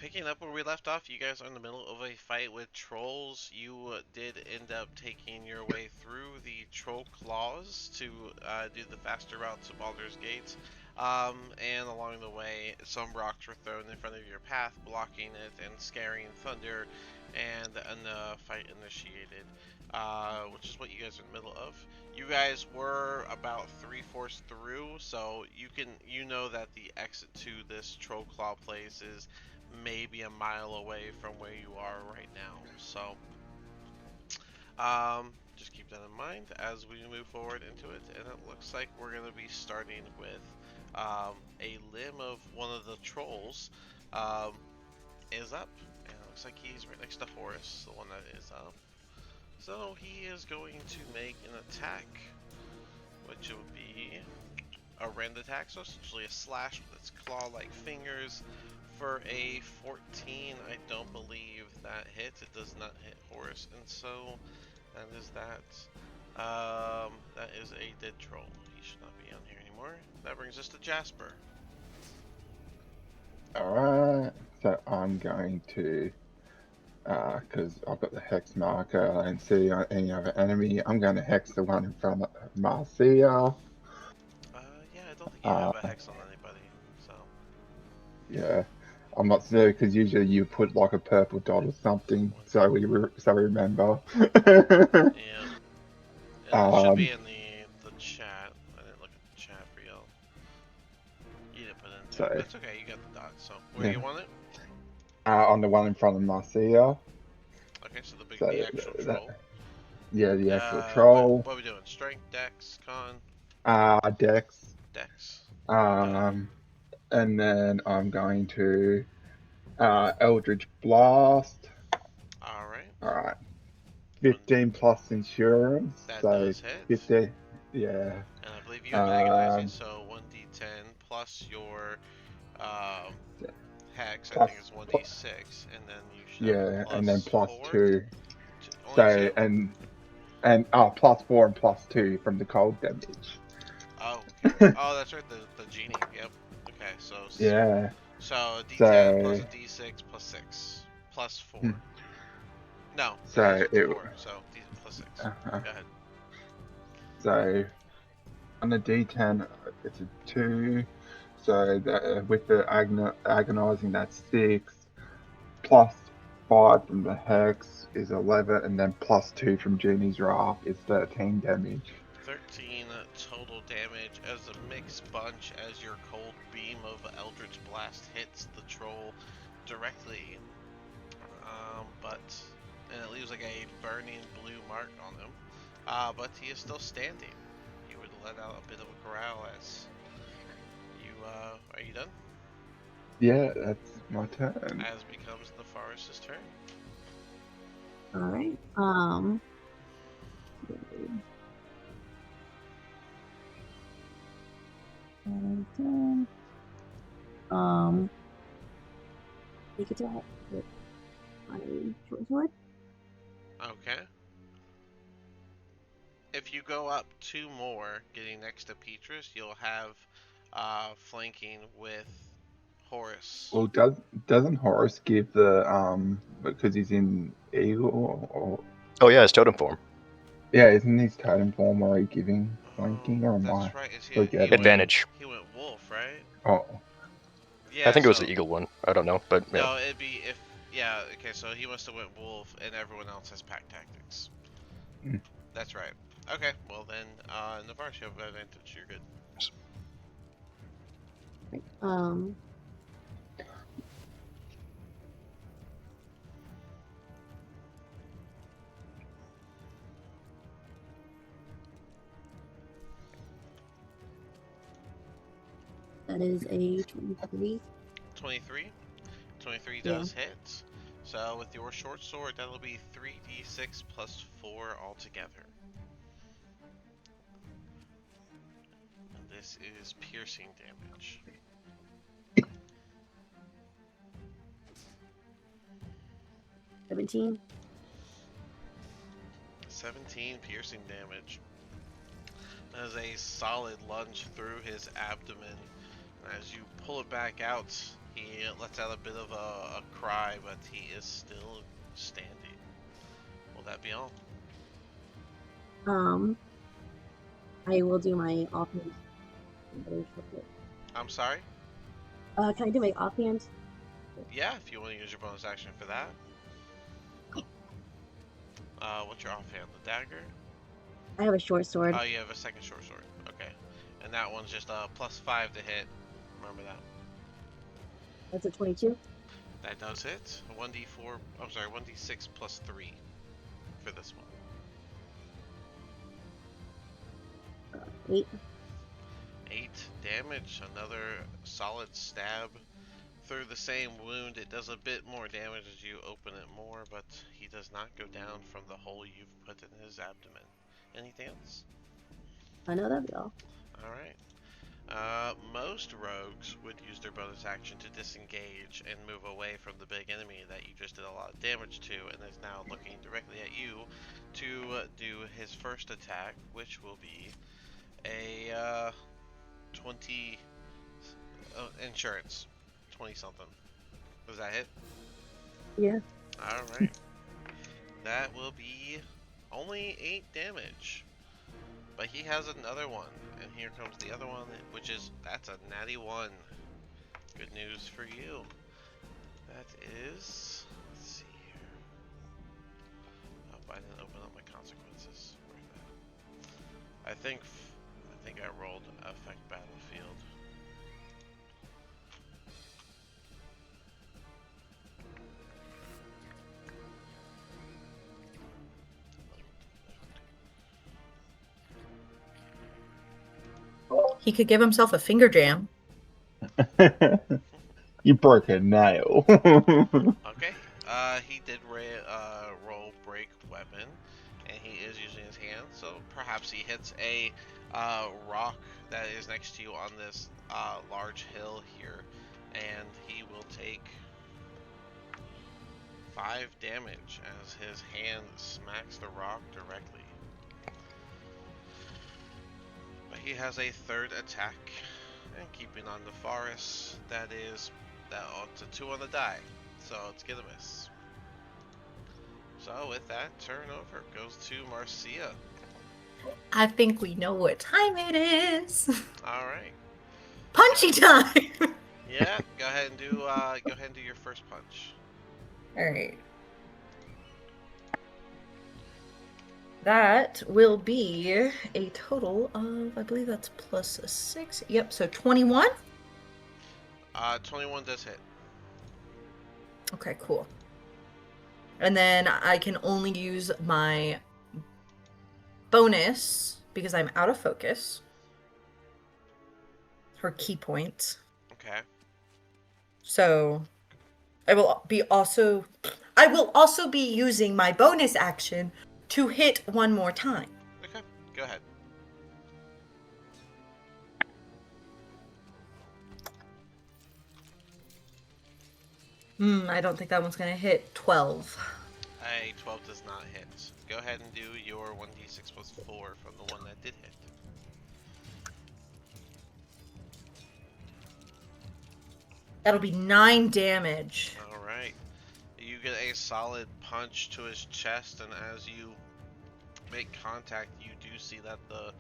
Picking up where we left off, you guys are in the middle of a fight with trolls. You did end up taking your way through the troll claws to do the faster route to Baldur's Gate. And along the way, some rocks were thrown in front of your path, blocking it and scaring Thunder, and a fight initiated, which is what you guys are in the middle of. You guys were about three-fourths through, so you know that the exit to this troll claw place is maybe a mile away from where you are right now. So, just keep that in mind as we move forward into it. And it looks like we're going to be starting with a limb of one of the trolls um, is up. And it looks like he's right next to Horus, the one that is up. So he is going to make an attack, which would be a rend attack, so essentially a slash with its claw-like fingers. For a 14, I don't believe that hits. It does not hit Horus, and so that is that. That is a dead troll. He should not be on here anymore. That brings us to Jasper. Alright, so I'm going to, because I've got the hex marker, I don't see any other enemy, I'm going to hex the one in front of Marcia. Yeah, I don't think you have a hex on anybody, so. Yeah, I'm not sure, because usually you put like a purple dot or something, so we remember. Yeah. It should be in the chat. I didn't look at the chat for y'all. You didn't put it in there. So, That's okay, you got the dot, so. Where yeah. you want it? On the one in front of Marcia. Okay, so So, the actual troll. Yeah, the actual troll. What are we doing? Strength, Dex, Con? Dex. Dex. And then I'm going to Eldritch Blast. Alright. Alright. 15 plus insurance. That So does hit. 50. Yeah. And I believe you have agonizing, so 1d10 plus your hex, I think is 1d6, and then you should have and then plus 4. 2. Only So 2? and plus 4 and plus 2 from the cold damage. Oh. Oh, that's right, the genie. Yep. Okay, so yeah. So a d10 plus a d6 plus 6 plus 4. No, so it is 4. So d10 plus 6. Go ahead. So on the d10, it's a 2. So that, with the agonizing, that's 6. Plus 5 from the hex is 11, and then plus 2 from Genie's Wrath is 13 damage. 13 total damage as a mixed bunch as your cold beam of Eldritch Blast hits the troll directly. And it leaves like a burning blue mark on him. But he is still standing. You would let out a bit of a growl as you, are you done? Yeah, that's my turn. As becomes the forest's turn. Alright, take attack with my short sword. Okay. If you go up 2 more, getting next to Petrus, you'll have flanking with Horus. Well, doesn't Horus give the because he's in eagle or? Oh yeah, his totem form. Yeah, isn't his totem form already giving flanking or am That's I? right. Advantage. He went wolf, right? Oh. Yeah. I think it was the eagle one. I don't know, but no, it'd be if Okay, so he must have went wolf, and everyone else has pack tactics. That's right. Okay, well then, Navarre, you have advantage. You're good. That is a 23. 23 does hit. So with your short sword, that'll be 3d6 plus 4 altogether. And this is piercing damage. 17. 17 piercing damage. That is a solid lunge through his abdomen. As you pull it back out, He lets out a bit of a cry, but he is still standing. Will that be all? I will do my offhand. I'm sorry? Can I do my offhand? Yeah, if you want to use your bonus action for that. What's your offhand? The dagger? I have a short sword. Oh, you have a second short sword. Okay. And that one's just +5 to hit. Remember that. That's a 22. That does hit. 1d4, I'm sorry, 1d6 plus 3 for this one. 8. 8 damage. Another solid stab through the same wound. It does a bit more damage as you open it more, but he does not go down from the hole you've put in his abdomen. Anything else? I know that'd be all. Alright. Most rogues would use their bonus action to disengage and move away from the big enemy that you just did a lot of damage to, and is now looking directly at you to do his first attack, which will be a 20 insurance. 20 something. Does that hit? Yeah. Alright. That will be only 8 damage. But he has another one. And here comes the other one, which is, that's a natty 1. Good news for you. That is, let's see here. Oh, I didn't open up my consequences. I think I rolled affect battlefield. He could give himself a finger jam. You broke a nail. Okay. He did roll break weapon, and he is using his hand, so perhaps he hits a rock that is next to you on this large hill here, and he will take 5 damage as his hand smacks the rock directly. But he has a third attack, and keeping on the forest, it's a 2 on the die, so it's get a miss. So with that, turnover goes to Marcia. I think we know what time it is. All right. Punchy time. Yeah, go ahead and do your first punch. All right. That will be a total of, I believe that's +6. Yep, so 21. 21 does hit. Okay, cool. And then I can only use my bonus because I'm out of focus. Her key points. Okay. So I will also be using my bonus action to hit one more time. Okay, go ahead. I don't think that one's gonna hit. 12. A 12 does not hit. Go ahead and do your 1d6 plus 4 from the one that did hit. That'll be 9 damage. Alright. You get a solid punch to his chest, and as you make contact, you do see that the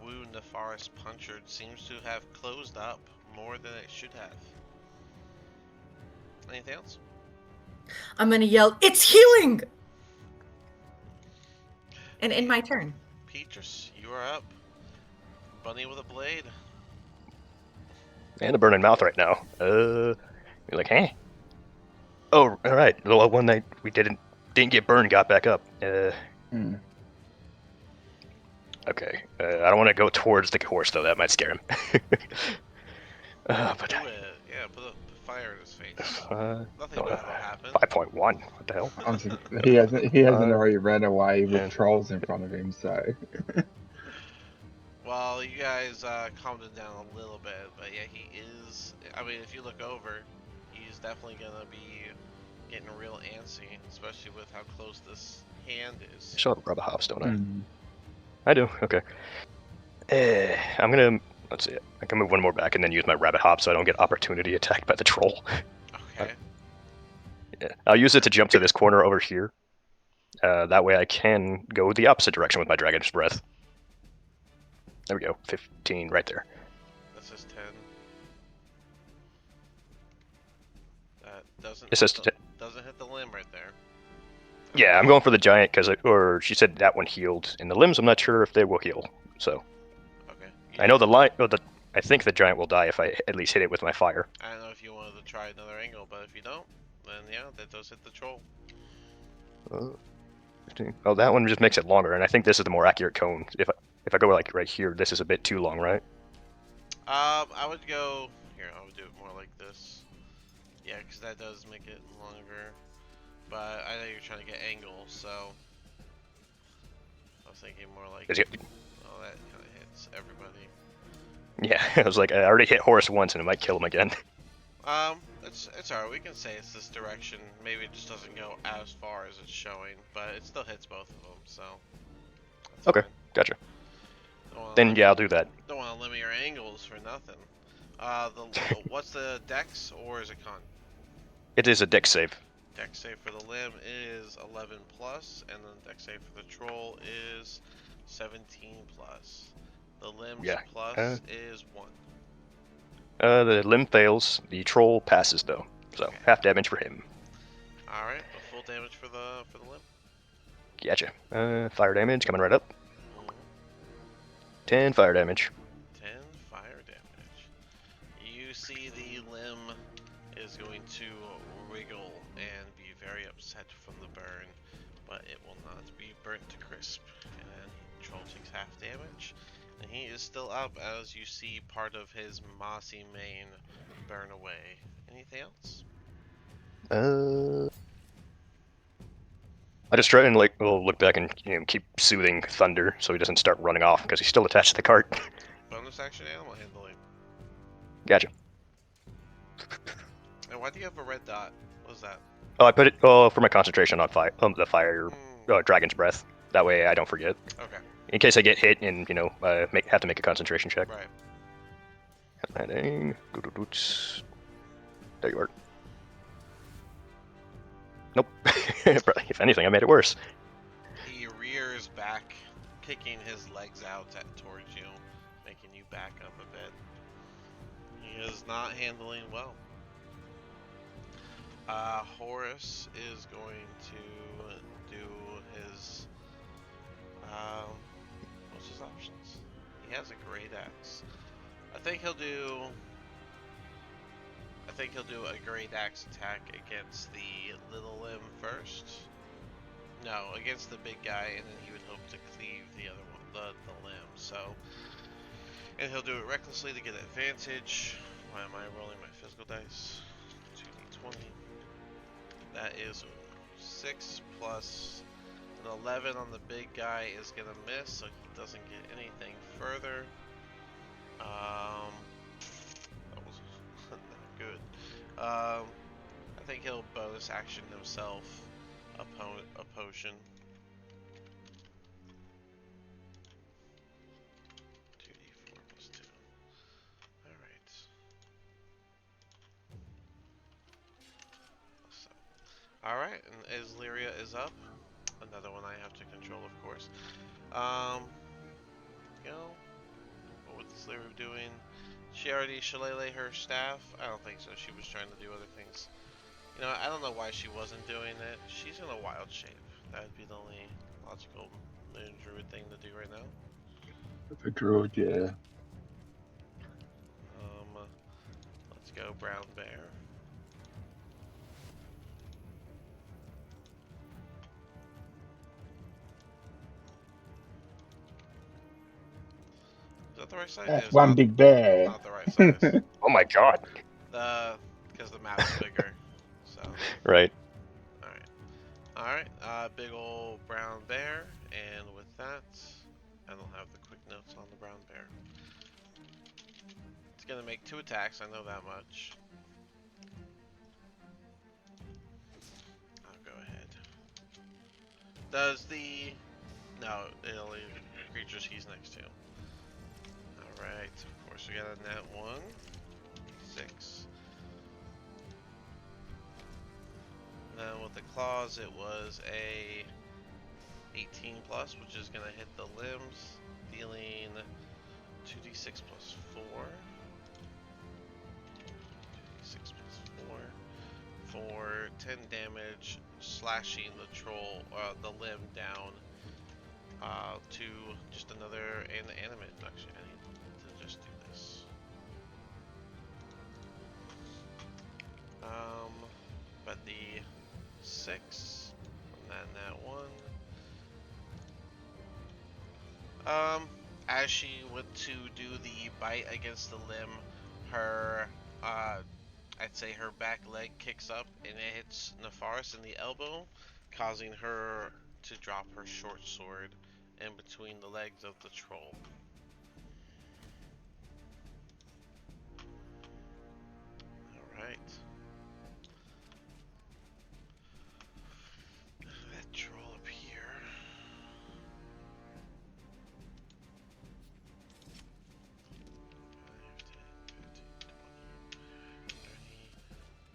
wound the forest punctured seems to have closed up more than it should have. Anything else? I'm gonna yell, "It's healing!" And end my turn. Petrus, you are up. Bunny with a blade. And a burning mouth right now. You're like, huh? Oh, all right. The one night we didn't get burned, got back up. Okay. I don't want to go towards the horse though. That might scare him. But Do it. Yeah, put fire in his face. Nothing no, bad will happen. 5.1. What the hell? He hasn't already ran away with trolls in front of him, so. Well, you guys calmed him down a little bit, but yeah, he is. I mean, if you look over, he's definitely gonna be getting real antsy, especially with how close this hand is. I still have rubber hops, don't I? I do. Okay. I'm gonna Let's see. I can move one more back and then use my rabbit hop so I don't get opportunity attacked by the troll. Okay. Yeah. I'll use it to jump to this corner over here. That way I can go the opposite direction with my dragon's breath. There we go. 15 right there. This is 10. That doesn't It says doesn't hit the limb right there. Yeah, I'm going for the giant because, or she said that one healed. And the limbs, I'm not sure if they will heal. So Okay. I know the lion. Oh, I think the giant will die if I at least hit it with my fire. I don't know if you wanted to try another angle, but if you don't, then yeah, that does hit the troll. 15. Oh, that one just makes it longer, and I think this is the more accurate cone. If I go like right here, this is a bit too long, right? I would go here. I would do it more like this. Yeah, because that does make it longer. But I know you're trying to get angles, so I was thinking more like. Oh, that kind of hits everybody. Yeah, I was like, I already hit Horus once, and it might kill him again. It's alright. We can say it's this direction. Maybe it just doesn't go as far as it's showing, but it still hits both of them. So. That's Okay, fine. gotcha. Then yeah, I'll do that. Don't want to limit your angles for nothing. What's the dex or is it con? It is a dex save. Dex save for the limb is 11 plus, and then dex save for the troll is 17 plus. The limbs plus is 1. The limb fails. The troll passes though, so Okay. half damage for him. All right, the full damage for the limb. Gotcha. Fire damage coming right up. Mhm. 10 fire damage. 10 fire damage. You see the limb is going to wriggle and be very upset from the burn, but it will not be burnt to crisp. And troll takes half damage, and he is still up as you see part of his mossy mane burn away. Anything else? I just try and look back and keep soothing Thunder so he doesn't start running off because he's still attached to the cart. Bonus action animal handling. Gotcha. And why do you have a red dot? What is that? Oh, I put it for my concentration on the fire dragon's breath. That way I don't forget. Okay. In case I get hit and have to make a concentration check. Right. Landing. There you are. Nope. If anything, I made it worse. He rears back, kicking his legs out towards you, making you back up a bit. He is not handling well. Horus is going to do his. What's his options? He has a great axe. I think he'll do a great axe attack against the little limb first. No, against the big guy, and then he would hope to cleave the other one, the limb. So, and he'll do it recklessly to get advantage. Why am I rolling my physical dice? 2d20. That is 6 plus an 11 on the big guy is gonna miss, so he doesn't get anything further. That was not good. I think he'll bonus action himself a potion. 2d4 plus 2. Alright. So, alright, and as Lyria is up, another one I have to control, of course. What was Lyria doing? She already shillelagh her staff? I don't think so. She was trying to do other things. You know, I don't know why she wasn't doing it. She's in a wild shape. That would be the only logical druid thing to do right now. For druid, yeah. Let's go brown bear. Is that the right size? That's It's one not, big bear. not the right size. Oh my god. Because the map's bigger. So. Right. Alright, big old brown bear, and with that, I don't have the quick notes on the brown bear. It's gonna make 2 attacks, I know that much. I'll go ahead. Does the... No, it only creatures he's next to. Alright, of So we got a nat 1, 6. Then with the claws, it was a 18 plus, which is gonna hit the limbs, dealing 2d6 plus 4. 2d6 plus 4 for 10 damage, slashing the troll, the limb down to just another animate. Actually, I need to just do this. But the 6 from that 1. As she went to do the bite against the limb, her, I'd say her back leg kicks up and it hits Nefaris in the elbow, causing her to drop her short sword in between the legs of the troll. Alright. That troll up here.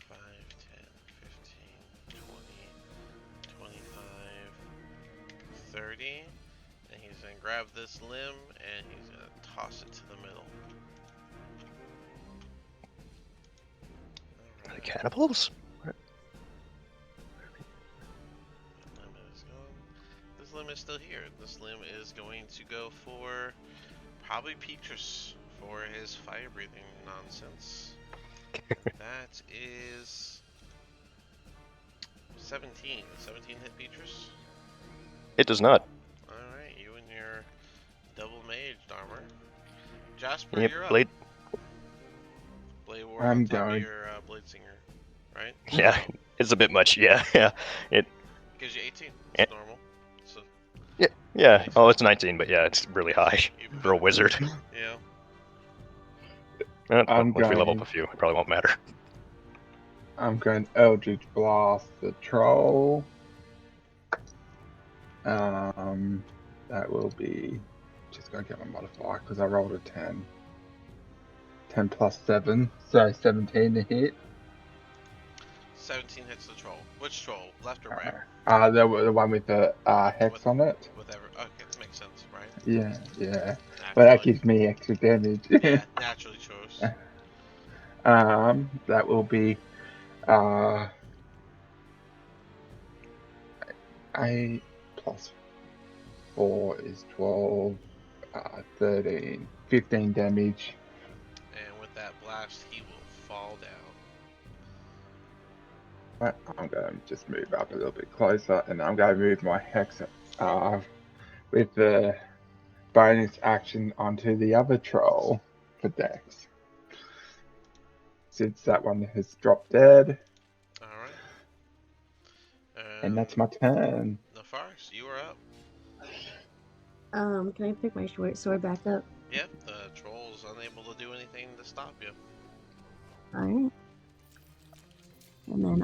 Five, 10, 15, 20, 25, 30. And he's going to grab this limb and he's going to toss it to the middle. Are they cannibals? That limb is gone. This limb is still here. This limb is going to go for probably Petrus for his fire breathing nonsense. That is 17. 17 hit Petrus? It does not. Alright, you and your double maged armor. Jasper, Yep, you're up. blade. Blade Ward I'm on top going. of your Blade Singer, right? Yeah, it's a bit much. Yeah, yeah. It. Gives you 18. Eh. It's normal. So, Yeah. Oh, it's 19, but yeah, it's really high even for a better. wizard. Yeah. I'm Once we level up going. a few, it probably won't matter. I'm going Eldritch Blast the troll. That will be. Just gonna get my modifier because I rolled a 10. 10 plus 7, so 17 to hit. 17 hits the troll. Which troll? Left or right? The one with the hex on it. Whatever. Okay, that makes sense, right? Yeah, yeah. Naturally. But that gives me extra damage. Yeah, naturally chose. That will be 8 plus 4 is 12, 13, 15 damage. And with that blast, he will fall down. But I'm going to just move up a little bit closer, and I'm going to move my hex with the bonus action onto the other troll for Dex. Since that one has dropped dead. Alright. And that's my turn. Nefaris, you are up. Can I pick my short sword back up? Yep, the troll's unable to do anything to stop you. Alright. And then,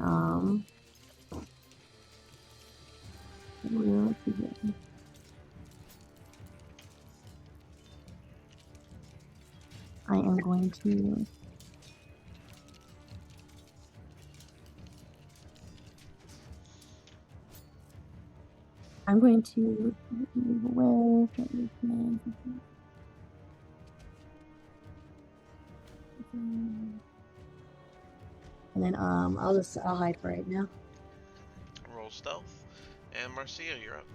let's see here. I am going to move away from this man. And then I'll hide for right now. Roll stealth. And Marcia, you're up.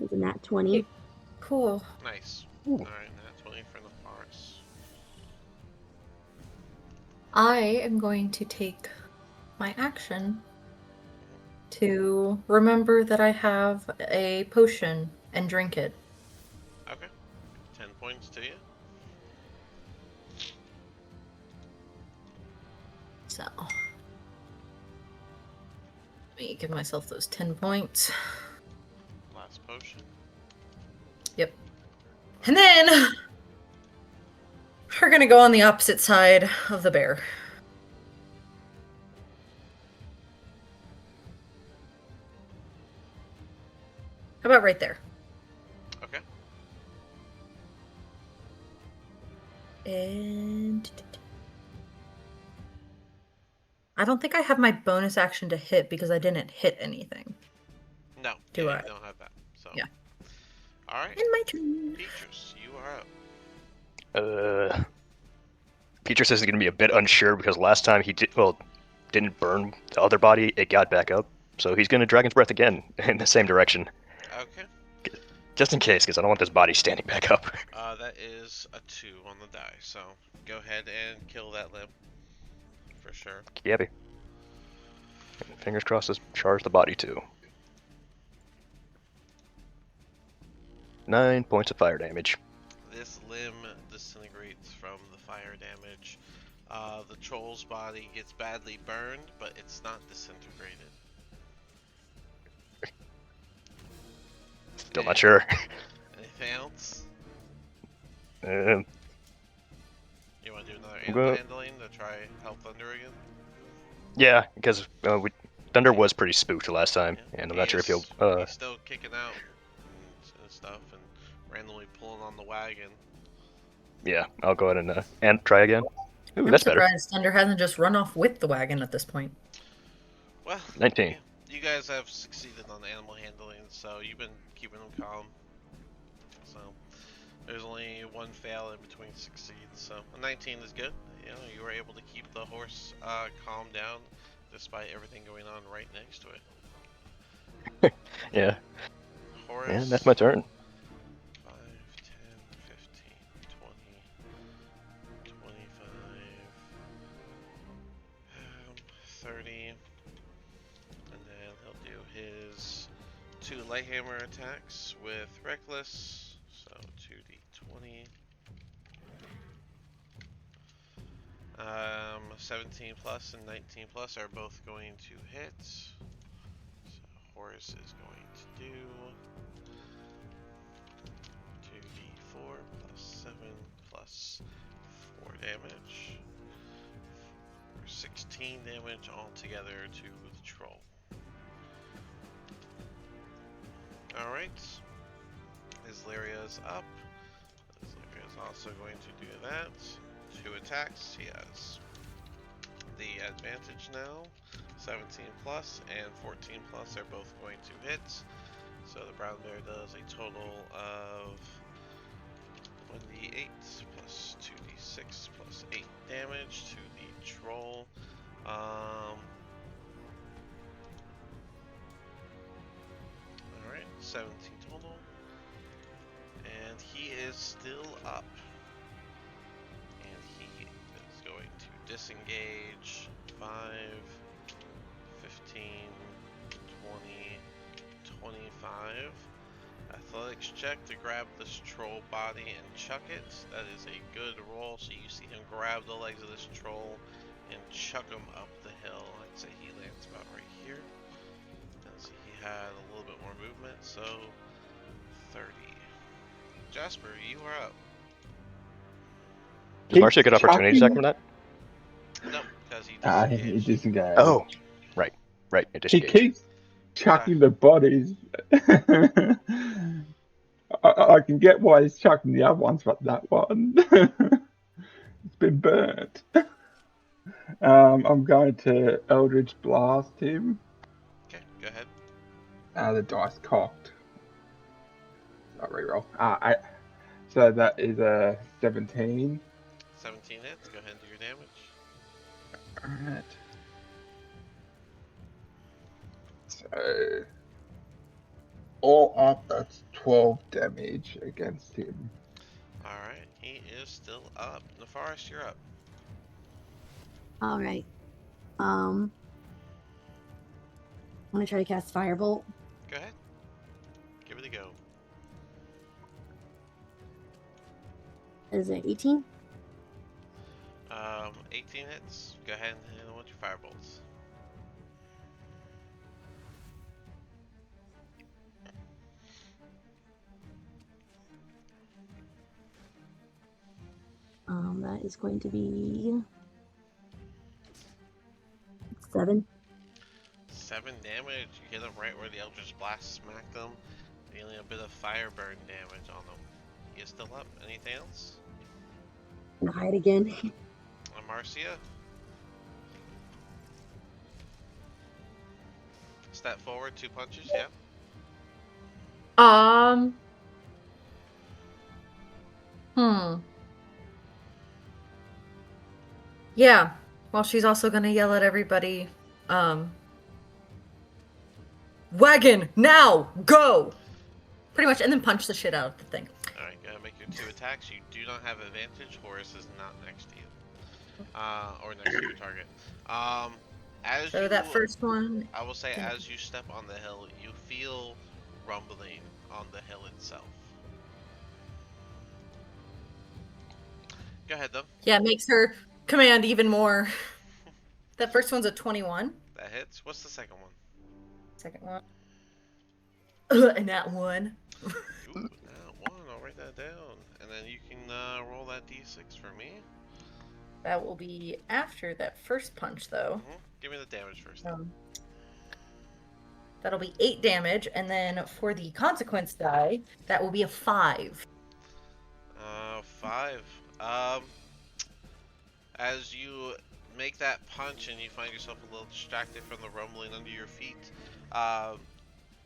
It's a nat 20. Cool. Nice. Ooh. Alright, nat 20 for Nefaris. I am going to take my action to remember that I have a potion and drink it. Okay. 10 points to you. So, let me give myself those 10 points. Last potion. Yep. And then we're gonna go on the opposite side of the bear. How about right there? Okay. And I don't think I have my bonus action to hit because I didn't hit anything. No, Do yeah, I? you don't have that. So Yeah. All right, In my turn. Petrus, you are up. Petrus is going to be a bit unsure because last time he didn't burn the other body, it got back up. So he's going to Dragon's Breath again in the same direction, Okay. just in case, because I don't want this body standing back up. That is a 2 on the die, so go ahead and kill that limb for sure. Gabby. Fingers crossed, this charge the body too. 9 points of fire damage. This limb disintegrates from the fire damage. The troll's body gets badly burned, but it's not disintegrated. Still not sure. Anything else? Um, You want to do another I'm animal gonna- handling to try help Thunder again? yeah, because Thunder was pretty spooked last time, Yeah. and I'm not sure if he'll. He's still kicking out and stuff and randomly pulling on the wagon. Yeah, I'll go ahead and try again. Ooh, I'm that's better. surprised Thunder hasn't just run off with the wagon at this point. Well, 19. yeah, you guys have succeeded on animal handling, so you've been keeping them calm. So there's only one fail in between succeeds, so a 19 is good. You know, you were able to keep the horse calm down despite everything going on right next to it. Yeah. Horus. Yeah, that's my turn. 5, 10, 15, 20, 25, 30, and then he'll do his 2 Lighthammer attacks with Reckless, so 2d20. 17 plus and 19 plus are both going to hit. So Horus is going to do 2d4 plus 7 plus 4 damage. For 16 damage altogether to the troll. Alright. Islaria's up. Islaria is also going to do that. 2 attacks. He has the advantage now. 17 plus and 14 plus are both going to hit. So the brown bear does a total of 1d8 plus 2d6 plus 8 damage to the troll. Alright, 17 total. And he is still up. And he is going to disengage 5, 15, 20, 25. Athletics check to grab this troll body and chuck it. That is a good roll. So you see him grab the legs of this troll and chuck him up the hill. I'd say he lands about right here. Let's see, he had a little bit more movement, so 30. Jasper, you are up. Does Marcia get opportunity attack from that? No, because he He disengaged. disengaged. Oh, right. It He disengaged. keeps chucking the bodies. I can get why he's chucking the other ones, but that one, it's been burnt. I'm going to Eldritch Blast him. Okay, go ahead. The dice cocked. Not reroll. So that is a 17. 17 hits. Go ahead and do your damage. Alright. So all up, that's 12 damage against him. Alright, he is still up. Nefaris, you're up. All right. I'm gonna try to cast Firebolt. Go ahead. Give it a go. Is it 18? 18 hits. Go ahead and hit him with your firebolts. That is going to be 7. 7 damage. You hit him right where the Eldritch Blast smacked him, dealing a bit of fire burn damage on him. He is still up. Anything else? gonna hide again. Marcia. Step forward, 2 punches, yeah. Yeah. Well, she's also gonna yell at everybody. Wagon now, go! Pretty much, and then punch the shit out of the thing. Alright, gotta make your 2 attacks. You do not have advantage. Horus is not next to you. Or next to your target. As So you, that first one. I will say, as you step on the hill, you feel rumbling on the hill itself. Go ahead, though. Yeah, it makes her command even more. That first one's a 21. That hits. What's the second one? Second one. And that one. Ooh, that one. I'll write that down. And then you can roll that d6 for me. That will be after that first punch, though. Give me the damage first. That'll be 8 damage, and then for the consequence die, that will be a 5. 5. As you make that punch and you find yourself a little distracted from the rumbling under your feet,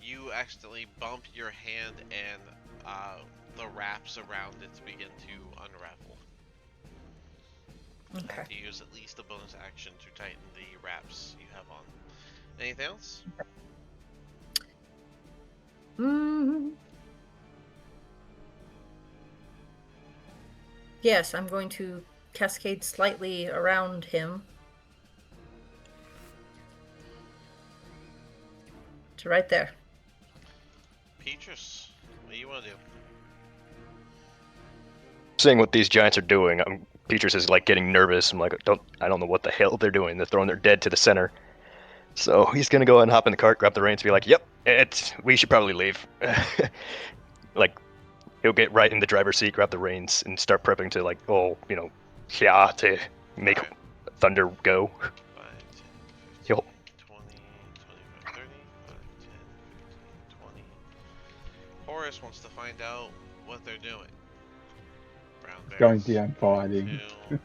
you accidentally bump your hand and the wraps around it begin to unravel. Okay. You use at least a bonus action to tighten the wraps you have on. Anything else? Yes, I'm going to cascade slightly around him. To right there. Petrus, what do you want to do? Seeing what these giants are doing, Petrus is like getting nervous. I'm like, I don't know what the hell they're doing. They're throwing their dead to the center. So he's gonna go ahead and hop in the cart, grab the reins, be like, "Yep, we should probably leave." Like, he'll get right in the driver's seat, grab the reins, and start prepping to to make Thunder go. 5, 10, 15, Yo. 20, 25, 30, 5, 10, 15, 20. Horus wants to find out what they're doing. Brown bears. Going down fighting. 2,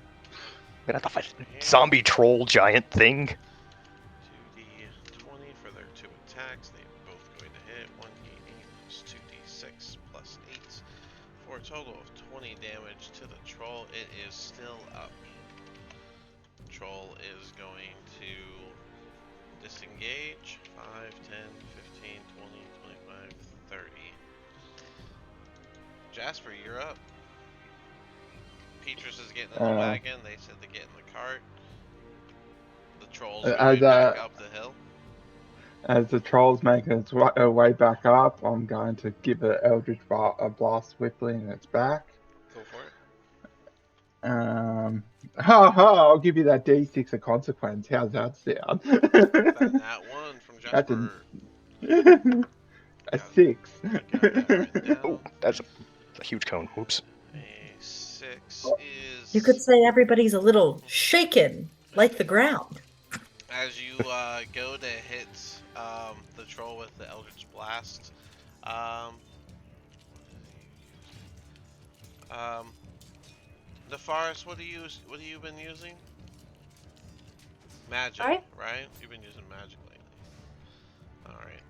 Gonna have to fight zombie troll giant thing. 2d20 for their 2 attacks. They're both going to hit. 1d8 plus 2d6 plus 8 for a total of 20 damage to the troll. It is still up. Troll is going to disengage. 5, 10, 15, 20, 25, 30. Jasper, you're up. Petrus is getting in the wagon. They said to get in the cart. The trolls are going back up the hill. As the troll's making its way back up, I'm going to give an Eldritch Blast swiftly in its back. Go for it. I'll give you that D6 of consequence. How's that sound? That one from Jasper. A 6. Oh, that's a huge cone. Oops. A 6 is... You could say everybody's a little shaken, like the ground. As you go to hit the troll with the Eldritch Blast, Nefaris, what have you been using? Magic, Sorry? right? You've been using magic lately. Alright.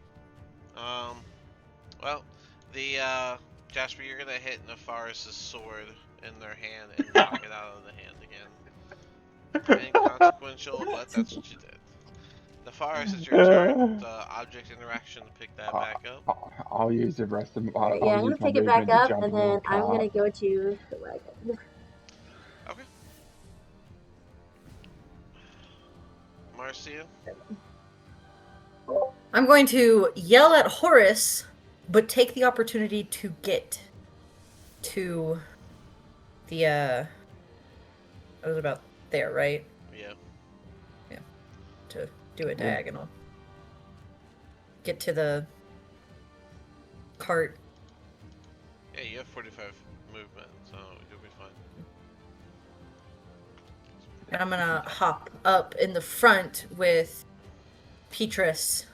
Well, the Jasper, you're gonna hit Nefaris' sword in their hand and knock it out of the hand again. Inconsequential, but that's what you did. Nefaris, it's your turn. The object interaction to pick that back up. I'll use the rest of my. Yeah, I'm gonna pick it back up, and then I'm gonna go to the wagon. Okay. Marcia? I'm going to yell at Horus, but take the opportunity to get to the, I was about there, right? Yeah. Yeah. To do a diagonal. Get to the cart. Yeah, you have 45 movement, so you'll be fine. And I'm gonna hop up in the front with Petrus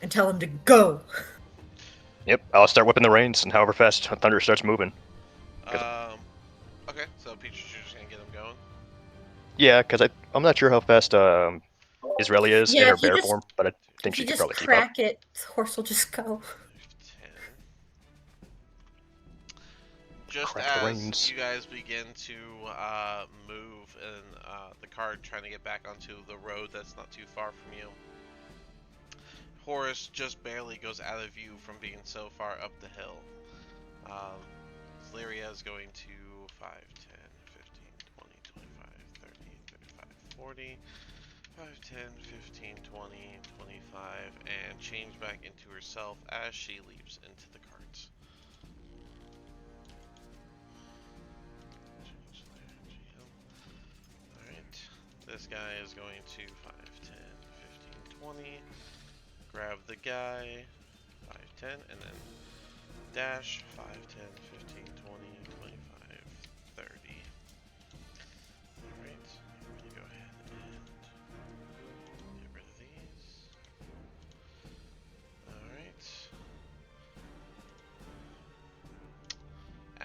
and tell him to go. Yep, I'll start whipping the reins, and however fast Thunder starts moving. Okay, so Petrus, Yeah, because I'm not sure how fast Israeli is in Yeah, her if you bear just form, but I think if she you could just probably keep up. crack it, the horse will just go. 10. Just Crack the as reins. you guys begin to move in the cart, trying to get back onto the road that's not too far from you, Horace just barely goes out of view from being so far up the hill. Lyria is going to 5, 10, 15, 20, 25, 30, 35, 40, 5, 10, 15, 20, 25, and change back into herself as she leaps into the cart. Alright, this guy is going to 5, 10, 15, 20, grab the guy, 5, 10, and then dash 5, 10, 15, 20, 25, 30. Alright, I'm going to go ahead and get rid of these. Alright.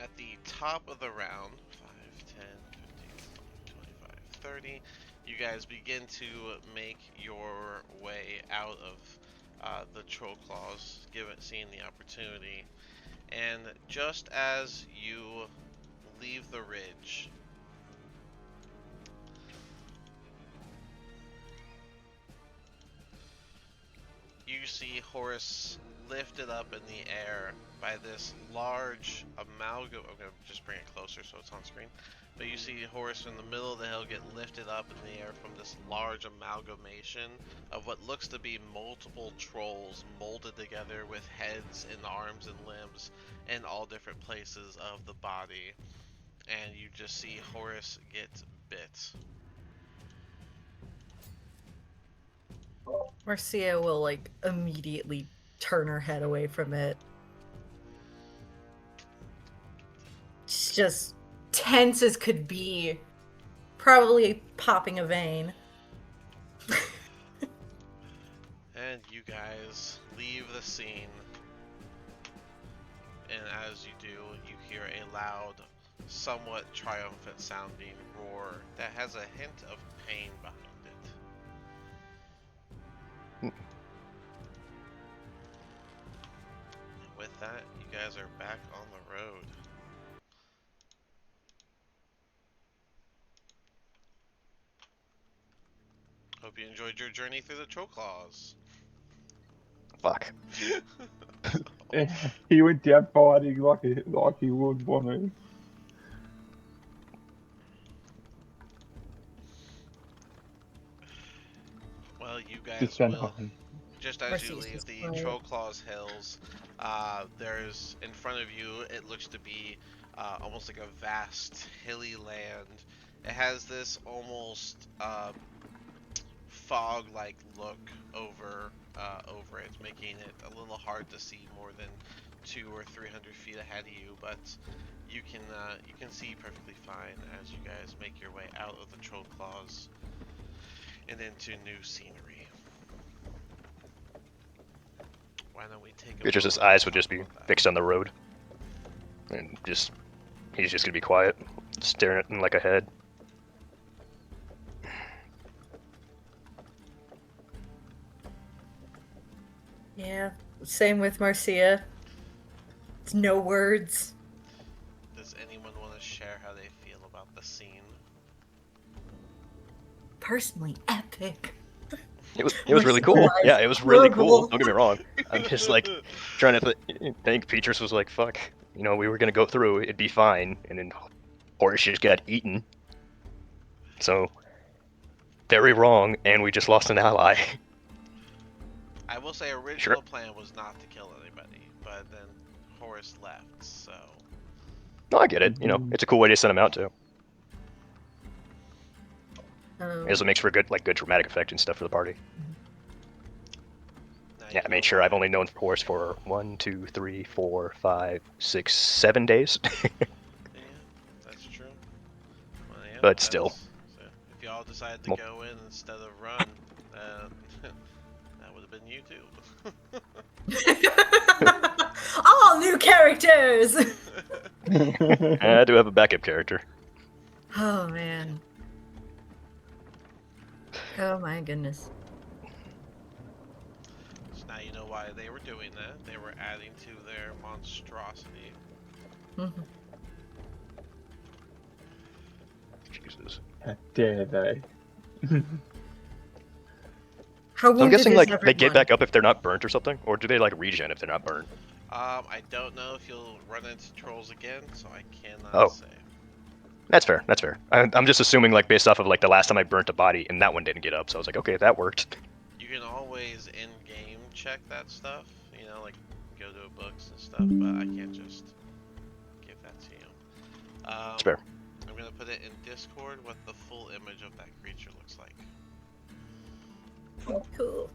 At the top of the round, 5, 10, 15, 20, 25, 30, you guys begin to make your way out of the troll claws, seeing the opportunity. And just as you leave the ridge, you see Horus lifted up in the air by this large amalgam. I'm going to just bring it closer so it's on screen. But you see Horus in the middle of the hill get lifted up in the air from this large amalgamation of what looks to be multiple trolls molded together with heads and arms and limbs in all different places of the body. And you just see Horus get bit. Marcia will like immediately turn her head away from it. She's just tense as could be, probably popping a vein. And you guys leave the scene. And as you do, you hear a loud, somewhat triumphant sounding roar that has a hint of pain behind it. With that, you guys are back on the road. Hope you enjoyed your journey through the Troll Claws. Fuck. He went down fighting like he would want to. Well, you guys Just send will. home. Just as Mercy's you leave just the quiet. Troll Claws Hills, there's in front of you, it looks to be almost like a vast hilly land. It has this almost fog-like look over it, making it a little hard to see more than 200 or 300 feet ahead of you. But you can see perfectly fine as you guys make your way out of the Troll Claws and into new scenery. Why don't we take a Beatrice's moment eyes to would talk just be about that? fixed on the road. And he's just gonna be quiet, staring at him like a head. Yeah, same with Marcia. It's no words. Does anyone want to share how they feel about the scene? Personally, epic. It was really cool. Yeah, it was really cool. Don't get me wrong. I'm just like trying to think. Beatrice was like, "Fuck, you know, we were gonna go through. It'd be fine." And then Horace just got eaten. So very wrong, and we just lost an ally. I will say original plan was not to kill anybody, but then Horus left, so... No, I get it. You know, it's a cool way to send him out too. It also makes for a good dramatic effect and stuff for the party. Now Yeah, you I made know sure why. I've only known Horse for 1, 2, 3, 4, 5, 6, 7 days. Yeah, that's true. Well, yeah, But still. so if y'all decided to Well- go in instead of run, that would have been you too. All new characters! I do have a backup character. Oh, man. Oh my goodness. So now you know why they were doing that. They were adding to their monstrosity. Mhm. Jesus. How dare they? How So I'm wounded guessing is like they get everyone? back up if they're not burnt or something, or do they like regen if they're not burnt? I don't know if you'll run into trolls again, so I cannot Oh. say. That's fair. That's fair. I'm just assuming like based off of like the last time I burnt a body and that one didn't get up, so I was like, okay, that worked. You can always in-game check that stuff, you know, like go to books and stuff, but I can't just give that to you. That's fair. I'm gonna put it in Discord what the full image of that creature looks like. Cool.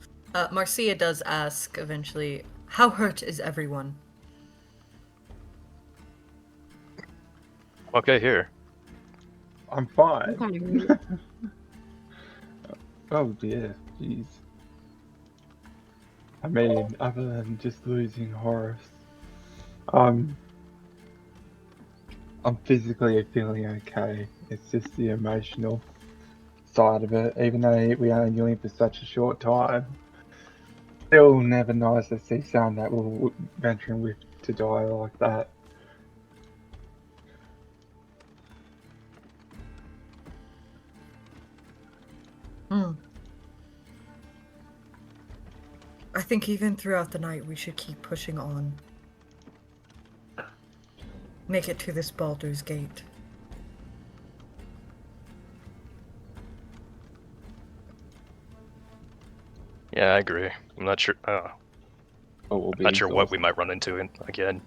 Marcia does ask eventually, how hurt is everyone? Okay, here. I'm I'm fine. kind of hurt. Oh dear, jeez. I mean, other than just losing Horace, I'm physically feeling okay. It's just the emotional side of it. Even though we only knew him for such a short time, still never nice to see someone that we're venturing with to die like that. Hmm. I think even throughout the night we should keep pushing on. Make it to this Baldur's Gate. Yeah, I agree. I'm not sure. But we'll be Not sure what we exhausted. might run into again.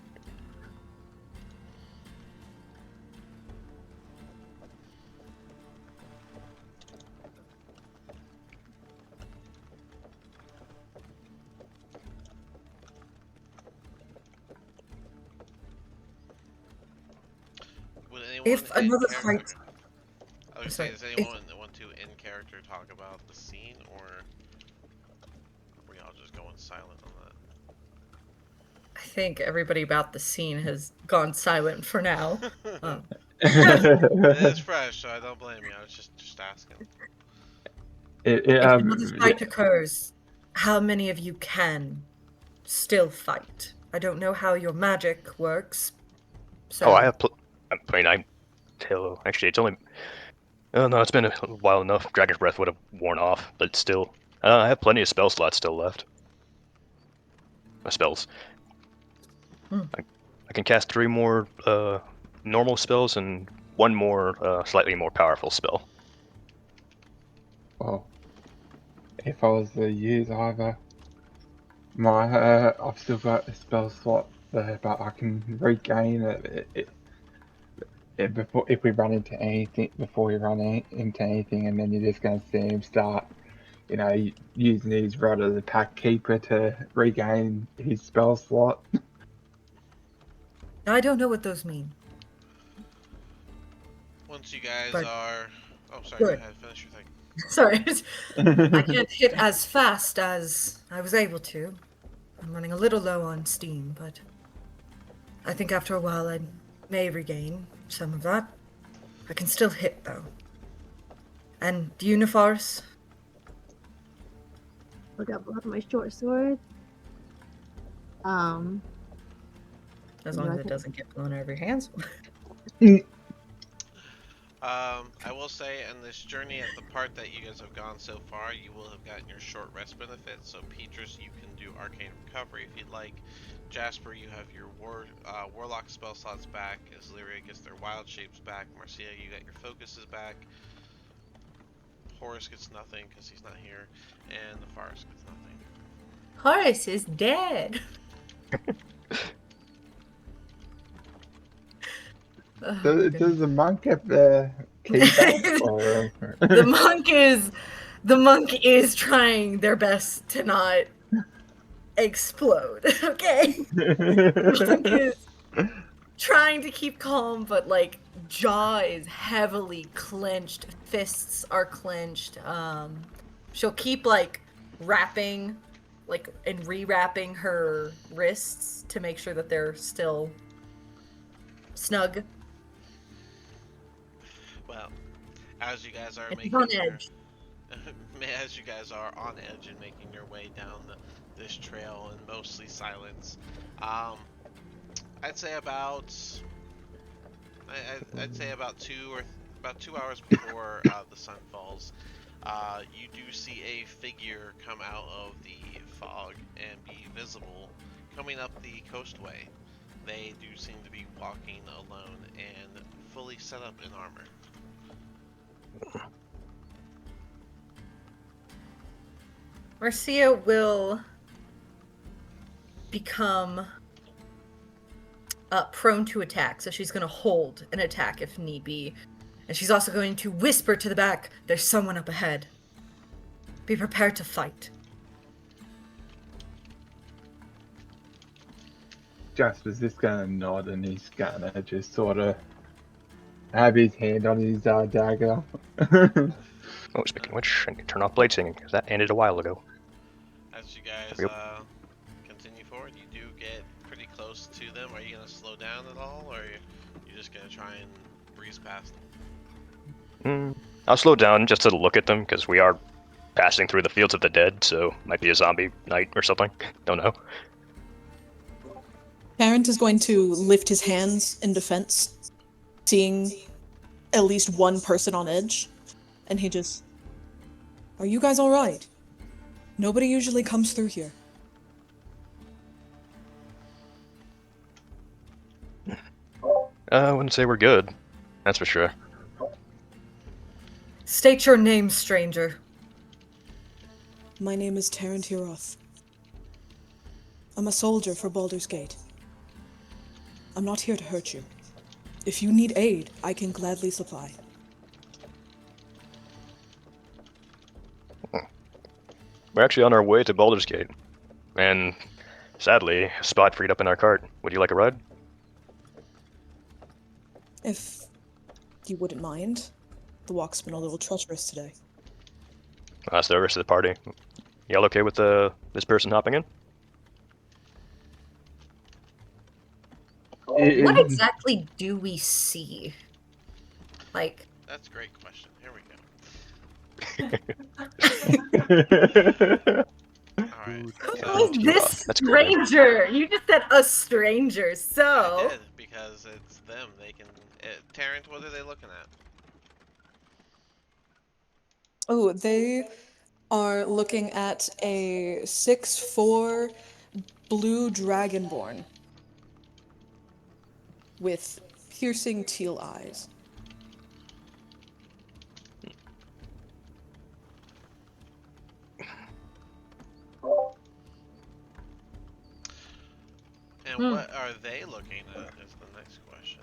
Would anyone If in another character? fight, I was sorry, saying, does if anyone want to in character talk about the scene, or are we all just going silent on that? I think everybody about the scene has gone silent for now. It is fresh, so I don't blame you. I was just asking. If another fight occurs, how many of you can still fight? I don't know how your magic works. So Oh, I have. I mean, actually, it's only. Oh no, it's been a while enough. Dragon's Breath would have worn off, but still, I have plenty of spell slots still left. My spells. Hmm. I can cast 3 more normal spells and 1 more slightly more powerful spell. Well, if I was to use either, I've still got a spell slot there, but I can regain it before if we run into anything. Before we run into anything, and then you're just going to see him start, using his rod as a pack keeper to regain his spell slot. I don't know what those mean. Once you guys But are, oh sorry, go good. ahead, finish your thing. Sorry, I can't hit as fast as I was able to. I'm running a little low on steam, but I think after a while I may regain some of that. I can still hit though. And the Uniforce? Look up my short sword. As No, long I as it think- doesn't get blown out of your hands. I will say, in this journey, at the part that you guys have gone so far, you will have gotten your short rest benefit. So, Petrus, you can do Arcane Recovery if you'd like. Jasper, you have your Warlock spell slots back. Illyria gets their Wild Shapes back. Marcia, you got your Focuses back. Horace gets nothing because he's not here. And the Forest gets nothing. Horace is dead! Does the monk have the key back? Or... The monk is trying their best to not explode, okay? The monk is trying to keep calm, but like jaw is heavily clenched, fists are clenched. She'll keep like wrapping and rewrapping her wrists to make sure that they're still snug. Well, as you guys are And she's making on your edge. as you guys are on edge and making your way down this trail in mostly silence, I'd say about I'd say about 2 hours before the sun falls, you do see a figure come out of the fog and be visible coming up the coastway. They do seem to be walking alone and fully set up in armor. Marcia will become prone to attack, so she's going to hold an attack if need be. And she's also going to whisper to the back, there's someone up ahead. Be prepared to fight. Jasper's just gonna nod and he's gonna just sort of have his hand on his dagger. Oh, speaking of which, I can turn off blade singing, because that ended a while ago. As you guys Yep. continue forward, you do get pretty close to them. Are you going to slow down at all, or are you just going to try and breeze past them? I'll slow down just to look at them, because we are passing through the fields of the dead, so might be a zombie night or something. Don't know. Tarrant is going to lift his hands in defense, seeing at least one person on edge, and he just... Are you guys alright? Nobody usually comes through here. I wouldn't say we're good. That's for sure. State your name, stranger. My name is Tarrant Hiroth. I'm a soldier for Baldur's Gate. I'm not here to hurt you. If you need aid, I can gladly supply. We're actually on our way to Baldur's Gate. And sadly, a spot freed up in our cart. Would you like a ride? If you wouldn't mind. The walk's been a little treacherous today. That's the rest of the party. Y'all okay with this person hopping in? What exactly do we see? Like... That's a great question. Here we go. Alright. Who is this That's cool. stranger? You just said a stranger, I so... did, because it's them. They can... Tarrant, what are they looking at? Oh, they are looking at a 6'4" blue dragonborn with piercing teal eyes. And what are they looking at is the next question.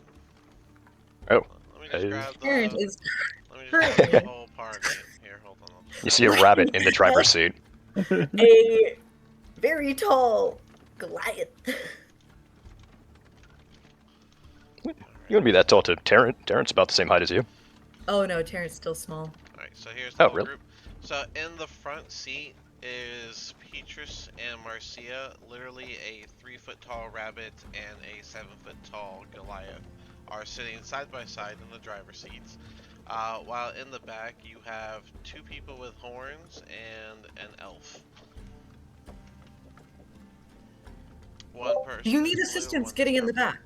Oh. Let me just grab Tarrant the... is Let me just grab the whole party. Here, hold on. You see a rabbit in the driver's seat. a very tall Goliath. You wouldn't be that tall to Tarrant. Tarrant's about the same height as you. Oh no, Tarrant's still small. Alright, so here's the Oh, whole really? group. So in the front seat is Petrus and Marcia, literally a 3-foot tall rabbit and a 7-foot tall Goliath are sitting side by side in the driver's seats. While in the back you have 2 people with horns and an elf. One person. Do you need is blue, assistance one's getting in the purple. back?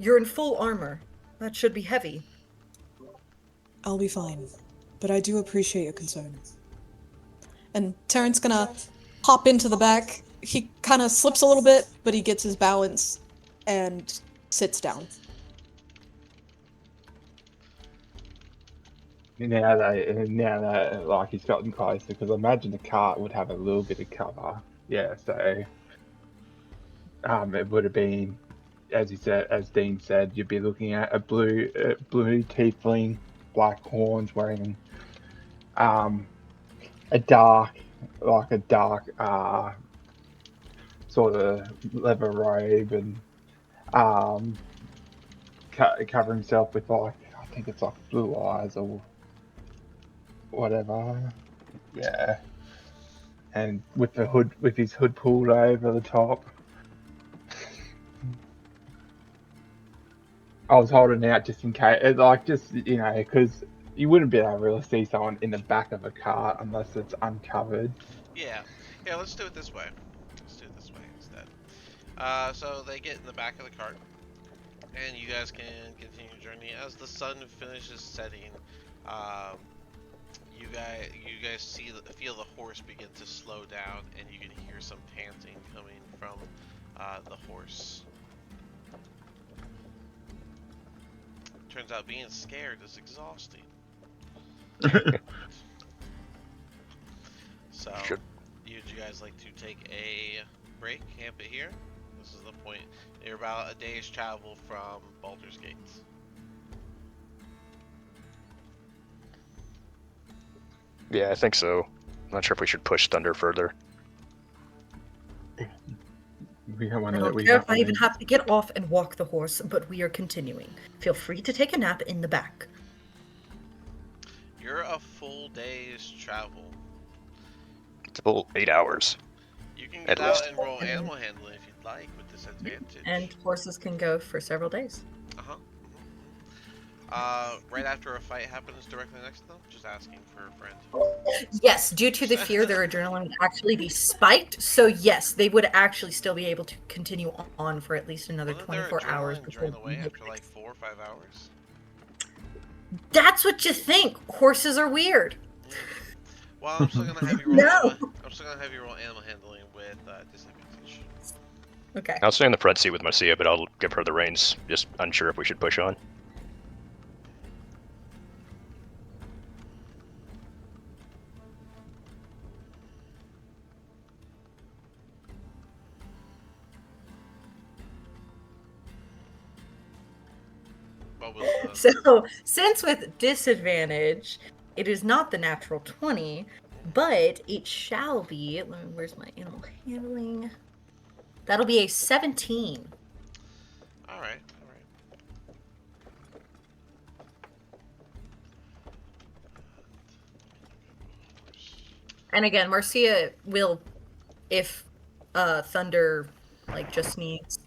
You're in full armor. That should be heavy. I'll be fine, but I do appreciate your concern. And Tarrant's gonna hop into the back. He kind of slips a little bit, but he gets his balance and sits down. Now that like he's gotten closer, because I imagine the cart would have a little bit of cover. Yeah, so it would have been, as Dean said, you'd be looking at a blue tiefling, black horns, wearing a dark sort of leather robe, and cover himself with like, I think it's like blue eyes or whatever. Yeah. And with his hood pulled over the top. I was holding out just in case, like, just, because You wouldn't be able to really see someone in the back of a cart unless it's uncovered. Yeah. Yeah, let's do it this way. Let's do it this way instead. So they get in the back of the cart, and you guys can continue your journey. As the sun finishes setting, um, you guys feel the horse begin to slow down, and you can hear some panting coming from the horse. Turns out being scared is exhausting. So, Should- would you guys like to take a break, camp it here? This is the point. You're about a day's travel from Baldur's Gate. Yeah, I think so. Not sure if we should push Thunder further. We don't want I to. don't We care have if I to even have to get off and walk the horse, but we are continuing. Feel free to take a nap in the back. You're a full day's travel. It's about 8 hours. You can At get out least. and roll animal handling if you'd like with disadvantage. And horses can go for several days. Uh-huh. Right after a fight happens directly next to them, just asking for a friend. Yes, due to the fear, their adrenaline would actually be spiked. So yes, they would actually still be able to continue on for at least another Wouldn't their 24 hours adrenaline before drain away after like 4 or 5 hours? That's what you think. Horses are weird. Well, I'm still gonna have you roll. No. I'm still gonna have you roll animal handling with disadvantage. Okay. I'll stay in the front seat with Marcia, but I'll give her the reins. Just unsure if we should push on. What was the... So, since with disadvantage, it is not the natural 20, but it shall be. Where's my animal handling? That'll be a 17. All right. And again, Marcia will, if Thunder like just needs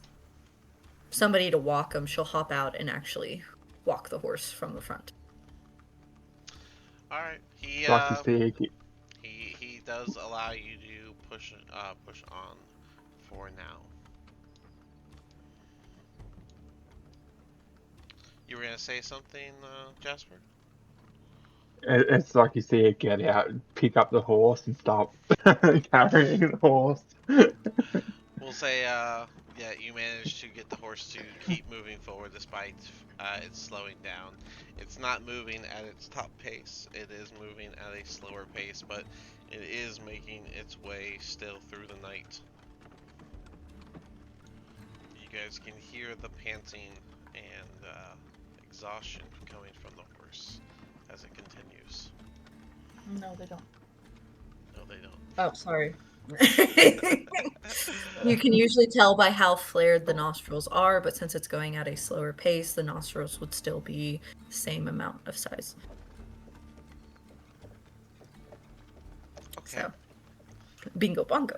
somebody to walk him, she'll hop out and actually walk the horse from the front. All right. like to see. He does allow you to push on for now. You were gonna say something, Jasper? It's like you see it get out, pick up the horse, and start carrying the horse. We'll say, yeah, you managed to get the horse to keep moving forward despite it slowing down. It's not moving at its top pace. It is moving at a slower pace, but it is making its way still through the night. You guys can hear the panting and exhaustion coming from the horse as it continues. No, they don't. No, they don't. Oh, sorry. You can usually tell by how flared the nostrils are, but since it's going at a slower pace, the nostrils would still be the same amount of size. Okay. So, bingo bongo.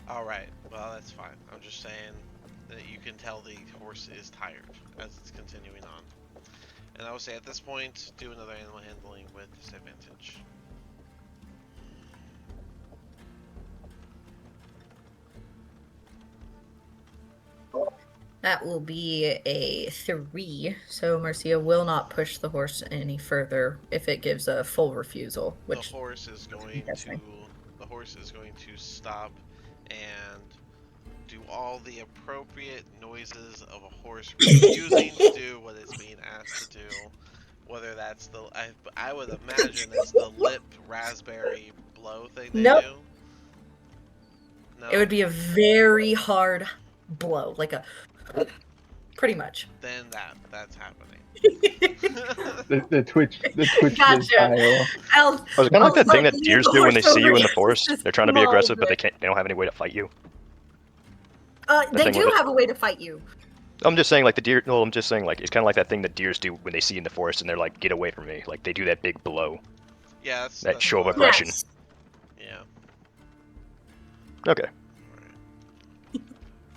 All right. Well, that's fine. I'm just saying that you can tell the horse is tired as it's continuing on. And I would say at this point, do another animal handling with disadvantage. That will be a 3, so Marcia will not push the horse any further if it gives a full refusal, which The horse is going guessing. to stop and do all the appropriate noises of a horse refusing to do what it's being asked to do. Whether that's I would imagine it's the lip raspberry blow thing they Nope. do. No. It would be a very hard blow, like a pretty much. Then that's happening. the twitch Gotcha. tail. I'll, Was it kind of like that thing that leave deers the do when they horse see you over in the here. forest? Just They're trying to be small aggressive, but bit. they don't have any way to fight you. They thing do with it. have a way to fight you. I'm just saying, like the deer. No, I'm just saying, like it's kind of like that thing that deers do when they see you in the forest, and they're like, "Get away from me!" Like they do that big blow. Yeah, That that's show of what- aggression. Yes. Yeah. Okay.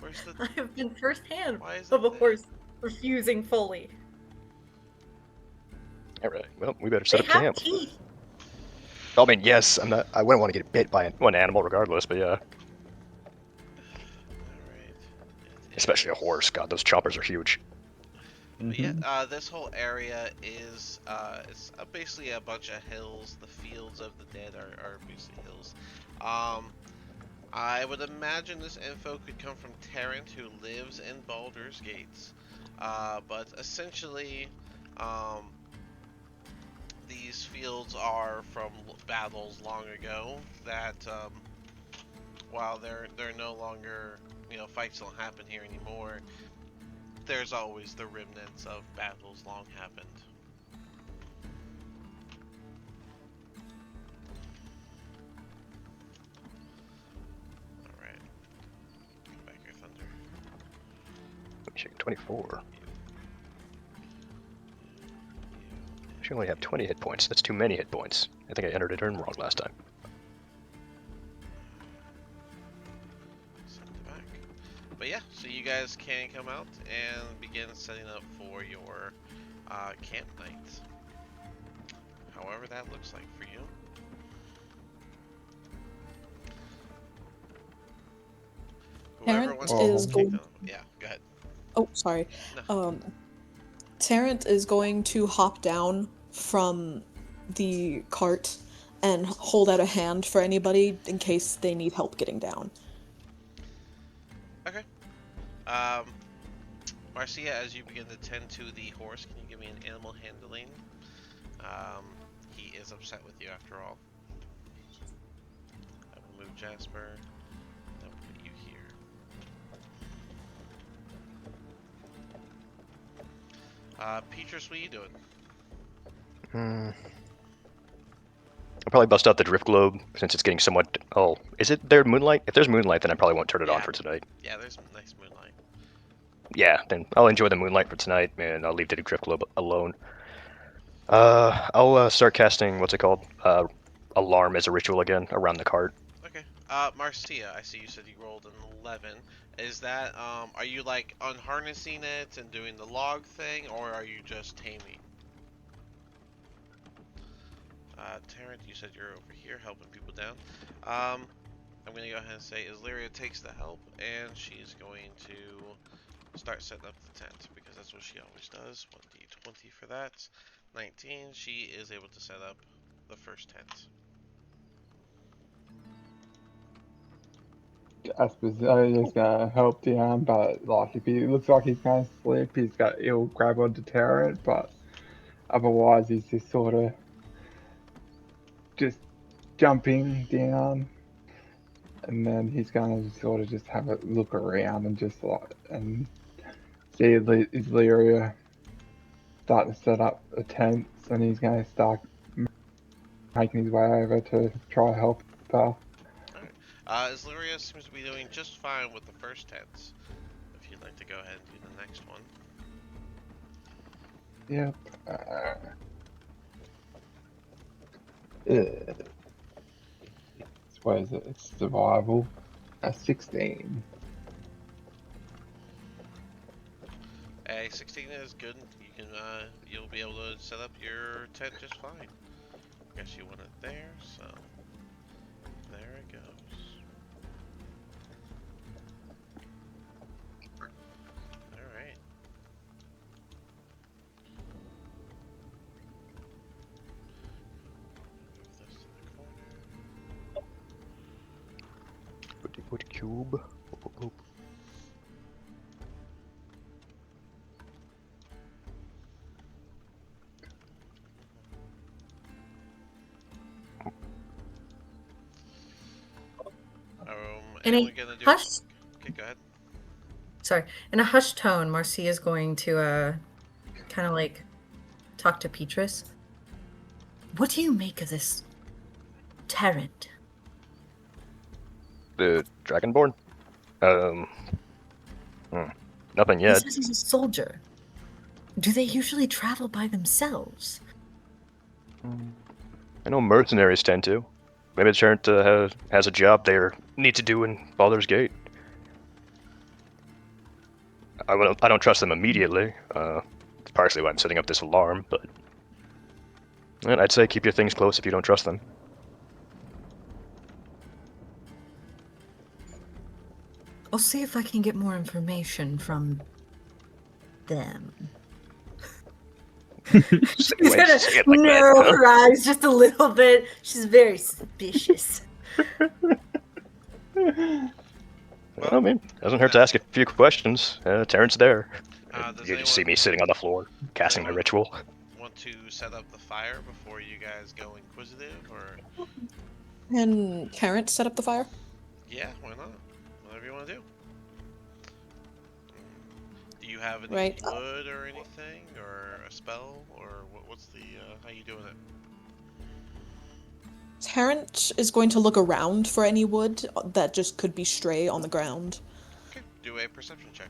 Where's the? I have been firsthand Why is of a it there? horse refusing fully. All right. Well, we better set They up have camp. teeth. I mean, yes, I'm not. I wouldn't want to get bit by one animal, regardless. But yeah, Alright. especially a horse. God, those choppers are huge. But yeah, Mhm. this whole area is it's basically a bunch of hills. The fields of the dead are basically hills. Um, I would imagine this info could come from Tarrant, who lives in Baldur's Gates. But essentially, um, these fields are from battles long ago that, while they're no longer, fights don't happen here anymore. There's always the remnants of battles long happened. All right, come back here, Thunder. Chicken 24. She only have 20 hit points. That's too many hit points. I think I entered it in wrong last time. Send it back. But yeah, so you guys can come out and begin setting up for your camp night. However that looks like for you. Whoever Tarrant wants is to take going- them. Yeah, go ahead. Oh, sorry. No. Tarrant is going to hop down from the cart and hold out a hand for anybody in case they need help getting down. Okay. Marcia, as you begin to tend to the horse, can you give me an animal handling? He is upset with you after all. I will move Jasper. I'll put you here. Petrus, what are you doing? I'll probably bust out the drift globe since it's getting somewhat. Oh, is it there moonlight? If there's moonlight, then I probably won't turn it on Yeah. for tonight. Yeah, there's nice moonlight. Yeah, then I'll enjoy the moonlight for tonight, and I'll leave the drift globe alone. I'll start casting what's it called? Alarm as a ritual again around the cart. Okay. Marcia, I see you said you rolled an 11. Is that, are you like unharnessing it and doing the log thing, or are you just taming? Tarrant, you said you're over here helping people down. I'm gonna go ahead and say Islyria takes the help, and she's going to start setting up the tent, because that's what she always does. 1d20 for that. 19, she is able to set up the first tent. Jasper's just gonna help down, but like if he looks like he's gonna slip, he'll grab onto Tarrant, but otherwise he's just sort of just jumping down, and then he's gonna sort of just have a look around and just like and see Illyria start to set up a tent, and he's gonna start making his way over to try help her. Islyria seems to be doing just fine with the first tent. If you'd like to go ahead and do the next one. Yep. What is it? It's survival. 16. A 16 is good. You can, you'll be able to set up your tent just fine. Guess you want it there, so there it goes. Alright. Move this to the corner. Put cube. In Anyone a gonna do hushed, Okay, go ahead. sorry, in a hushed tone, Marcia is going to kind of like talk to Petrus. What do you make of this Tarrant? The Dragonborn? Nothing He yet. says he's a soldier. Do they usually travel by themselves? I know mercenaries tend to. Maybe the Tarrant has a job they need to do in Baldur's Gate. I don't trust them immediately. It's partially why I'm setting up this alarm, but And I'd say keep your things close if you don't trust them. I'll see if I can get more information from them. She's Why gonna you say it like that, narrow huh? her eyes just a little bit. She's very suspicious. Well, I mean, doesn't hurt to ask a few questions. Terrence there. Does You just see anyone me sitting on the floor, casting my anyone ritual. want to set up the fire before you guys go inquisitive, or Can Terrence set up the fire? yeah, why not? Whatever you want to do. Do you have any Right. wood or anything, or a spell, or what's the how you doing it? Terrence is going to look around for any wood that just could be stray on the ground. Okay, do a perception check.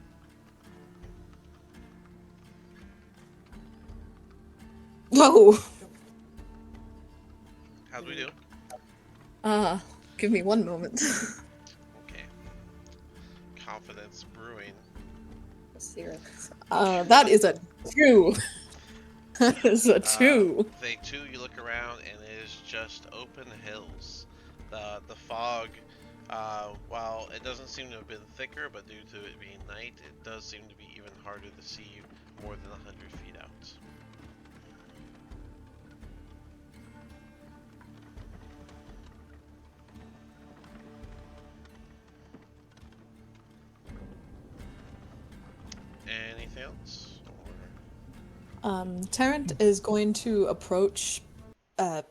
Whoa! How'd we do? Give me one moment. Okay. Confidence brewing. 0. That is a 2. That is a 2. Day 2, you look around and it is just open hills. The fog, while it doesn't seem to have been thicker, but due to it being night, it does seem to be even harder to see more than 100 feet out. Anything else? Terrence is going to approach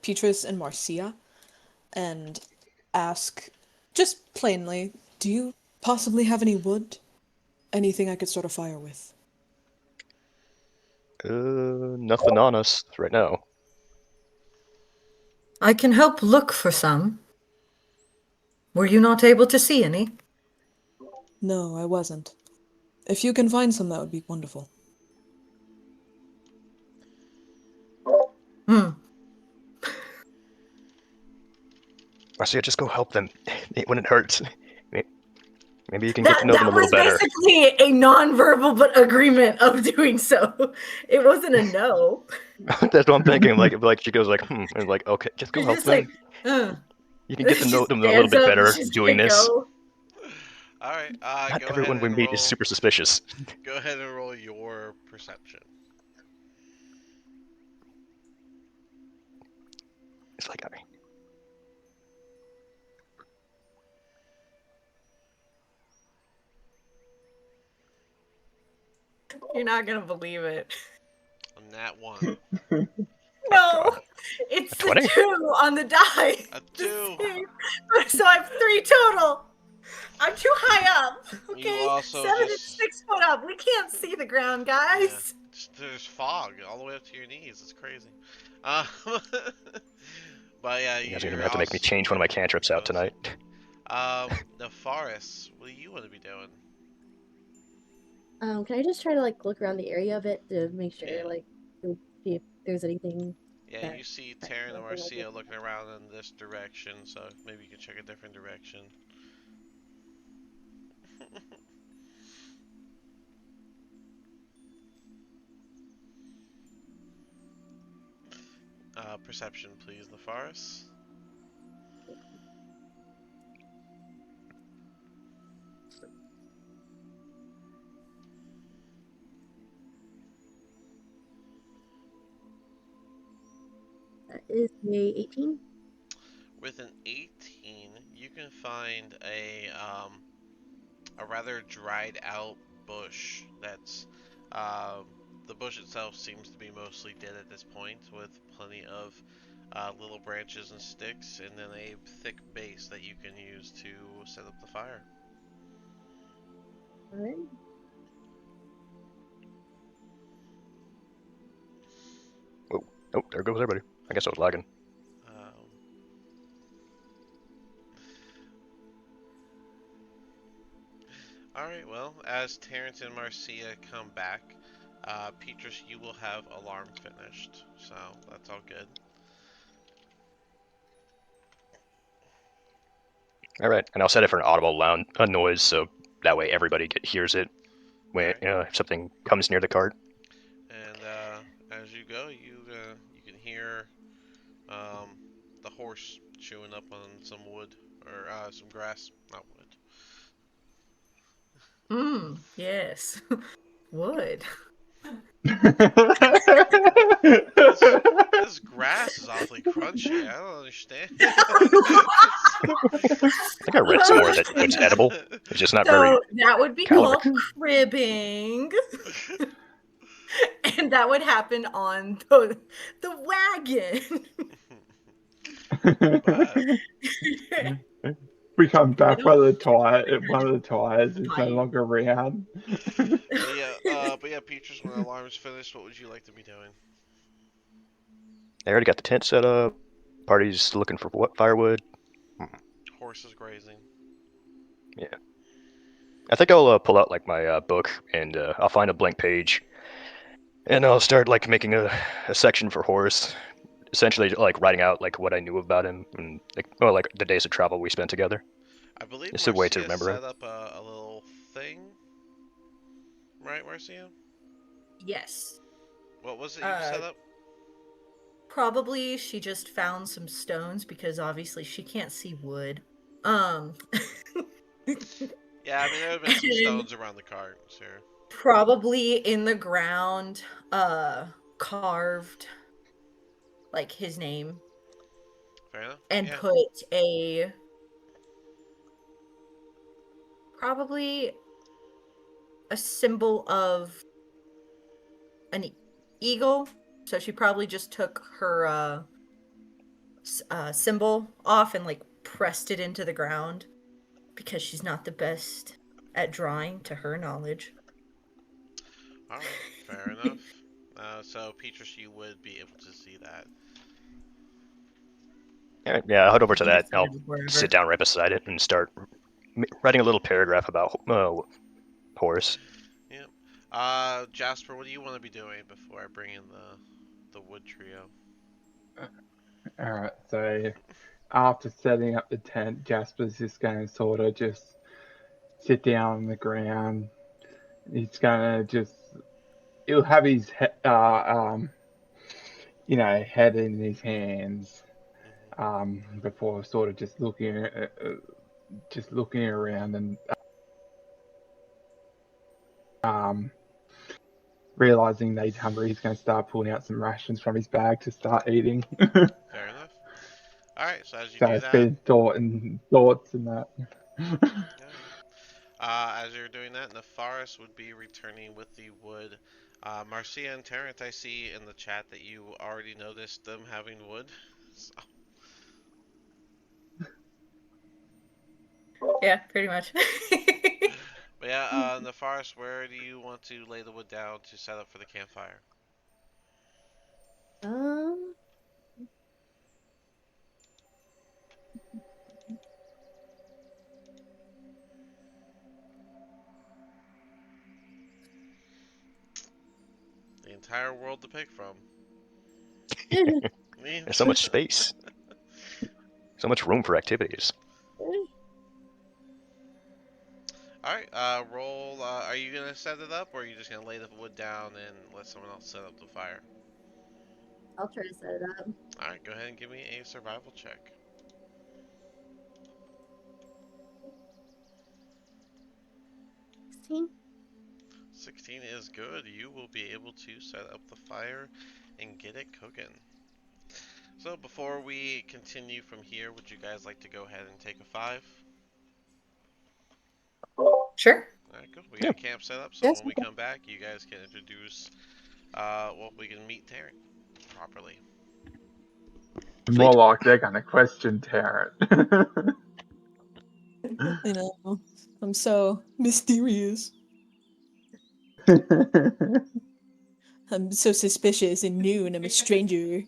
Petrus and Marcia and ask, just plainly, do you possibly have any wood? Anything I could start a fire with? Nothing on us right now. I can help look for some. Were you not able to see any? No, I wasn't. If you can find some, that would be wonderful. Marcia, just go help them when it hurts. Maybe you can get to know them a That little was better. basically a non-verbal but agreement of doing so. It wasn't a no. That's what I'm thinking. Like she goes and like, okay, just go She's help just them. like, You can get to She know them a little stands bit up and better she's doing gonna this. go. All right. Not Go everyone ahead we and meet roll. is super suspicious. Go ahead and roll your perception. It's like, I mean, You're not gonna believe it. On that one. No, God. it's A the 20? 2 on the die. A The 2. same. So I have 3 total. I'm too high up. You Okay, also 7 and just 6 foot up. We can't see the ground, guys. there's fog all the way up to your knees. It's crazy. But yeah, you guys are you're gonna have to make me also change one of my cantrips out tonight. The forest. What do you want to be doing? Can I just try to like look around the area of it to make sure Yeah. like to see if there's anything? Yeah, that- you see that Taryn and looking like Marcia it. looking around in this direction, so maybe you can check a different direction. Perception, please, the forest. That is a 18. With an 18, you can find a rather dried out bush that's the bush itself seems to be mostly dead at this point, with plenty of little branches and sticks, and then a thick base that you can use to set up the fire. All right. Oh, there goes everybody. I guess I was lagging. Alright, well, as Terrence and Marcia come back, Petrus, you will have alarm finished, so that's all good. All right, and I'll set it for an audible noise, so that way everybody hears it when if something comes near the cart. And as you go, you can hear horse chewing up on some wood or some grass, not wood. Yes. Wood. This grass is awfully crunchy. I don't understand. I think I read somewhere that wood's edible. It's just not very So that would be caloric. called cribbing. And that would happen on the wagon. But We come back, Little one of the tires is no bite. longer around. but yeah, Peaches, when the alarm's finished, what would you like to be doing? I already got the tent set up. Party's looking for what firewood. Horses grazing. Yeah. I think I'll pull out like my book and I'll find a blank page and I'll start like making a section for Horace, essentially like writing out like what I knew about him and like the days of travel we spent together. I believe It's a way to Marcia remember him. set up a little thing, right, Marcia? Yes. What was it you set up? Probably she just found some stones because obviously she can't see wood. Um Yeah, I mean there have been some and stones around the cart, sure. probably in the ground carved like his name Fair enough. and Yeah. put a probably a symbol of an eagle. So she probably just took her symbol off and like pressed it into the ground because she's not the best at drawing to her knowledge. All right. Fair enough. So Peaches, you would be able to see that. All right, yeah, I'll head over to You can that. find I'll it wherever. sit down right beside it and start writing a little paragraph about Horace. Yep. Jasper, what do you want to be doing before I bring in the wood trio? Alright, so after setting up the tent, Jasper's just going to sort of just sit down on the ground. He's going to he'll have his head in his hands before sort of just looking around and realizing that he's hungry. He's going to start pulling out some rations from his bag to start eating. Fair enough. All right. So as you So do it's that, been thoughts and that. as you're doing that, the forest would be returning with the wood. Marcia and Terrence, I see in the chat that you already noticed them having wood. So, Yeah, pretty much. but yeah, in the forest, where do you want to lay the wood down to set up for the campfire? Um, The entire world to pick from. There's so much space, so much room for activities. Alright, roll. Are you gonna set it up, or are you just gonna lay the wood down and let someone else set up the fire? I'll try to set it up. Alright, go ahead and give me a survival check. 16? 16 is good. You will be able to set up the fire and get it cooking. So before we continue from here, would you guys like to go ahead and take a 5? Sure. Alright, good. We Yeah. got camp set up, so Yes. when we come back, you guys can introduce, we can meet Taryn properly. More like they're going to question Tarrant. You know, I'm so mysterious. I'm so suspicious and new, and I'm a stranger.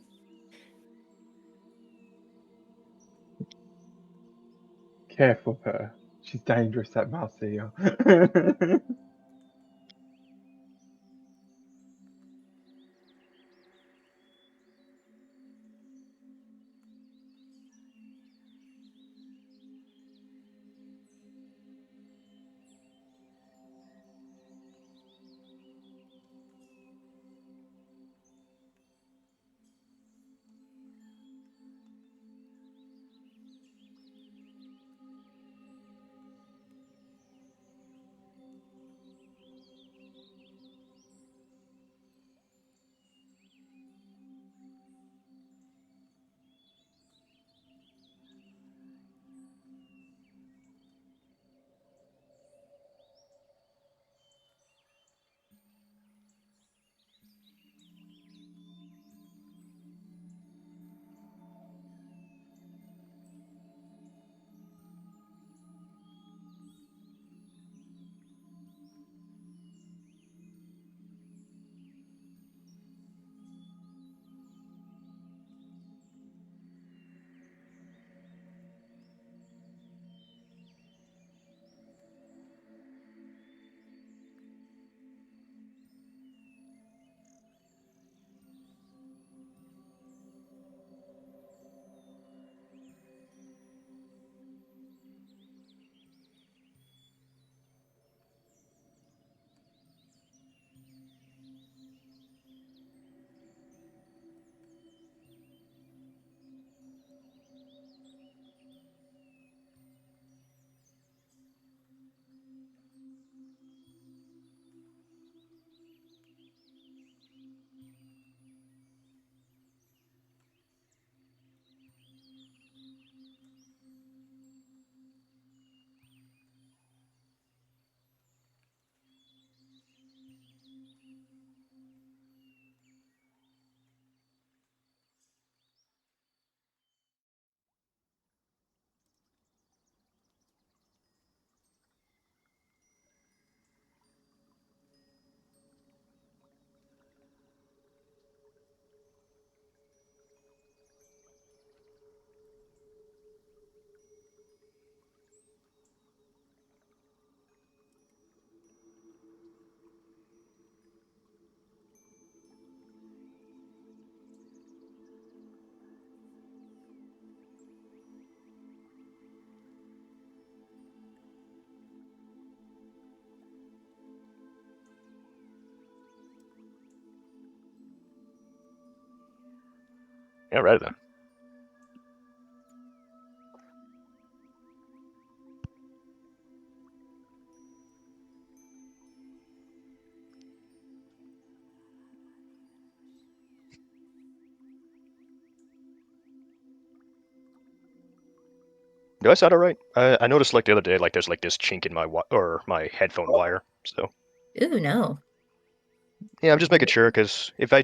Careful of her. She's dangerous, that Marcia. Yeah, right then. Do I sound alright? I noticed like the other day, like there's like this chink in my my headphone wire. So Ooh, no. yeah, I'm just making sure because if I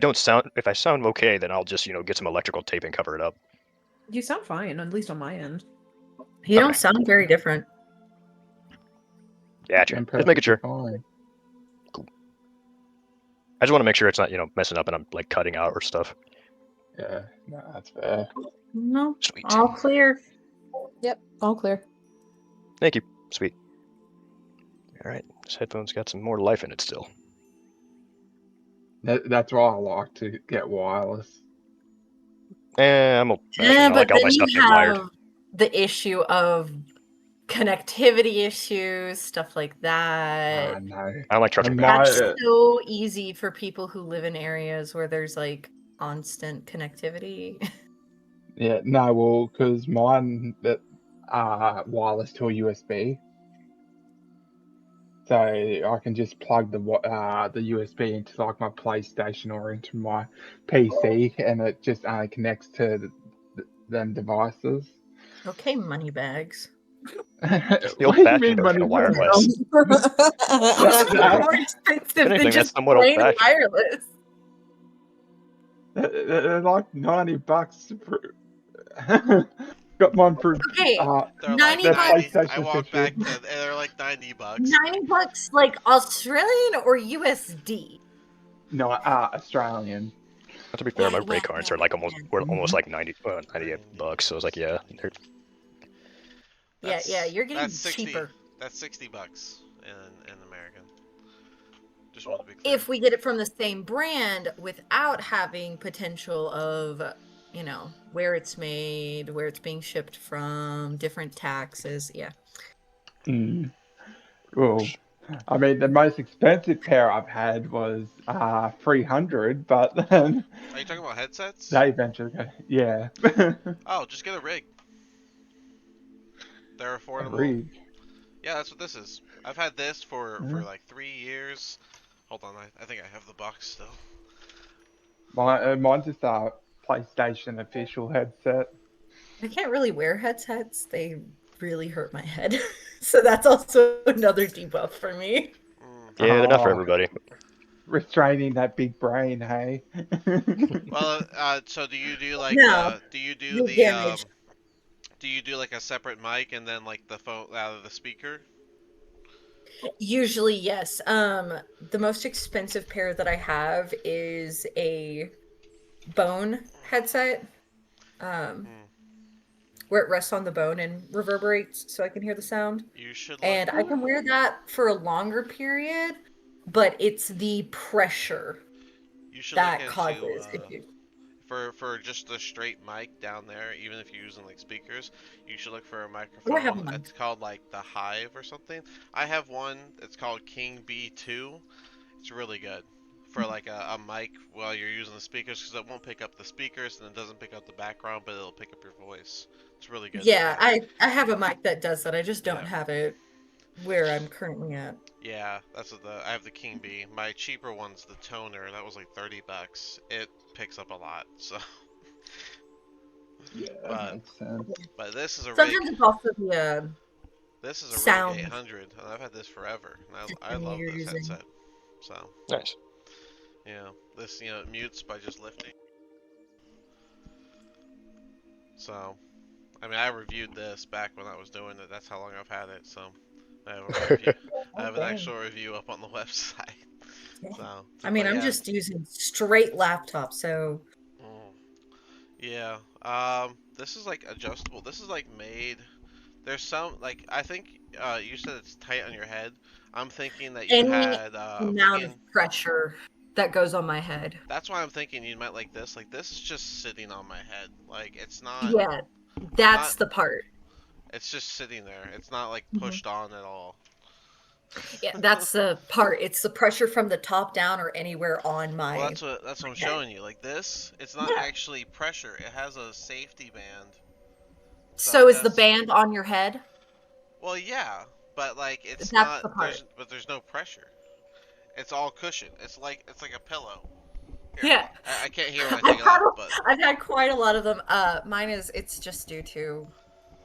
sound okay, then I'll just get some electrical tape and cover it up. You sound fine, at least on my end. You don't Okay. sound very different. Gotcha. I'm Just making perfectly sure. fine. I just want to make sure it's not messing up and I'm like cutting out or stuff. Yeah, no, that's fair. No, Sweet. all clear. Yep, all clear. Thank you. Sweet. All right, this headphone's got some more life in it still. That's why I like to get wireless. I'm old-fashioned. Yeah, I but like all then my you stuff being wired. have the issue of connectivity issues, stuff like that. No. I don't like trusting And them. That's my so easy for people who live in areas where there's like constant connectivity. yeah, no, well, because mine that wireless to a USB, so I can just plug the USB into like my PlayStation or into my PC, and it just only connects to them devices. Okay, money bags. The What do you old-fashioned mean, version money of bags? wireless. Also that- more expensive If anything, than that's just somewhat plain old-fashioned. wireless. They're like $90 for. Got mine for Okay, They're 90 the bucks. PlayStation I walked official. back to, and they're like $90. 90 bucks like Australian or USD? No, Australian. To be fair, Yeah, my yeah, Ray cards yeah, are like almost yeah. were almost like 98 bucks. So I was like, yeah, they're Yeah, you're getting That's 60. cheaper. That's $60 in American. Just want to be clear. If we get it from the same brand without having potential of, where it's made, where it's being shipped from, different taxes. Yeah. Mm. Well, I mean, the most expensive pair I've had was 300, but then Are you talking about headsets? they eventually go, yeah. Oh, just get a rig. They're A affordable. rig. Yeah, that's what this is. I've had this for Yeah. like 3 years. Hold on, I think I have the box still. Mine's just a PlayStation official headset. I can't really wear headsets. They really hurt my head. So that's also another debuff for me. yeah, they're not for Oh, everybody. restraining that big brain, hey? Well, so do you do like No, do you do you're the damaged. do you do like a separate mic and then like the phone out of the speaker? Usually, yes. The most expensive pair that I have is a bone headset. Where it rests on the bone and reverberates so I can hear the sound. You should And I can wear that for a longer period, but it's the pressure you should that look causes into issues. for just the straight mic down there, even if you're using like speakers, you should look for a Oh, I have microphone. one. It's called like the Hive or something. I have one. It's called King B2. It's really good for like a mic while you're using the speakers because it won't pick up the speakers and it doesn't pick up the background, but it'll pick up your voice. It's really good. Yeah, I have a mic that does that. I just don't Yeah. have it where I'm currently at. Yeah, that's what I have the King B. My cheaper one's the Toner. That was like $30. It picks up a lot. So, Yeah, but that makes sense. but this is a rig. Sometimes it's also the This is a sound Rig 800, and I've had this forever. And I system love you're this using. headset. So, Nice. yeah, this it mutes by just lifting. So, I mean, I reviewed this back when I was doing it. That's how long I've had it. So, I have a review. I have an Okay. actual review up on the website. Yeah. So, I mean, but I'm yeah. just using straight laptop, so Yeah. This is like adjustable. This is like made. There's some like I think you said it's tight on your head. I'm thinking that you any had. I'm amount thinking of pressure that goes on my head. that's why I'm thinking you might like this. Like this is just sitting on my head. Like it's not. Yeah, that's not- the part. It's just sitting there. It's not like Mhm. pushed on at all. Yeah, that's the part. It's the pressure from the top down or anywhere on my. Well, that's what I'm showing you. Like this, it's not Yeah. actually pressure. It has a safety band. So is the that's band on your head? well, yeah, but like it's That's not. the part. There's no pressure. It's all cushion. It's like a pillow. Here, Yeah. I can't hear when I I've take it off, had, but I've had quite a lot of them. Mine is it's just due to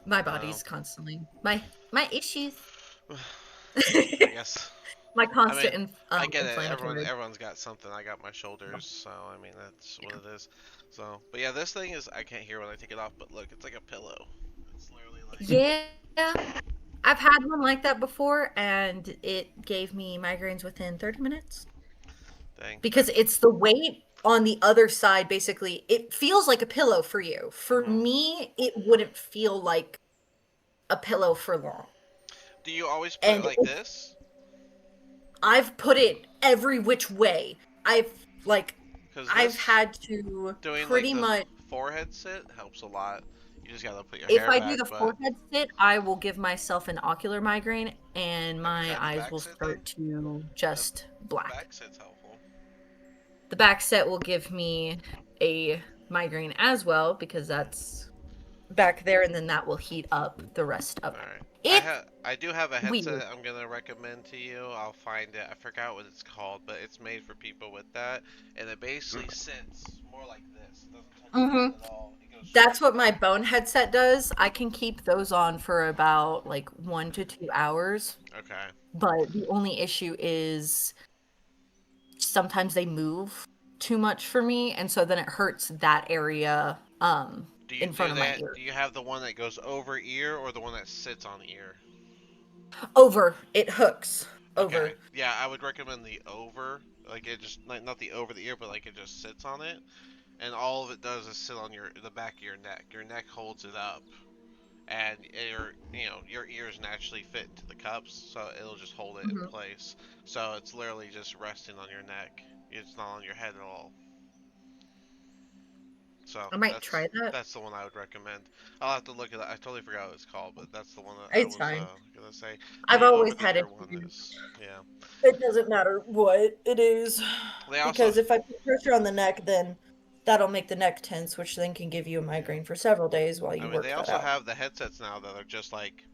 my um, body's constantly my issues. I guess. My I mean, constant I get it. inflammatory. Everyone's got something. I got my shoulders, so I mean that's what it is. So, but yeah, this thing is I can't hear when I take it off. But look, it's like a pillow. It's literally like. Yeah. I've had one like that before and it gave me migraines within 30 minutes Dang. because it's the weight on the other side basically. It feels like a pillow for you. For Mhm. me, it wouldn't feel like a pillow for long. Do you always put it And like this? I've put it every which way. I've like Because I've this had to doing like pretty the much forehead sit helps a lot. You just gotta put your if hair I do back, the but forehead sit, I will give myself an ocular migraine and have you my tried the eyes back will sit then? start to The, just the black. back sit's helpful. The back set will give me a migraine as well because that's back there and then that will heat up the rest of All right. it. I do have a Weird. headset I'm gonna recommend to you. I'll find it. I forgot what it's called, but it's made for people with that, and it basically sits more like this. It doesn't touch your head Mm-hmm. at all. It goes That's straight what my back. bone headset does. I can keep those on for about like 1 to 2 hours. Okay. But the only issue is sometimes they move too much for me, and so then it hurts that area Do you in do front of my that? ear. Do you have the one that goes over ear or the one that sits on ear? Over, it hooks Okay. over. Yeah, I would recommend the over. Like it just like not the over the ear, but like it just sits on it, and all of it does is sit on the back of your neck. Your neck holds it up, and your ears naturally fit into the cups, so it'll just hold it in Mhm. place. So it's literally just resting on your neck. It's not on your head at all. So I might try that. that's the one I would recommend. I'll have to look at it. I totally forgot what it's called, but that's the one that I It's was fine. gonna say. I've The over always the had ear one issues. is yeah. It doesn't matter what it is. They also Because if I put pressure on the neck, then that'll make the neck tense, which then can give you a migraine for several days while I you mean they work that also out. have the headsets now that are just like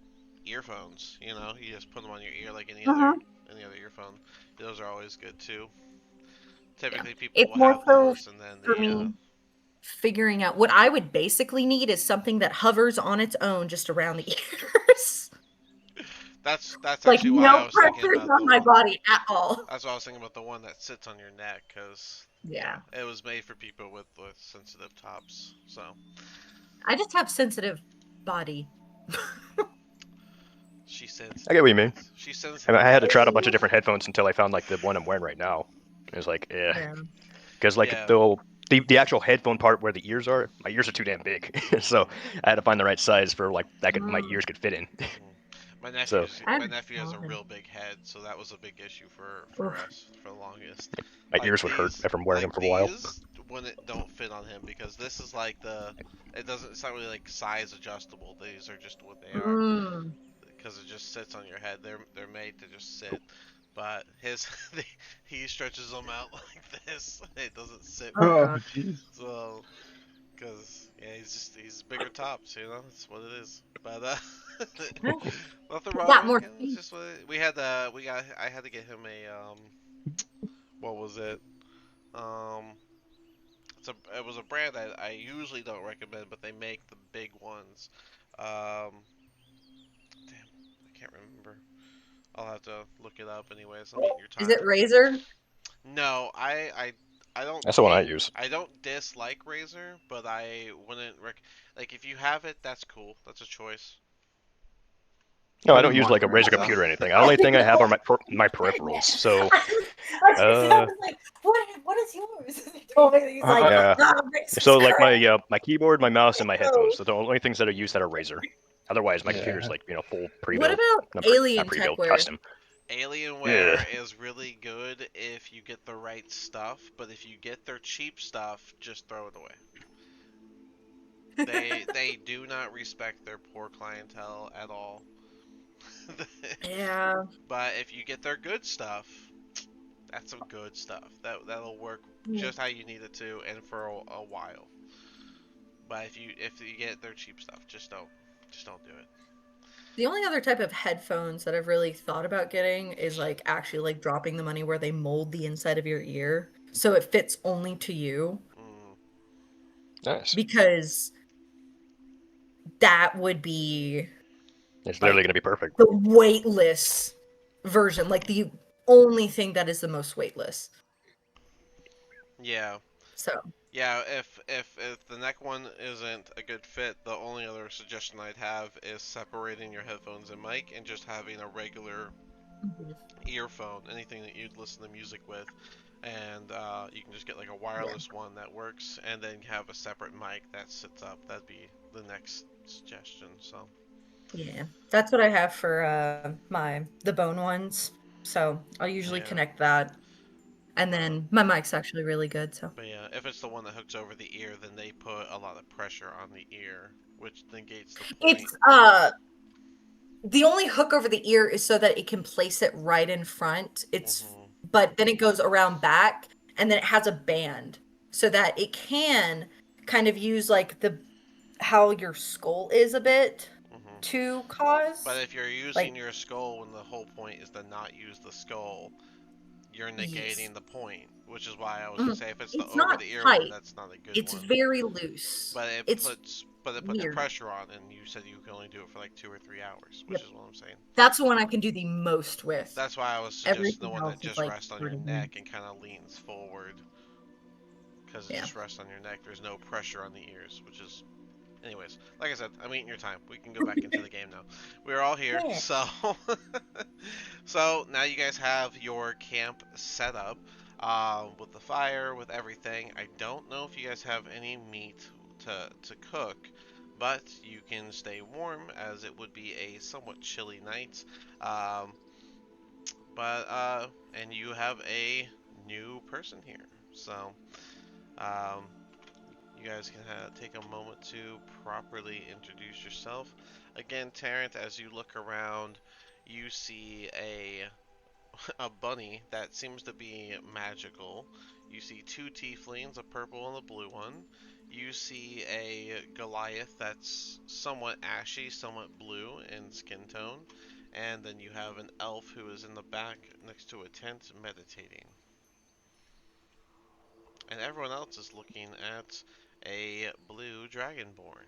earphones. You just put them on your ear like Uh-huh. any other earphone. Those are always good too. Yeah. Typically people It's will more have so those, and then for the me figuring out what I would basically need is something that hovers on its own just around the ears. that's Like actually why I no was thinking pressure about on the my one. body at all. That's why I was thinking about the one that sits on your neck, because Yeah. it was made for people with sensitive tops. So I just have sensitive body. she's I get sensitive. what you mean. She's I mean, I sensitive. had to try out a bunch of different headphones until I found like the one I'm wearing right now. It was like, yeah, Yeah. because like Yeah. the actual headphone part where the ears are, my ears are too damn big. So I had to find the right size for like my Mm. ears could fit in. Mm. So My I've nephew has a okay. real big head, so that was a big issue for Oof. us for the longest. my ears would hurt from wearing them for a while. These when it don't fit on him, because this is like it's not really like size adjustable. These are just what they are, Mm. because it just sits on your head. They're made to just sit. But his he stretches them out like this. It doesn't sit Oh right. Oh, god. jeez. So yeah, he's bigger tops. That's what it is. But nothing He wrong. got more It's space. just what I had to get him a what was it? Um, it was a brand I usually don't recommend, but they make the big ones. Damn, I can't remember. I'll have to look it up anyways. I'm eating your Is time. it razor? No, I don't That's the one I hate. use. I don't dislike Razer, but I wouldn't like if you have it, that's cool. That's a choice. No, I don't Doesn't use like like a Razer So, computer or anything. The only thing I have are my peripherals. So, I uh, was like, what is yours? He told me that he's like, I, yeah. Razor's So like crap. my keyboard, my mouse, and my So, headphones. So the only things that I use that are Razer. Otherwise, my computer's yeah. like full what pre-built, about not alien pre-built, techwear? custom. Yeah. Alienware is really good if you get the right stuff, but if you get their cheap stuff, just throw it away. They do not respect their poor clientele at all. Yeah. But if you get their good stuff, that's some good stuff. That'll work Yeah. just how you need it to, and for a while. But if you get their cheap stuff, just don't do it. The only other type of headphones that I've really thought about getting is like actually like dropping the money where they mold the inside of your ear so it fits only to you Mm, Nice. because that would be It's literally like gonna be perfect. the weightless version, like the only thing that is the most weightless. yeah, So, yeah. If the neck one isn't a good fit, the only other suggestion I'd have is separating your headphones and mic, and just having a regular earphone, anything that you'd listen to music with, and you can just get like a wireless one that works, and then have a separate mic that sits up. That'd be the next suggestion. So yeah, that's what I have for the bone ones. So I'll usually yeah, connect that, and uh, then my mic's actually really good. So but yeah, if it's the one that hooks over the ear, then they put a lot of pressure on the ear, which negates the point. it's the only hook over the ear is so that it can place it right in front. Hmm. But then it goes around back, and then it has a band so that it can kind of use like the how your skull is a bit Hmm. to But cause if you're using like your skull when the whole point is to not use the skull, you're yes. negating the point, which is why I was gonna Mhm. say if it's the It's over not the ear one, tight. that's not a good It's one. very loose. It's But it puts weird. pressure on, and you said you can only do it for like 2 or 3 hours, which Yep. is what I'm saying. That's the one I can do the most with. That's why I was suggesting the Everything one that else is just like rests on your 30 neck minutes. and kind of leans forward, because it Yeah. just rests on your neck. There's no pressure on the ears, which is, anyways. Like I said, I'm eating your time. We can go back into the game now. We're all here, Yeah. so so now you guys have your camp set up, with the fire, with everything. I don't know if you guys have any meat to cook, but you can stay warm as it would be a somewhat chilly night. Um, and you have a new person here, so um, you guys can take a moment to properly introduce yourself. Again, Tarrant, as you look around, you see a bunny that seems to be magical. You see two tieflings, a purple and a blue one. You see a Goliath that's somewhat ashy, somewhat blue in skin tone. And then you have an elf who is in the back next to a tent meditating. And everyone else is looking at a blue dragonborn.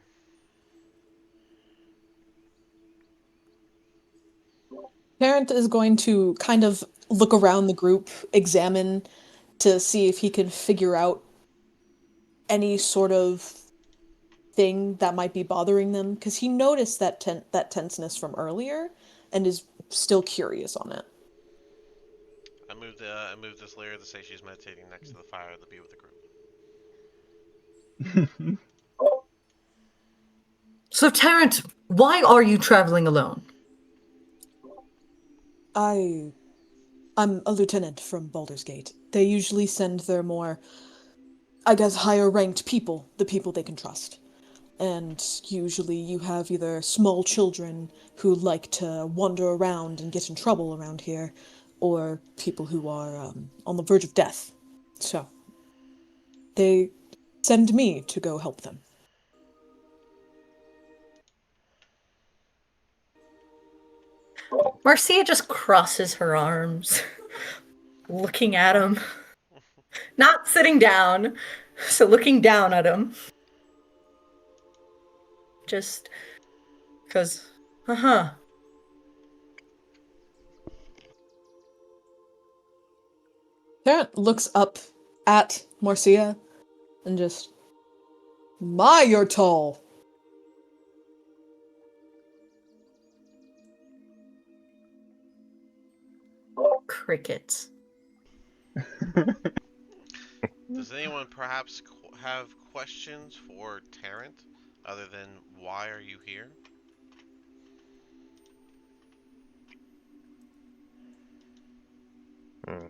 Parent is going to kind of look around the group, examine to see if he can figure out any sort of thing that might be bothering them because he noticed that tenseness from earlier and is still curious on it. I moved this layer to say she's meditating next to the fire to be with the group. So Terrence, why are you traveling alone? I I'm a lieutenant from Baldur's Gate. They usually send their more, I guess, higher ranked people, the people they can trust. And usually you have either small children who like to wander around and get in trouble around here, or people who are on the verge of death. So they send me to go help them. Marcia just crosses her arms, looking at him, not sitting down, so looking down at him. Just because, uh huh. Tarrant looks up at Marcia and just, my, you're tall. Crickets. Does anyone perhaps have questions for Tarrant other than why are you here? Hmm.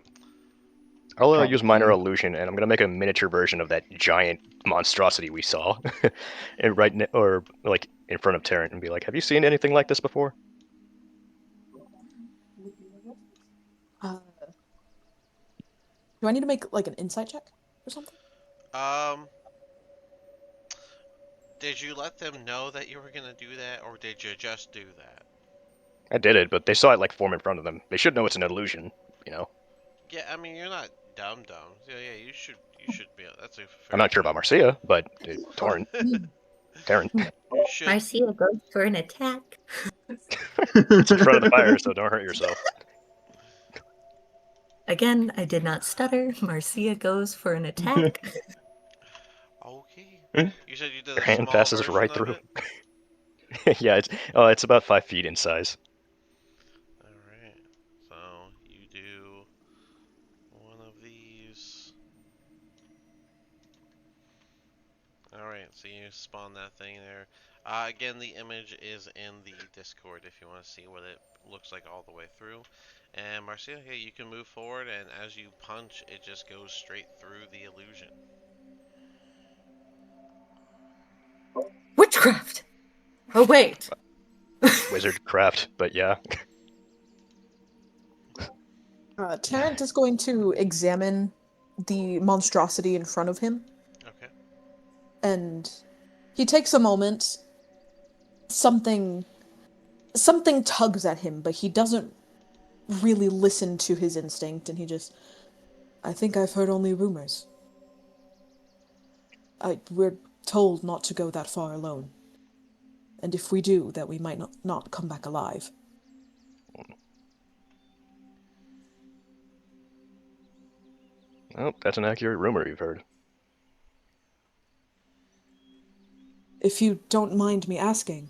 I'll Can't use minor see. illusion, and I'm gonna make a miniature version of that giant monstrosity we saw, and or like in front of Terran, and be like, "Have you seen anything like this before?" Do I need to make like an insight check or something? Um, did you let them know that you were gonna do that, or did you just do that? I did it, but they saw it like form in front of them. They should know it's an illusion, you know. Yeah, I mean you're not dumb. Yeah, you should be. That's a I'm fair not sure about Marcia, but Torrent, Tarrant, You should. Marcia goes for an attack. it's in front of the fire, so don't hurt yourself. Again, I did not stutter. Marcia goes for an attack. Okay. You said you did Your a hand small passes version right of through. it. Yeah, it's about 5 feet in size. All right. So you do one of these. All right. So you spawn that thing there. Again, the image is in the Discord if you want to see what it looks like all the way through. And Marcia, yeah, you can move forward, and as you punch, it just goes straight through the illusion. Witchcraft! Oh, wait. Wizard craft, but yeah. Tarrant is going to examine the monstrosity in front of him, Okay. and he takes a moment. Something tugs at him, but he doesn't really listen to his instinct, and he just, I think I've heard only rumors. We're told not to go that far alone. And if we do, that we might not come back alive. Well, that's an accurate rumor you've heard. If you don't mind me asking,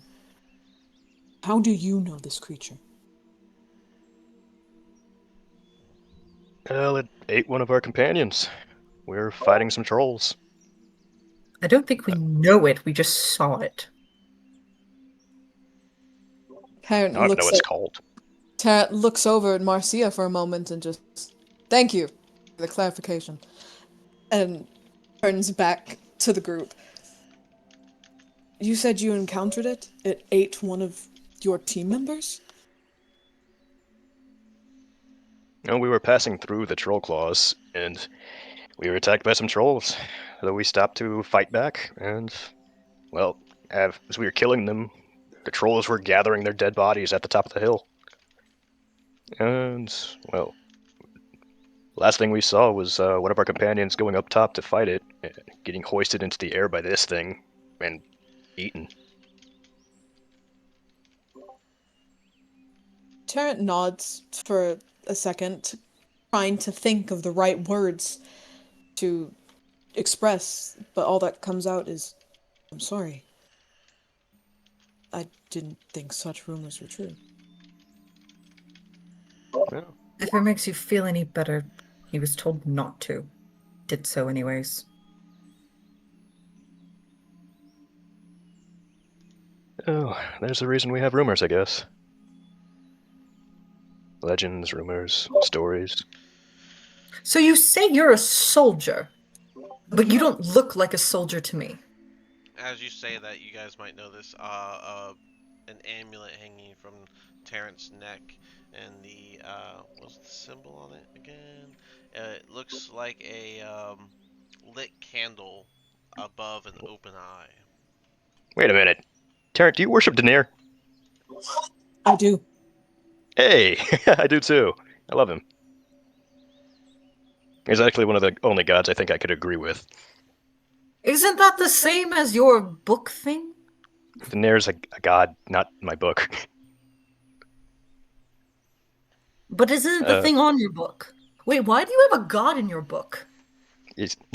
how do you know this creature? Well, it ate one of our companions. We're fighting some trolls. I don't think we know it, we just saw it. Tarrant I don't know what it's called. Tarrant looks over at Marcia for a moment and just, thank you for the clarification, and turns back to the group. You said you encountered it? It ate one of your team members? No, we were passing through the troll claws, and we were attacked by some trolls. So we stopped to fight back, and, well, as we were killing them, the trolls were gathering their dead bodies at the top of the hill. And, well, last thing we saw was one of our companions going up top to fight it, getting hoisted into the air by this thing, and eaten. Tarrant nods for a second, trying to think of the right words to express, but all that comes out is, I'm sorry. I didn't think such rumors were true. Well, If it makes you feel any better, he was told not to. Did so anyways. oh, there's a reason we have rumors, I guess. Legends, rumors, stories. So you say you're a soldier, but you don't look like a soldier to me. As you say that, you guys might know this. An amulet hanging from Terrence's neck, and the what's the symbol on it again? It looks like a lit candle above an open eye. Wait a minute. Tarrant, do you worship Daenerys? I do. Hey, I do too. I love him. He's actually one of the only gods I think I could agree with. Isn't that the same as your book thing? Daenerys a god, not my book. But isn't it the thing on your book? Wait, why do you have a god in your book?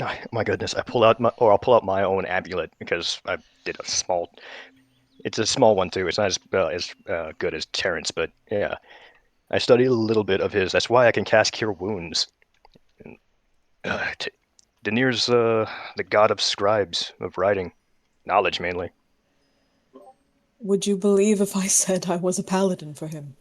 Oh my goodness, I'll pull out my own amulet because I did a small. It's a small one too. It's not as good as Terrence, but yeah, I studied a little bit of his. That's why I can cast Cure Wounds. Daenerys, the god of scribes, of writing, knowledge mainly. Would you believe if I said I was a paladin for him?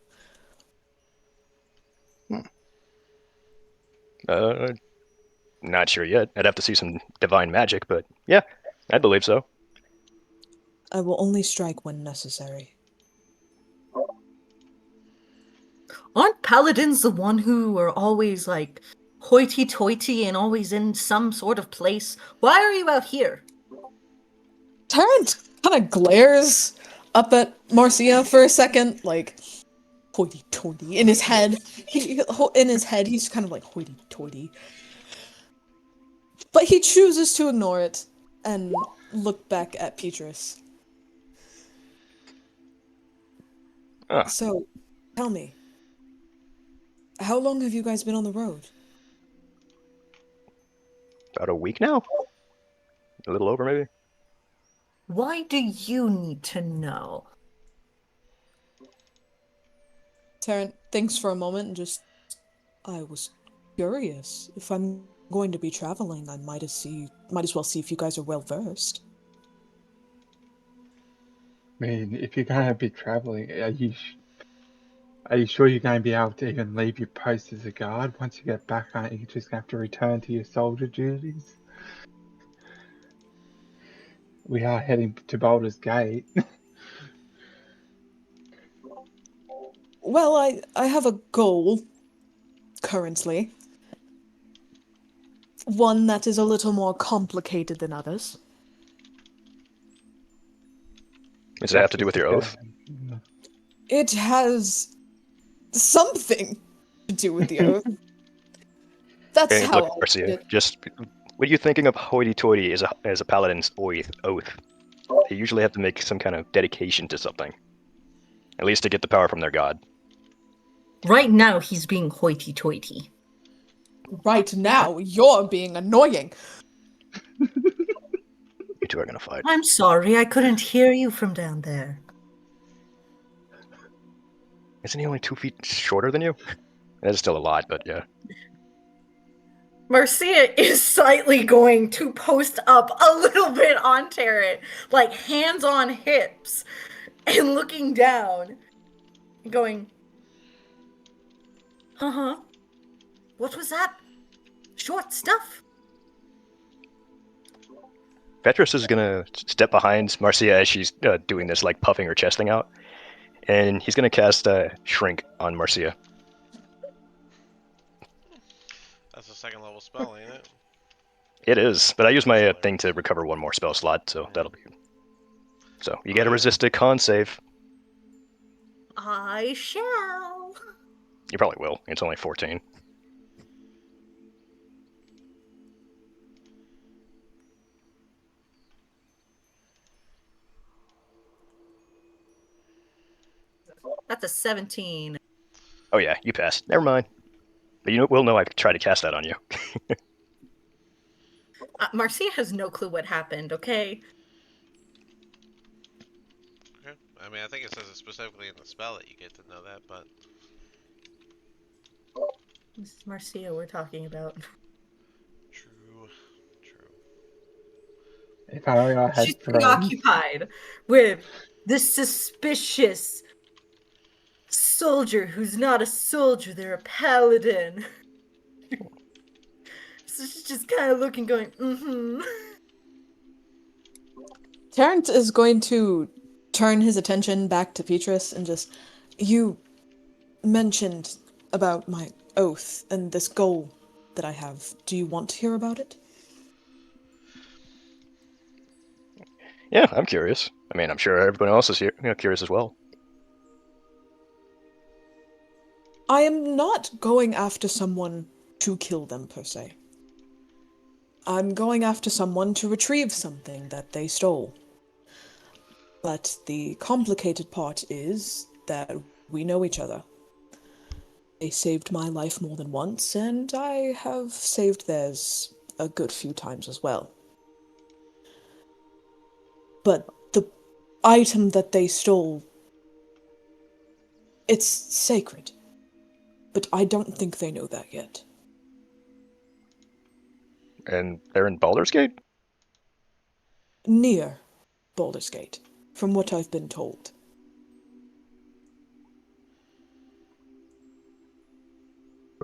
Not sure yet. I'd have to see some divine magic, but yeah, I believe so. I will only strike when necessary. Aren't paladins the one who are always like hoity-toity and always in some sort of place. Why are you out here? Terrence kind of glares up at Marcia for a second, like hoity-toity in his head. He's kind of like hoity-toity, but he chooses to ignore it and look back at Petrus. Ah. So, tell me, how long have you guys been on the road? About a week now? A little over, maybe? Why do you need to know? Terrence thinks for a moment and just, I was curious. If I'm going to be traveling, I might as well see if you guys are well versed. I mean, if you're going to be traveling, are you sure you're going to be able to even leave your post as a guard? Once you get back, aren't you just going to have to return to your soldier duties? We are heading to Baldur's Gate. Well, I have a goal currently. One that is a little more complicated than others. Does it have to do with your oath? It has something to do with the oath. That's Okay, how look, I Marcia, did it. just what are you thinking of hoity-toity as a paladin's oath? They usually have to make some kind of dedication to something, at least to get the power from their god. Right now, he's being hoity-toity. Right now, you're being annoying. You two are gonna fight. I'm sorry, I couldn't hear you from down there. Isn't he only 2 feet shorter than you? That's still a lot, but yeah. Marcia is slightly going to post up a little bit on Tarrant, like hands on hips, and looking down, going, uh-huh. What was that? Short stuff? Petrus is gonna step behind Marcia as she's doing this, like puffing her chest thing out, and he's gonna cast Shrink on Marcia. That's a second level spell, ain't it? It is, but I use my thing to recover one more spell slot, so that'll be good. So you get a resisted con save. I shall. You probably will. It's only 14. That's a 17. Oh yeah, you passed. Never mind. But you will know I tried to cast that on you. Marcia has no clue what happened, okay? Okay. I mean, I think it says it specifically in the spell that you get to know that, but This is Marcia we're talking about. true. If only I had She's friends. preoccupied with this suspicious soldier who's not a soldier, they're a paladin. So she's just kind of looking, going, mm-hmm. Terrence is going to turn his attention back to Petrus and just, you mentioned about my oath and this goal that I have. Do you want to hear about it? Yeah, I'm curious. I mean, I'm sure everyone else is here, curious as well. I am not going after someone to kill them, per se. I'm going after someone to retrieve something that they stole. But the complicated part is that we know each other. They saved my life more than once, and I have saved theirs a good few times as well. But the item that they stole, it's sacred. But I don't think they know that yet. And they're in Baldur's Gate? Near Baldur's Gate, from what I've been told.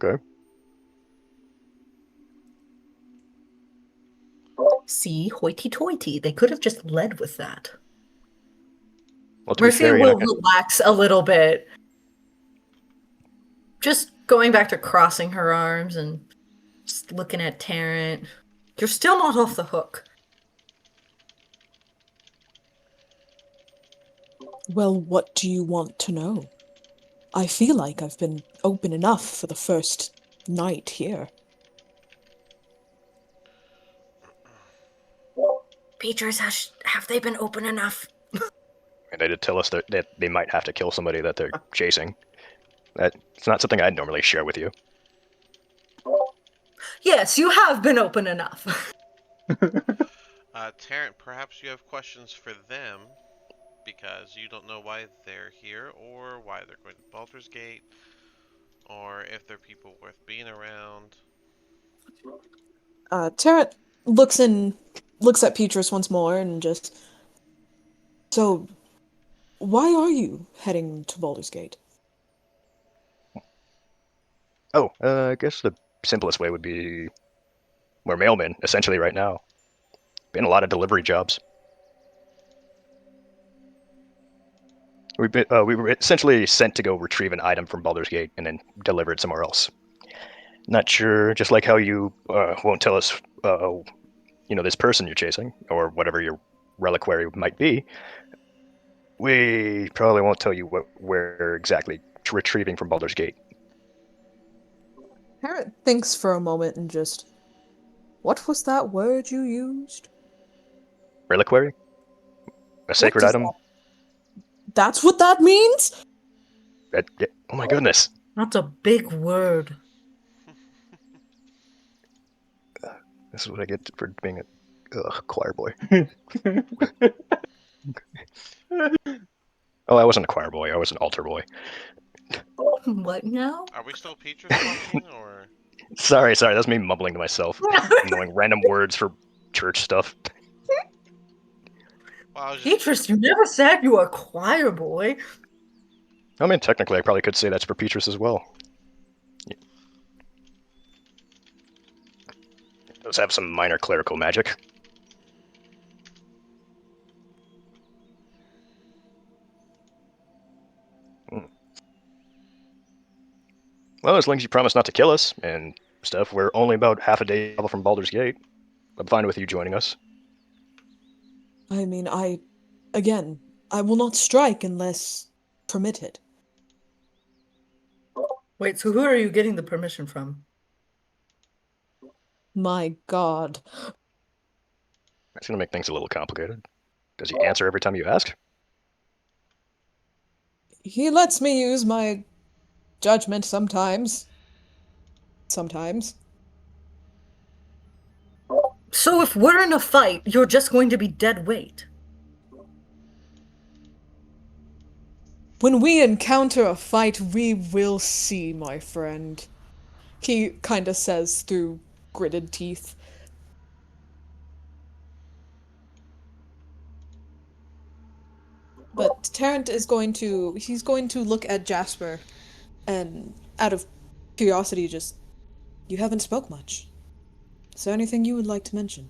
Okay. See, hoity-toity. They could have just led with that. Well, to be Marcia fair, will relax a little bit. Just going back to crossing her arms and Just looking at Tarrant. You're still not off the hook. Well, what do you want to know? I feel like I've been open enough for the first night here. Beatrice, have they been open enough? And they did tell us that they might have to kill somebody that they're chasing. It's not something I'd normally share with you. Yes, you have been open enough. Tarrant, perhaps you have questions for them because you don't know why they're here or why they're going to Baldur's Gate or if they're people worth being around. Tarrant looks at Petrus once more and just. So, why are you heading to Baldur's Gate? Oh, I guess the simplest way would be we're mailmen, essentially, right now. Been a lot of delivery jobs. We were essentially sent to go retrieve an item from Baldur's Gate and then deliver it somewhere else. Not sure, just like how you won't tell us, this person you're chasing, or whatever your reliquary might be, we probably won't tell you where exactly retrieving from Baldur's Gate. Tarrant thinks for a moment and just. What was that word you used? Reliquary? A sacred does item? That's what that means? Oh my goodness. That's a big word. This is what I get for being a choir boy. Oh, I wasn't a choir boy. I was an altar boy. What now? Are we still Peaches talking, or? Sorry. That's me mumbling to myself, knowing random words for church stuff. Well, I was just... Beatrice, you never said you were a choir boy. I mean, technically, I probably could say that's for Petrus as well. It does have some minor clerical magic. Well, as long as you promise not to kill us and stuff, we're only about half a day travel from Baldur's Gate. I'm fine with you joining us. I mean, I will not strike unless permitted. Wait, so who are you getting the permission from? My God. That's going to make things a little complicated. Does he answer every time you ask? He lets me use my judgment sometimes. Sometimes. So if we're in a fight, you're just going to be dead weight. When we encounter a fight, we will see, my friend. He kinda says through gritted teeth. But Tarrant is going to look at Jasper and out of curiosity just, you haven't spoke much. Is there anything you would like to mention?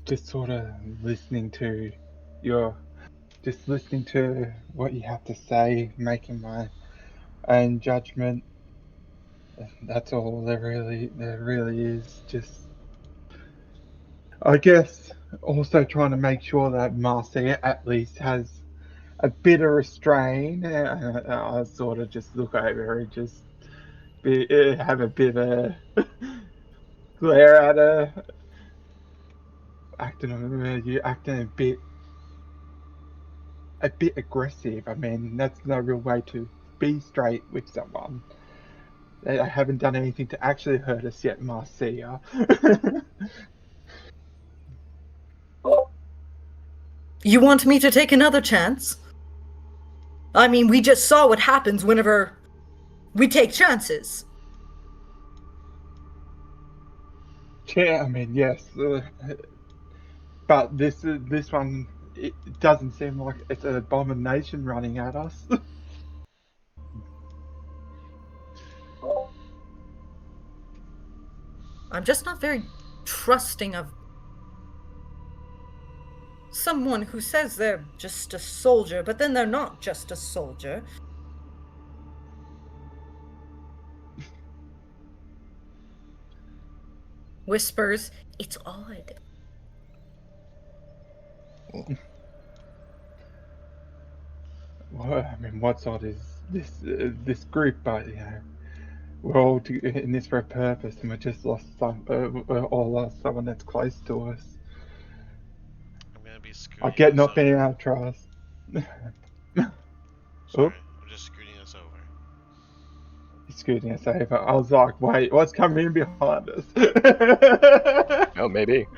Just sort of listening to what you have to say, making my own judgment. That's all there really is. Just, I guess, also trying to make sure that Marcia at least has a bit of restraint. I sort of just look over her and just have a bit of glare at her, acting a bit aggressive. I mean, that's no real way to be straight with someone. I haven't done anything to actually hurt us yet, Marcia. You want me to take another chance? I mean, we just saw what happens whenever we take chances. Yeah, I mean, yes. But this one, it doesn't seem like it's an abomination running at us. I'm just not very trusting of someone who says they're just a soldier, but then they're not just a soldier. whispers, "It's odd." Well, I mean, what's odd is this group, but we're all in this for a purpose, and we just lost we all lost someone that's close to us. I'm gonna be I scooting get us not being over. able to trust. Sorry, Oh, I'm just scooting us over. he's scooting us over. I was like, wait, what's coming in behind us? Oh, maybe.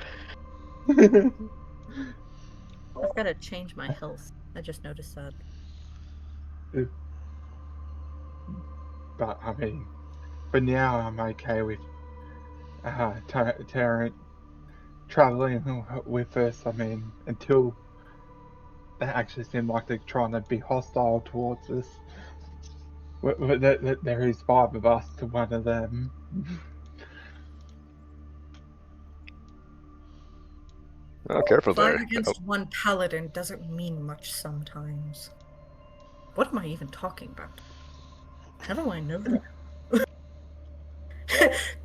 I've got to change my health. I just noticed that. But I mean, for now, I'm okay with Tarrant traveling with us. I mean, until they actually seem like they're trying to be hostile towards us. There is 5 of us to one of them. Oh, careful 5 there. Oh, against 1 paladin doesn't mean much sometimes. What am I even talking about? How do I know that?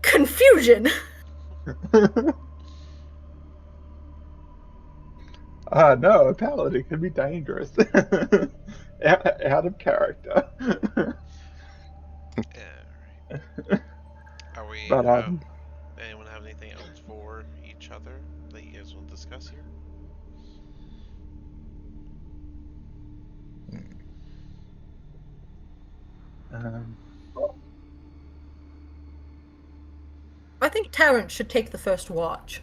Confusion! No, a paladin can be dangerous. Out of character. Alright. Are we, But anyone have anything else for each other that you guys want to discuss here? um I think Tarrant should take the first watch.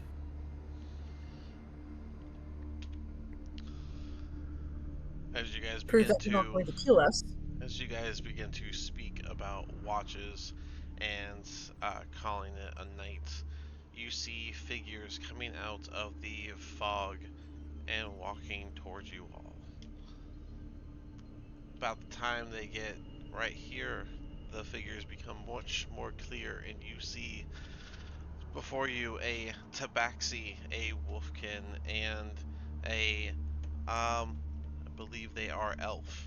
As you guys Prove begin that you're not to going to kill us. speak about watches and calling it a night, you see figures coming out of the fog and walking towards you all. About the time they get right here, the figures become much more clear, and you see before you a tabaxi, a wolfkin, and a I believe they are elf,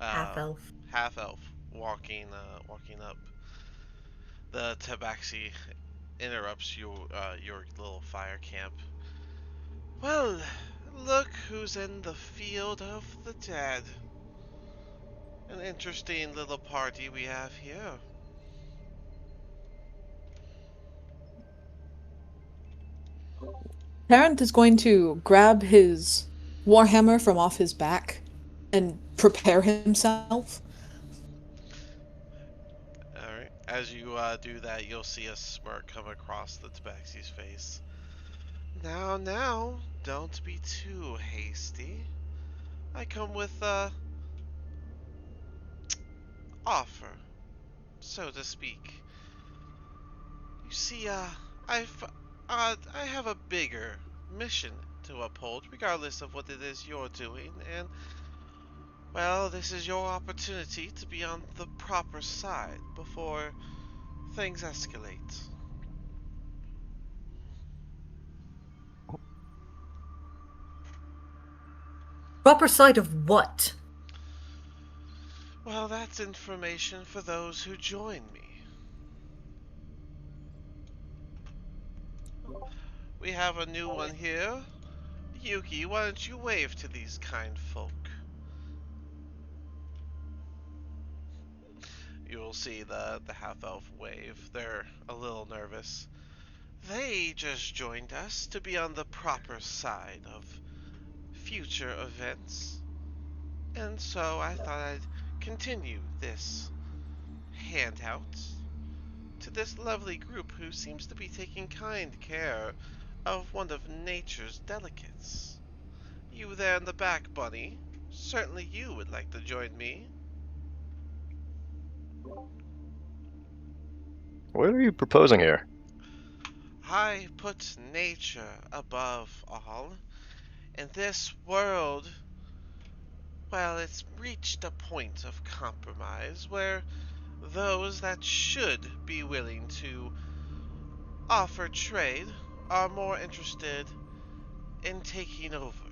Half uh, elf. half elf, walking up. The tabaxi interrupts your little fire camp. Well, look who's in the field of the dead. An interesting little party we have here. Tarrant is going to grab his warhammer from off his back and prepare himself. Alright. As you do that, you'll see a smirk come across the tabaxi's face. Now, don't be too hasty. I come with a offer, so to speak. You see, I've, I have a bigger mission to uphold, regardless of what it is you're doing, and, well, this is your opportunity to be on the proper side before things escalate. Proper side of what? Well, that's information for those who join me. We have a new one here. Yuki, why don't you wave to these kind folk? You'll see the half-elf wave. They're a little nervous. They just joined us to be on the proper side of future events. And so I thought I'd continue this handout to this lovely group who seems to be taking kind care of one of nature's delicates. You there in the back, Bunny. Certainly you would like to join me. what are you proposing here? I put nature above all, and this world, well, it's reached a point of compromise where those that should be willing to offer trade are more interested in taking over.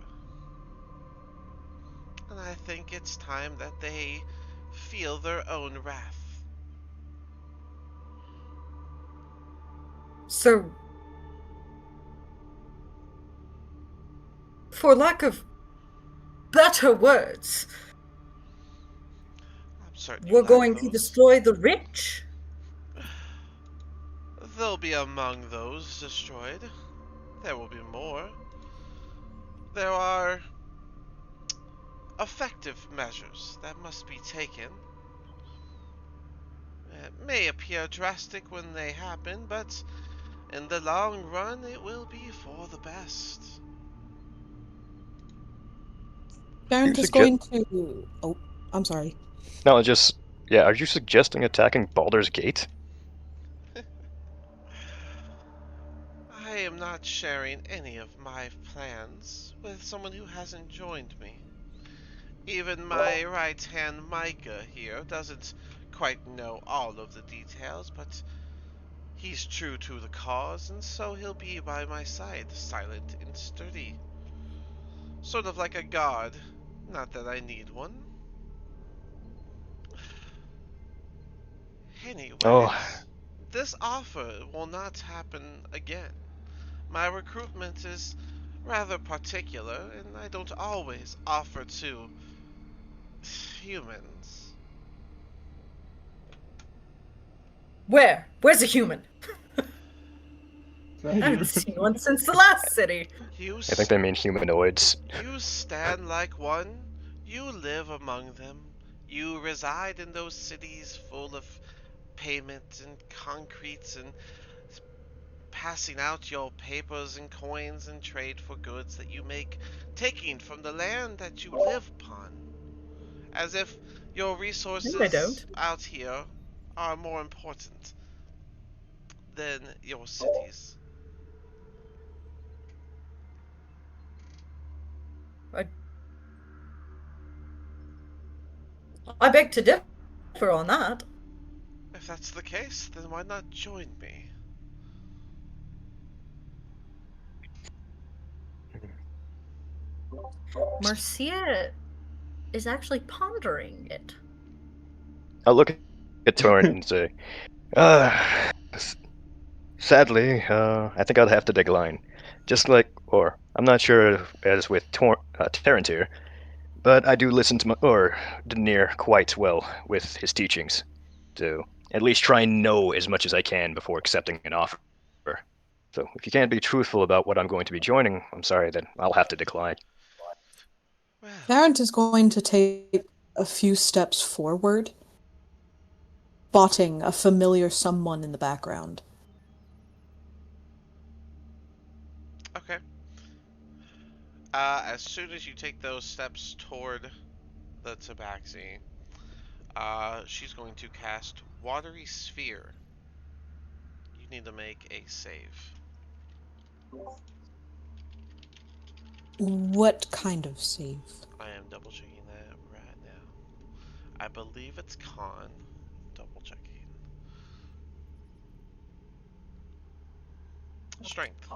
And I think it's time that they feel their own wrath. So, for lack of better words, I'm certain you we're lack going to those. destroy the rich? They'll be among those destroyed. There will be more. There are effective measures that must be taken. It may appear drastic when they happen, but in the long run, it will be for the best. Darren is suggest- going to. Oh, I'm sorry. No, just yeah. Are you suggesting attacking Baldur's Gate? I am not sharing any of my plans with someone who hasn't joined me. Even my right hand Micah here doesn't quite know all of the details, but he's true to the cause, and so he'll be by my side, silent and sturdy. Sort of like a guard. Not that I need one. Oh, Anyways, this offer will not happen again. My recruitment is rather particular, and I don't always offer to humans. Where? Where's a human? I haven't So, seen one since the last city. You, I think they mean humanoids. you stand like one. You live among them. You reside in those cities full of payment and concretes and passing out your papers and coins and trade for goods that you make, taking from the land that you live upon. As if your No, I resources don't. out here are more important than your cities. I beg to differ on that. If that's the case, then why not join me? Marcia is actually pondering it. I'll look at Torrent and say, s- sadly, I think I'd have to decline. Just like, or I'm not sure as with Terrent here, but I do listen to Denier quite well with his teachings. To at least try and know as much as I can before accepting an offer. So if you can't be truthful about what I'm going to be joining, I'm sorry, then I'll have to decline. Well, Darren is going to take a few steps forward, spotting a familiar someone in the background. okay. As soon as you take those steps toward the Tabaxi, she's going to cast Watery Sphere. You need to make a save. What kind of save? I am double checking that right now. I believe it's con. Double checking. Strength.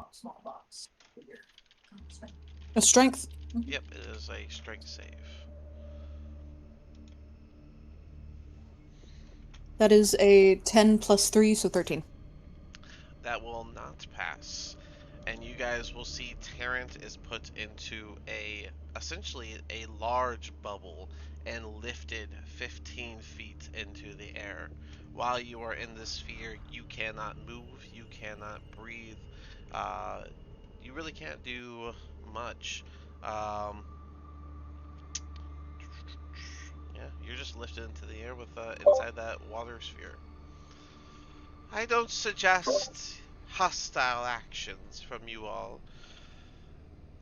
A strength. Yep, it is a strength save. That is a 10 plus 3, so 13. That will not pass. And you guys will see Tarrant is put into essentially a large bubble and lifted 15 feet into the air. While you are in this sphere, you cannot move, you cannot breathe, uh, you really can't do much. Um, yeah, you're just lifted into the air with inside that water sphere. I don't suggest hostile actions from you all.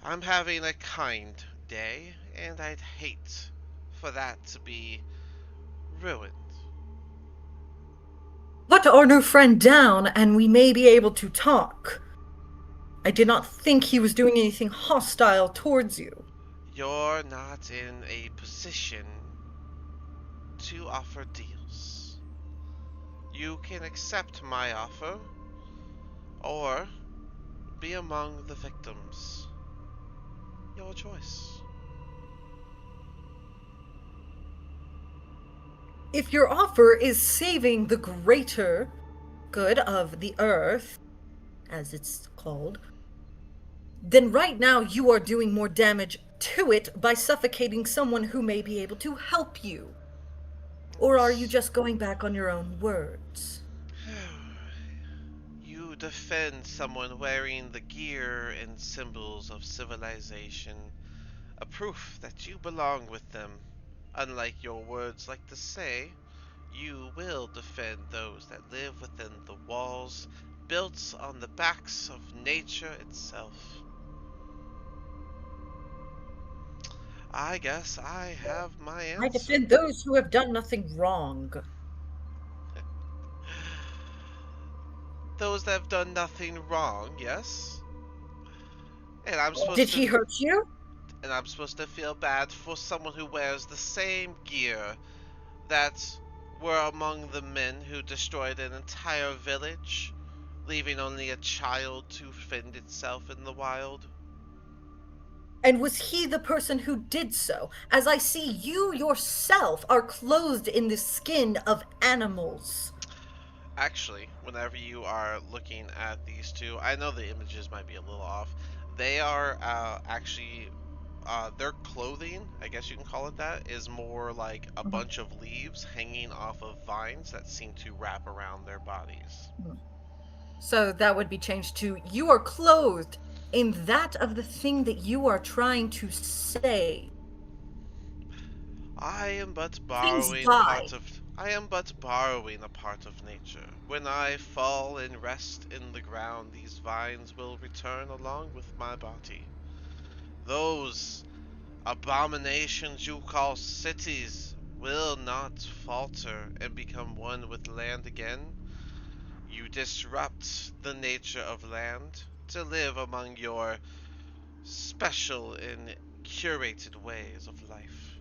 I'm having a kind day, and I'd hate for that to be ruined. Put our new friend down, and we may be able to talk. I did not think he was doing anything hostile towards you. You're not in a position to offer deals. You can accept my offer, or be among the victims. Your choice. If your offer is saving the greater good of the earth, as it's called, then right now you are doing more damage to it by suffocating someone who may be able to help you. Or are you just going back on your own words? You defend someone wearing the gear and symbols of civilization, a proof that you belong with them. Unlike your words like to say, you will defend those that live within the walls built on the backs of nature itself. I guess I have my I answer. defend those who have done nothing wrong. Those that have done nothing wrong, yes? And I'm Did supposed to he hurt you? and I'm supposed to feel bad for someone who wears the same gear that were among the men who destroyed an entire village, leaving only a child to fend itself in the wild. And was he the person who did so? As I see, you yourself are clothed in the skin of animals. Actually, whenever you are looking at these two, I know the images might be a little off. They are actually their clothing, I guess you can call it that, is more like a bunch of leaves hanging off of vines that seem to wrap around their bodies. So that would be changed to you are clothed in that of the thing that you are trying to say. I am but Things borrowing die. part of I am but borrowing a part of nature. When I fall and rest in the ground, these vines will return along with my body. Those abominations you call cities will not falter and become one with land again. You disrupt the nature of land to live among your special and curated ways of life.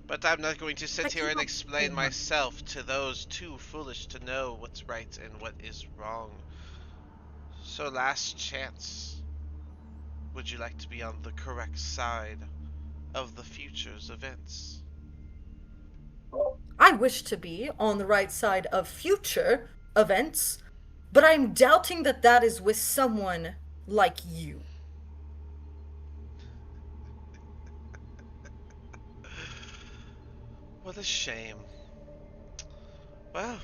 But I'm not going to I sit here and cannot explain myself to those too foolish to know what's right and what is wrong. So, last chance. Would you like to be on the correct side of the future's events? I wish to be on the right side of future events, but I'm doubting that that is with someone like you. What a shame. Well,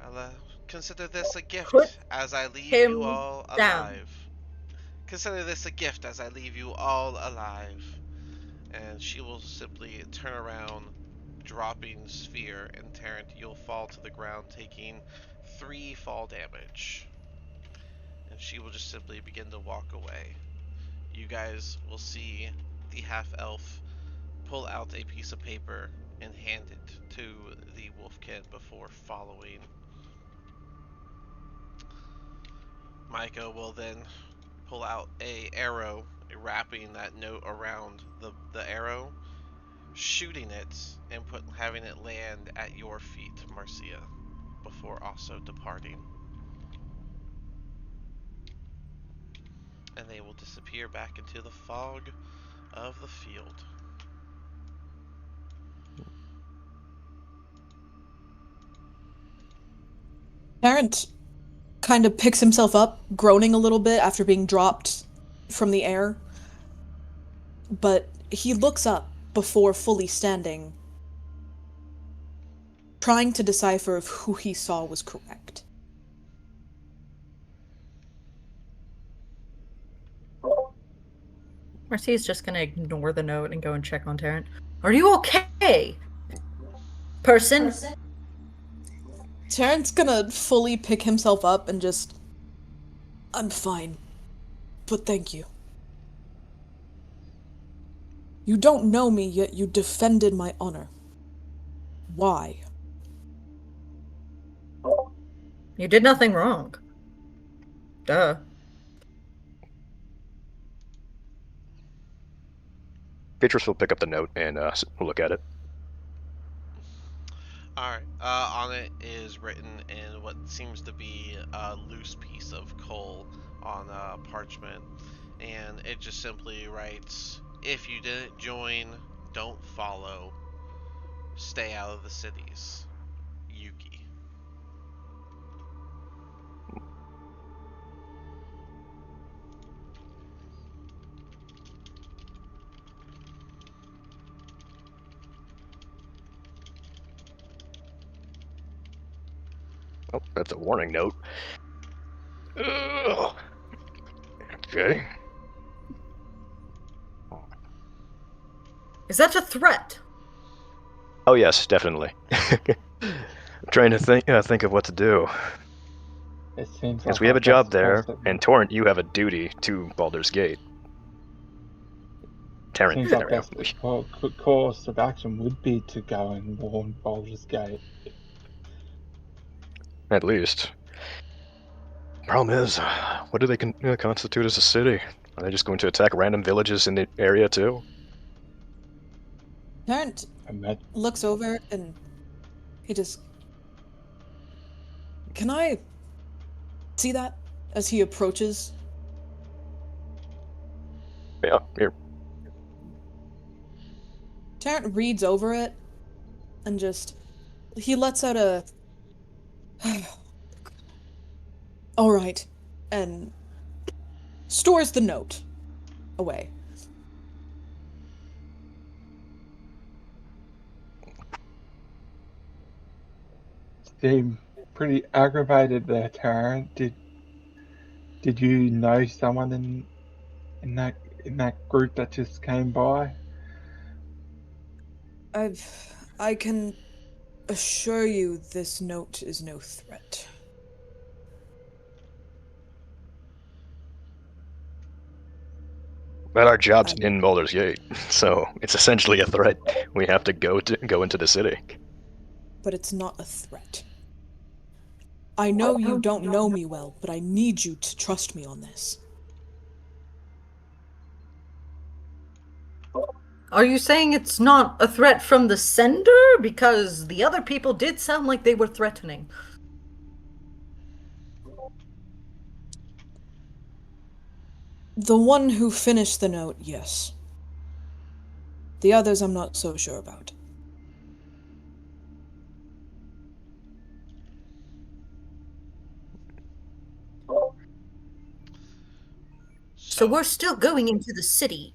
I'll consider this a Put gift as I leave you him all down. alive. Consider this a gift as I leave you all alive. And she will simply turn around, dropping Sphere, and Tarrant, you'll fall to the ground, taking 3 fall damage. And she will just simply begin to walk away. You guys will see the half-elf pull out a piece of paper and hand it to the wolfkin before following. Micah will then pull out a arrow, wrapping that note around the arrow, shooting it, and having it land at your feet, Marcia, before also departing. And they will disappear back into the fog of the field. Tarrant kind of picks himself up, groaning a little bit after being dropped from the air. But he looks up before fully standing, trying to decipher if who he saw was correct. Marcia's just gonna ignore the note and go and check on Tarrant. Are you okay? Person? Tarrant's gonna fully pick himself up and just. I'm fine. But thank you. You don't know me, yet you defended my honor. Why? You did nothing wrong. Duh. Beatrice will pick up the note and we'll look at it. Alright, on it is written in what seems to be a loose piece of coal on parchment, and it just simply writes, if you didn't join, don't follow, stay out of the cities. Yuki. Oh, that's a warning note. Ugh. Okay. Is that a threat? Oh yes, definitely. I'm trying to think of what to do. It seems Yes, like we have our a job best there, course of and Torrent, you have a duty to Baldur's Gate. Terran, seems our there we best go. course of action would be to go and warn Baldur's Gate. At least. Problem is, what do they constitute as a city? Are they just going to attack random villages in the area too? Tarrant And that looks over and he just. Can I see that as he approaches? Yeah, here. Tarrant reads over it and just. He lets out a. All right, and stores the note away. seem pretty aggravated there, Tarrant. Did you know someone in that group that just came by? I can assure you this note is no threat. But our job's Um, in Baldur's Gate, so it's essentially a threat. We have to go into the city. but it's not a threat. I know you don't know me well, but I need you to trust me on this. Are you saying it's not a threat from the sender? Because the other people did sound like they were threatening. The one who finished the note, yes. The others I'm not so sure about. So So, we're still going into the city,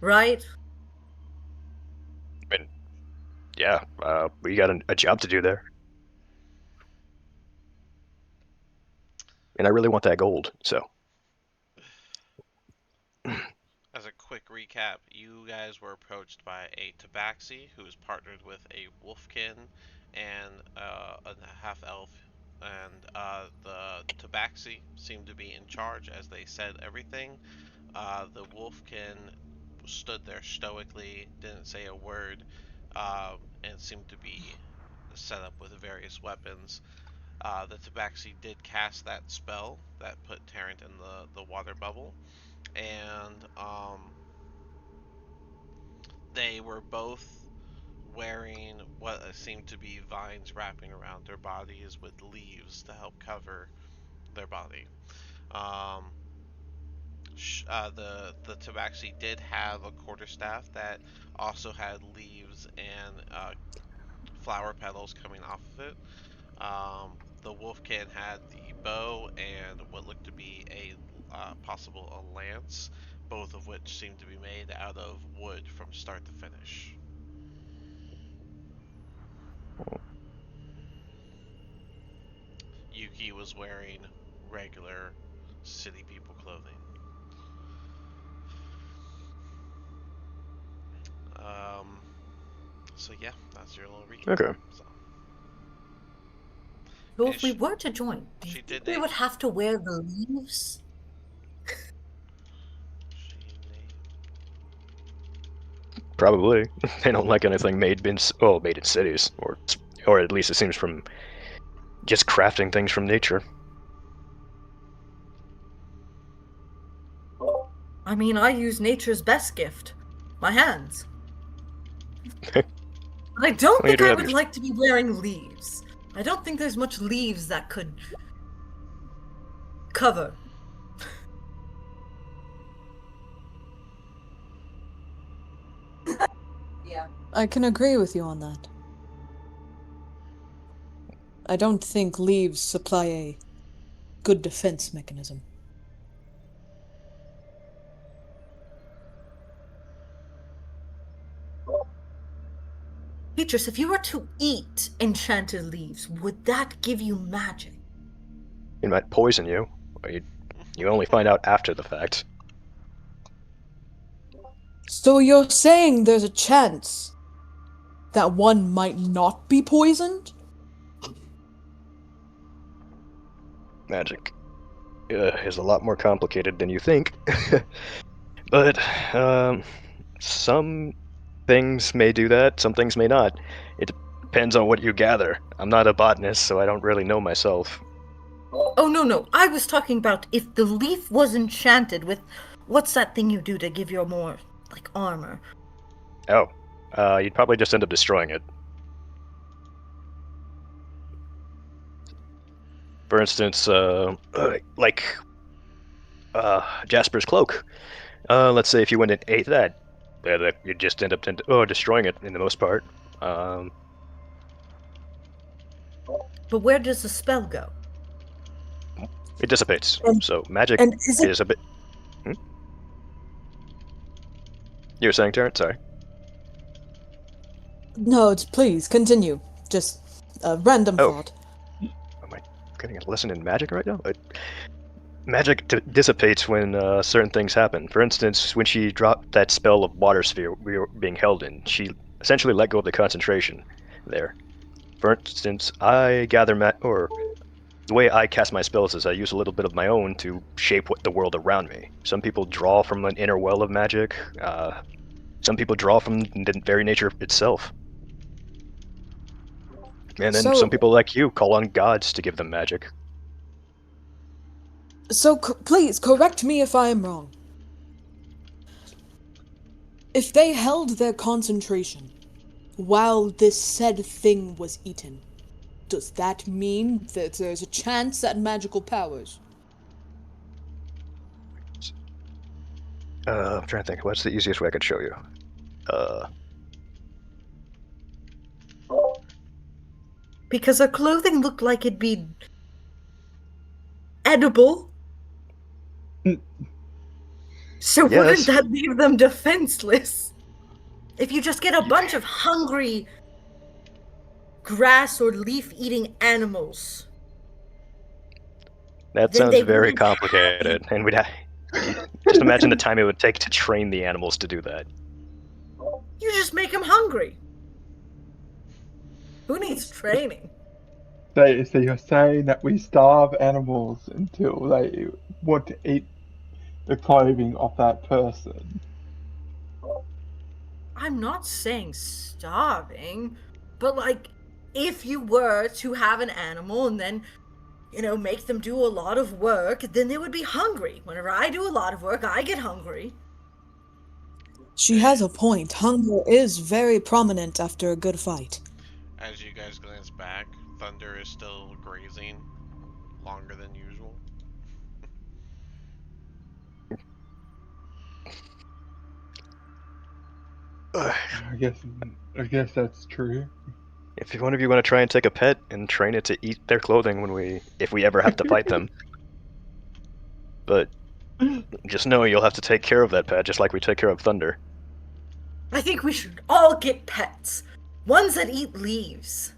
right? I mean, yeah, we got a job to do there. And I really want that gold, so. as a quick recap, you guys were approached by a tabaxi who is partnered with a wolfkin and a half elf, and the tabaxi seemed to be in charge as they said everything. The wolfkin stood there stoically, didn't say a word, and seemed to be set up with various weapons. The tabaxi did cast that spell that put Tarrant in the water bubble, and they were both wearing what seemed to be vines wrapping around their bodies with leaves to help cover their body. Um, the tabaxi did have a quarterstaff that also had leaves and flower petals coming off of it. The wolfkin had the bow and what looked to be a possible a lance, both of which seemed to be made out of wood from start to finish. Yuki was wearing regular city people clothing. Um, so yeah, that's your little recap. Okay. So, So and if we were to join, do you she think did we name. would have to wear the leaves? She named. Probably. They don't like anything made in cities, or at least it seems from just crafting things from nature. I mean, I use nature's best gift, my hands. But I don't Well, you think do I have would your. like to be wearing leaves. I don't think there's much leaves that could cover. I can agree with you on that. I don't think leaves supply a good defense mechanism. Beatrice, if you were to eat enchanted leaves, would that give you magic? It might poison you. Or you only find out after the fact. So you're saying there's a chance that one might not be poisoned? Magic is a lot more complicated than you think. But some things may do that, some things may not. It depends on what you gather. I'm not a botanist, so I don't really know myself. Oh, no. I was talking about if the leaf was enchanted with. What's that thing you do to give your more, like, armor? Oh, you'd probably just end up destroying it. For instance, like Jasper's cloak. Let's say if you went and ate that, you'd just end up destroying it in the most part. But where does the spell go? It dissipates. And- So magic And is it is a bit. You were saying, Terrence? Sorry. No, please continue. Just a random Oh. thought. Am I getting a lesson in magic right now? Magic dissipates when certain things happen. For instance, when she dropped that spell of water sphere we were being held in, she essentially let go of the concentration there. For instance, I gather or the way I cast my spells is I use a little bit of my own to shape the world around me. Some people draw from an inner well of magic. Some people draw from the very nature itself. And then So- some people like you call on gods to give them magic. So please correct me if I am wrong. If they held their concentration while this said thing was eaten, does that mean that there's a chance at magical powers? I'm trying to think. What's the easiest way I could show you? Because her clothing looked like it'd be edible. So Yes. wouldn't that leave them defenseless? If you just get a bunch of hungry grass or leaf-eating animals. That Then sounds they very wouldn't have complicated, and just imagine the time it would take to train the animals to do that. You just make them hungry. Who needs training? So you're saying that we starve animals until they want to eat the clothing of that person? I'm not saying starving, but like, if you were to have an animal and then, make them do a lot of work, then they would be hungry. Whenever I do a lot of work, I get hungry. She has a point. Hunger is very prominent after a good fight. As you guys glance back, Thunder is still grazing longer than usual. I guess that's true. If one of you want to try and take a pet and train it to eat their clothing if we ever have to fight them. But just know you'll have to take care of that pet just like we take care of Thunder. I think we should all get pets. Ones that eat leaves.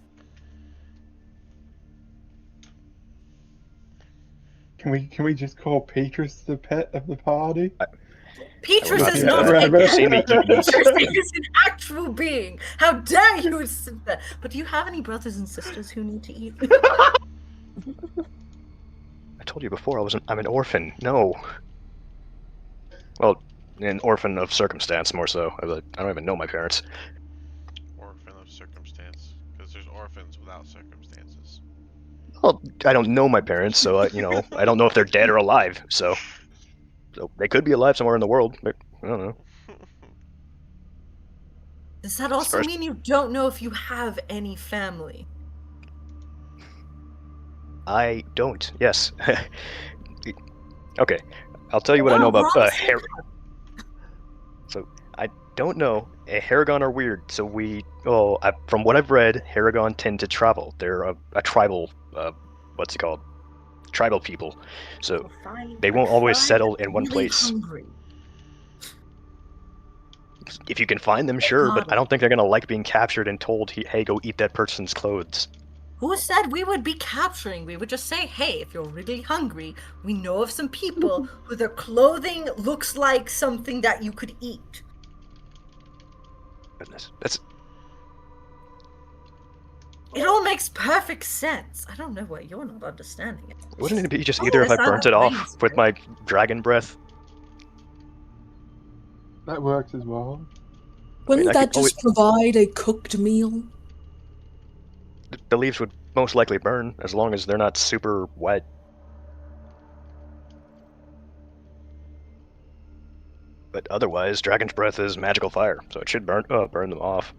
Can we just call Petrus the pet of the party? Petrus not is do not that. a You've seen me eat meat. Petrus is an actual being. How dare you insist that? But do you have any brothers and sisters who need to eat? I told you before I'm an orphan. No. Well, an orphan of circumstance more so. I don't even know my parents. Orphan of circumstance. Because there's orphans without circumstances. Well, I don't know my parents, so I don't know if they're dead or alive. So they could be alive somewhere in the world. But I don't know. Does that also First- mean you don't know if you have any family? I don't. Yes. Okay. I'll tell you what I know about So I don't know. Haragon are weird. So from what I've read, Haragon tend to travel. They're a tribal. What's it called? Tribal people. So Fine, they won't always fine, settle in one really place. hungry. If you can find them, sure, but I don't think they're gonna like being captured and told, "Hey, go eat that person's clothes." Who said we would be capturing? We would just say, hey, if you're really hungry, we know of some people who their clothing looks like something that you could eat. Goodness, that's It all makes perfect sense. I don't know why you're not understanding it. wouldn't it be just Oh, either if that's I not burnt the it off brains, with my dragon breath? That works as well. Wouldn't I that could always- just provide a cooked meal? The leaves would most likely burn as long as they're not super wet. But otherwise, dragon's breath is magical fire, so it should burn them off.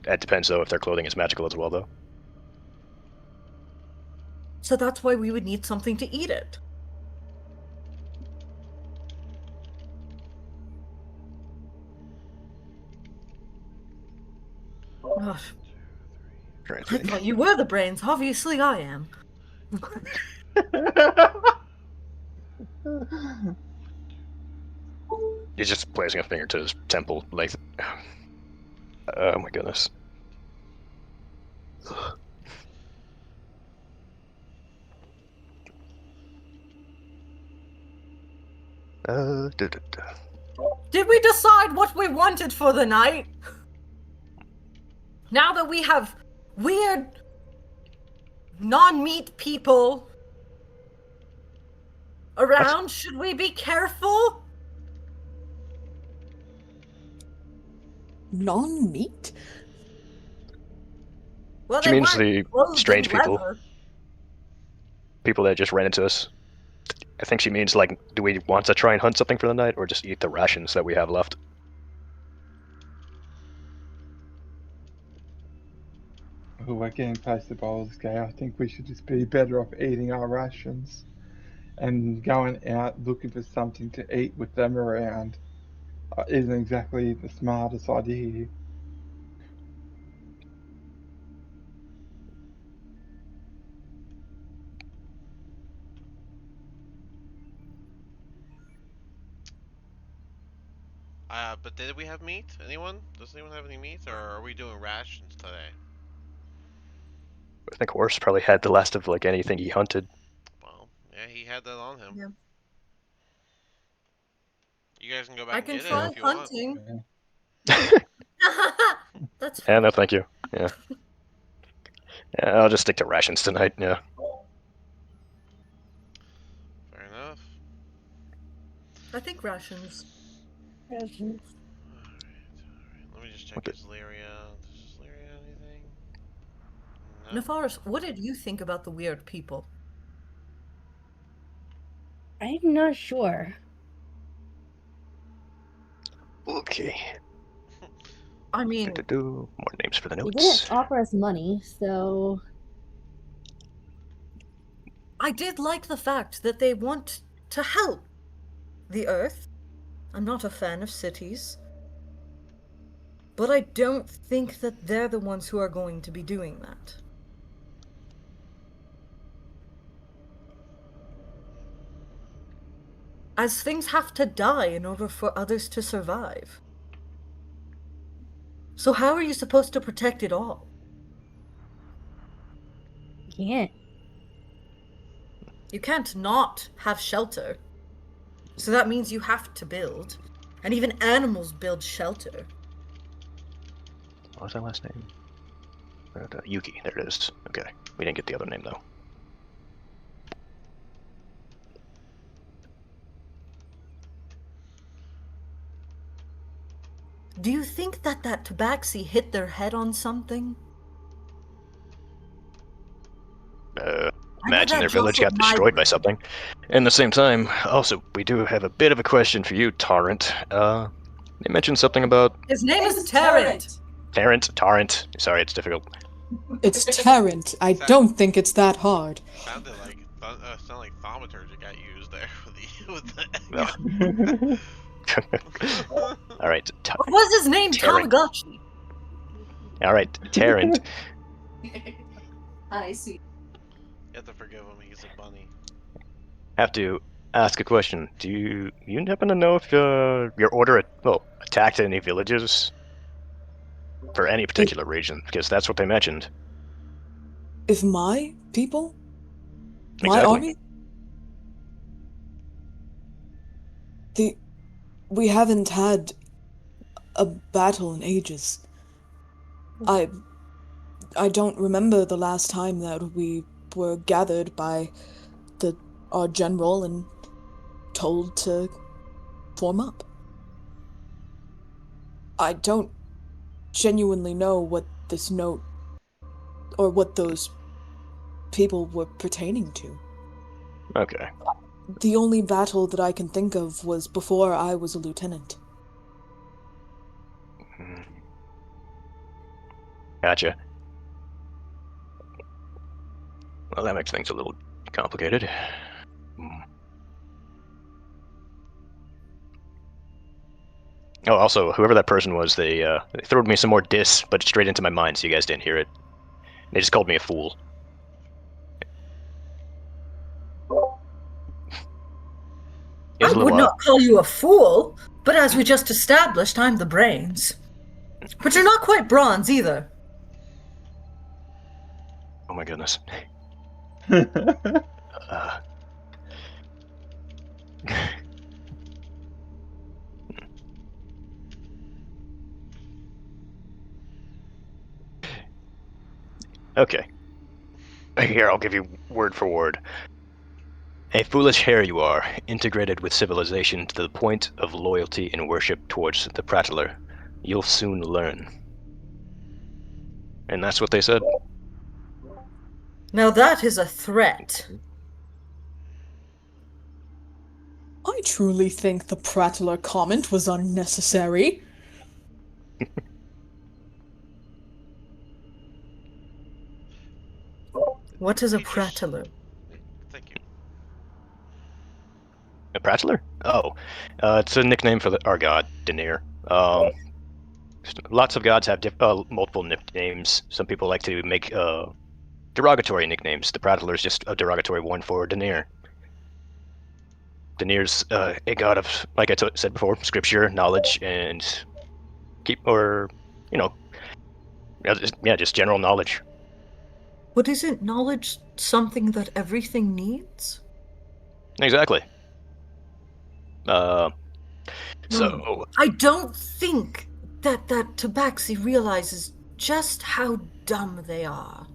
That depends though if their clothing is magical as well, though. So that's why we would need something to eat it. Gosh, Trying to I think. thought you were the brains. Obviously, I am. He's just placing a finger to his temple, like. Oh my goodness. Did we decide what we wanted for the night? Now that we have weird, non-meat people around, should we be careful? Non-meat? Well, She they means weren't the clothed strange in people. leather. People that just ran into us. I think she means, like, do we want to try and hunt something for the night, or just eat the rations that we have left? Oh, we're getting past the Baldur's Gate. I think we should just be better off eating our rations and going out looking for something to eat with them around. Isn't exactly the smartest idea. But did we have meat? Anyone? Does anyone have any meat, or are we doing rations today? I think Horse probably had the last of, like, anything he hunted. Well, yeah, he had that on him. Yeah. You guys can go back I and can get try it if you hunting. That's Yeah, fine. no, thank you. Yeah. Yeah, I'll just stick to rations tonight, yeah. Fair enough. I think rations. Rations. Alright. Let me just check Okay. his Lyria. Does Lyria anything? No. Nefaris, what did you think about the weird people? I'm not sure. Okay. I mean, More names for the They notes. didn't offer us money, so I did like the fact that they want to help the Earth. I'm not a fan of cities. But I don't think that they're the ones who are going to be doing that. As things have to die in order for others to survive. So how are you supposed to protect it all? can't. You can't not have shelter. So that means you have to build. And even animals build shelter. What was that last name? Yuki, there it is. Okay. We didn't get the other name, though. Do you think that tabaxi hit their head on something? Imagine their that village got jostled my destroyed by brain. something. And at the same time, also, we do have a bit of a question for you, Torrent. They mentioned something about His name is Tarrant. Torrent. Sorry, it's difficult. It's Tarrant. I don't think it's that hard. Sounded like thaumaturgy got used there with the All right, What was his name? Tarrant. Tamagotchi. All right, Tarrant. I see. You have to forgive him, he's a bunny. Have to ask a question. Do you happen to know if your order attacked any villages for any particular reason? Because that's what they mentioned. If my people? My Exactly. army? We haven't had a battle in ages. I don't remember the last time that we were gathered by our general and told to form up. I don't genuinely know what this note or what those people were pertaining to. Okay. The only battle that I can think of was before I was a lieutenant. Gotcha. Well, that makes things a little complicated. Oh, also, whoever that person was, they threw me some more dis, but straight into my mind, so you guys didn't hear it. They just called me a fool. It was I a little would not call you a fool, but as we just established, I'm the brains. But you're not quite bronze either. Oh my goodness. Okay. Here, I'll give you word for word. A foolish hare you are, integrated with civilization to the point of loyalty and worship towards the prattler. You'll soon learn. And that's what they said. Now that is a threat. I truly think the prattler comment was unnecessary. What is a Peaches. prattler? Thank you. A prattler? Oh, it's a nickname for our god, Denir. Lots of gods have multiple nicknames. Some people like to make derogatory nicknames. The prattler is just a derogatory one for Denir. Denir's a god of, like I said before, scripture, knowledge, and just general knowledge. But isn't knowledge something that everything needs? Exactly. So I don't think that Tabaxi realizes just how dumb they are.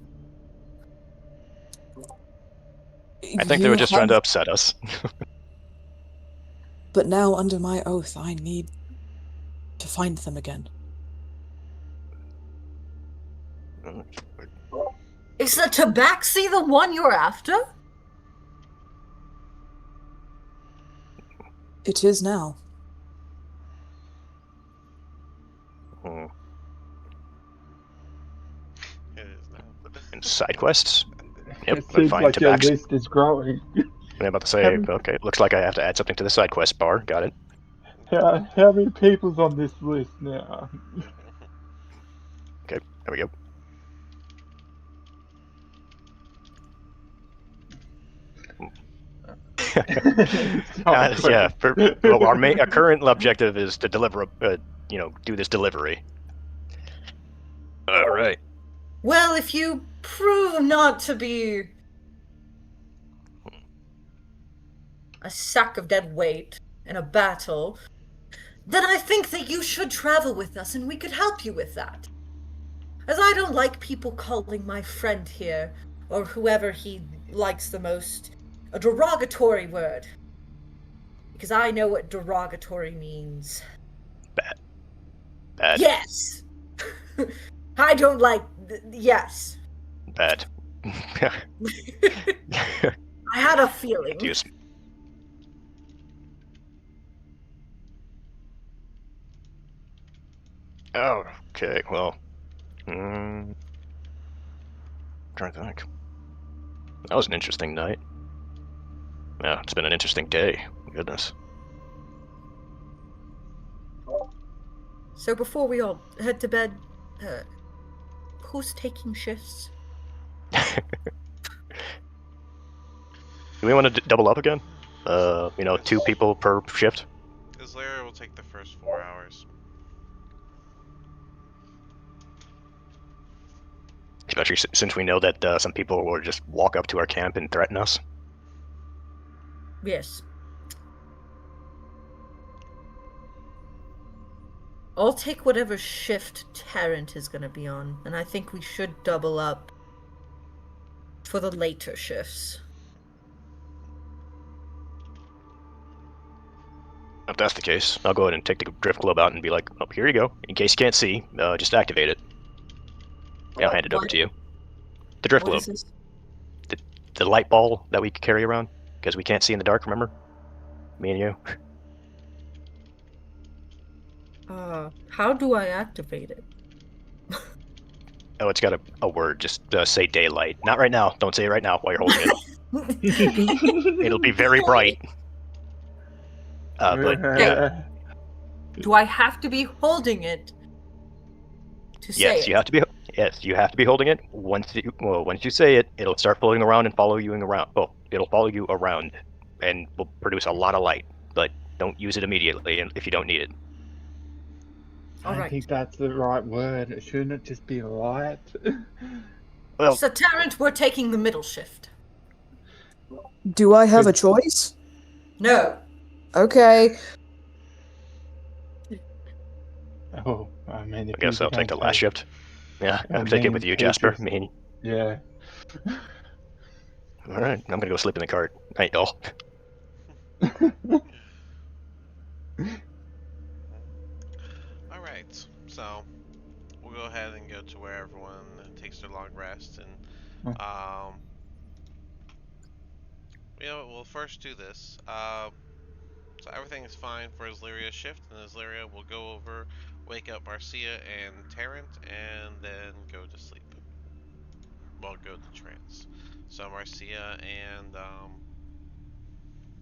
I think they were just trying to upset us. But now, under my oath, I need to find them again. Is the Tabaxi the one you're after? It is now. It is now. And side quests? Yep, It seems find like your Tabaxi. list is growing. I'm about to say, Haven't- okay, looks like I have to add something to the side quest bar. Got it. How many people's on this list now? Okay, there we go. Yeah. Our current objective is to deliver do this delivery. All right. Well, if you prove not to be a sack of dead weight in a battle, then I think that you should travel with us and we could help you with that. As I don't like people calling my friend here, or whoever he likes the most, a derogatory word. Because I know what derogatory means. Bad. Yes! I don't like... yes. Bad. I had a feeling. Use. Oh, okay, well. I'm trying to think. That was an interesting night. Yeah, it's been an interesting day. Goodness. So before we all head to bed, who's taking shifts? Do we want to double up again? 2 people per shift. Islaria will take the first 4 hours. Especially since we know that some people will just walk up to our camp and threaten us. Yes. I'll take whatever shift Tarrant is going to be on, and I think we should double up for the later shifts. If that's the case, I'll go ahead and take the drift globe out and be like, "Oh, here you go. In case you can't see, just activate it. I'll hand it over to you." The drift What globe, is this? the light ball that we carry around because we can't see in the dark. Remember, me and you. How do I activate it? Oh, it's got a word. Just say daylight. Not right now. Don't say it right now while you're holding it. It'll be very bright. But yeah, Do I have to be holding it to say yes, it? you have to be. Yes, you have to be holding it. Once you say it, it'll start floating around and follow you around. Well, it'll follow you around, and will produce a lot of light. But don't use it immediately, if you don't need it. I don't think that's the right word. Shouldn't it just be light? Well, So, Tarrant, we're taking the middle shift. Do I have a choice? No. Okay. Oh, I mean, I if guess you're I'll take going the to last shift. Yeah, I'll take it with you, Jasper. Me. Yeah. All right, I'm gonna go sleep in the cart. Night, y'all. Alright, so we'll go ahead and go to where everyone takes their long rest, and we'll first do this. So everything is fine for Islaria's shift, and Islaria will go over, wake up Marcia and Tarrant, and then go to sleep. Well, go to trance. So Marcia and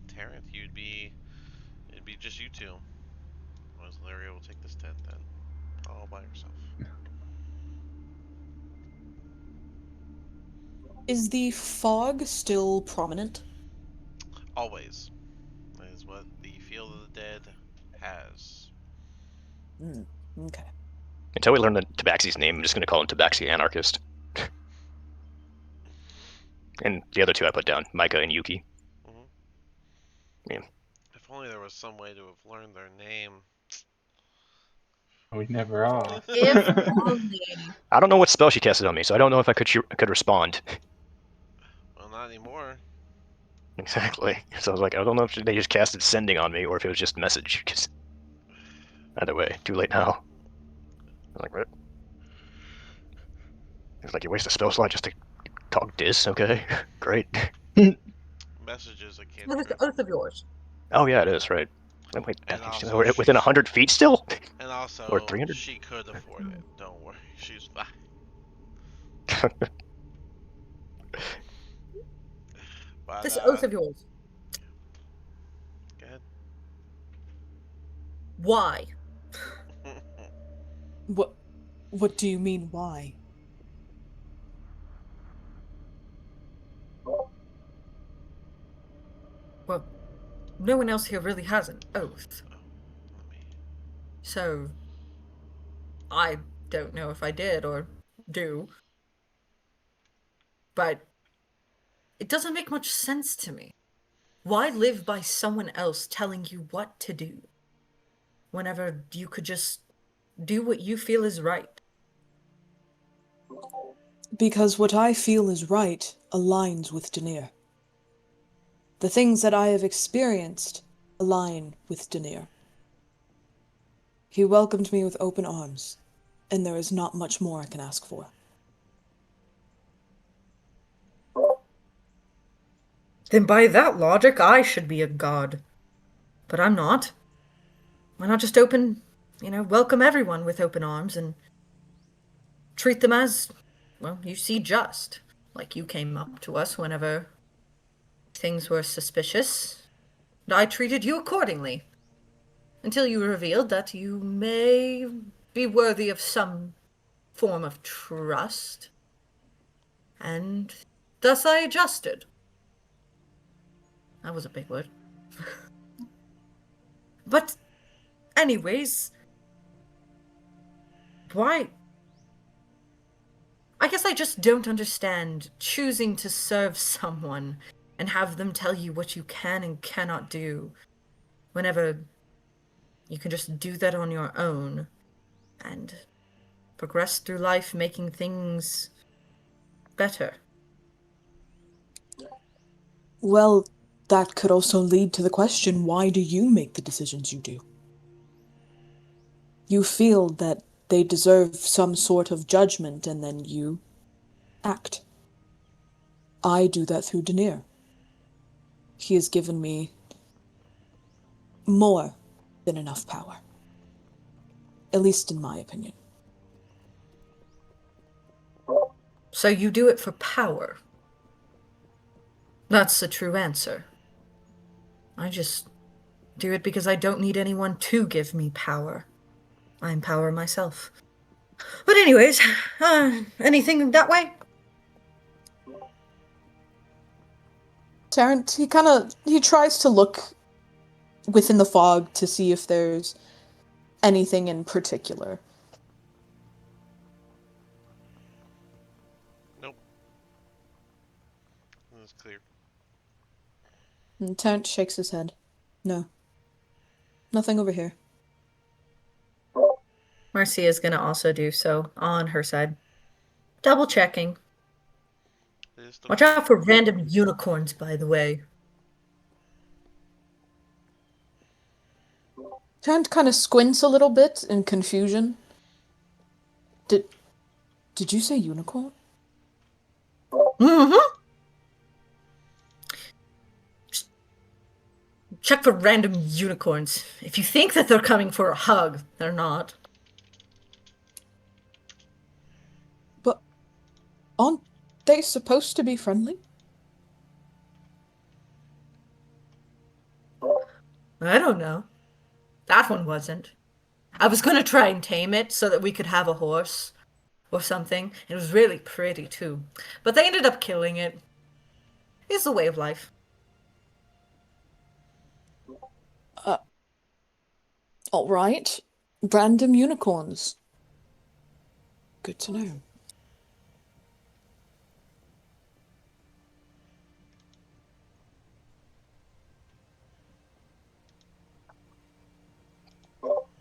Tarrant, it'd be just you two. Well, Islaria will take this tent then, all by herself. Is the fog still prominent? Always. That is what the Field of the Dead has. Okay. Until we learn the Tabaxi's name, I'm just gonna call him Tabaxi Anarchist. And the other 2 I put down, Micah and Yuki. Yeah. If only there was some way to have learned their name. We never are. If only. I don't know what spell she casted on me, so I don't know if I could respond. Well, not anymore. Exactly. So I was like, I don't know if they just casted sending on me or if it was just message. Cause either way, too late now. I'm like, what? It's like you waste a spell slot just to talk dis. Okay, great. Messages I can't. With the oath of yours. Oh yeah, it is right. Wait, And she's also, within 100 feet still, And also, or 300. she could afford it. Don't worry, she's fine. But, This oath of yours. Go ahead. Why? What do you mean, why? Well, no one else here really has an oath. So, I don't know if I did or do. But it doesn't make much sense to me. Why live by someone else telling you what to do, whenever you could just do what you feel is right? Because what I feel is right aligns with Denier. The things that I have experienced align with Denier. He welcomed me with open arms, and there is not much more I can ask for. Then by that logic, I should be a god. But I'm not. Why not just welcome everyone with open arms and treat them as, well, you see just. Like you came up to us whenever things were suspicious, and I treated you accordingly. Until you revealed that you may be worthy of some form of trust. And thus I adjusted. That was a big word. But, anyways, why? I guess I just don't understand choosing to serve someone and have them tell you what you can and cannot do whenever you can just do that on your own and progress through life making things better. Well, that could also lead to the question, why do you make the decisions you do? You feel that they deserve some sort of judgment, and then you act. I do that through Denier. He has given me more than enough power. At least in my opinion. So you do it for power. That's the true answer. I just do it because I don't need anyone to give me power. I empower myself. But anyways, anything that way? Terrence, he tries to look within the fog to see if there's anything in particular. Nope. That's clear. And Terrence shakes his head. No. Nothing over here. Marcia's gonna also do so on her side. Double checking. It is still Watch out for random unicorns, by the way. Terrence kind of squints a little bit in confusion. Did you say unicorn? Mm-hmm. Check for random unicorns. If you think that they're coming for a hug, they're not. But aren't they supposed to be friendly? I don't know. That one wasn't. I was gonna try and tame it so that we could have a horse or something. It was really pretty too. But they ended up killing it. It's the way of life. All right. Random unicorns. Good to know.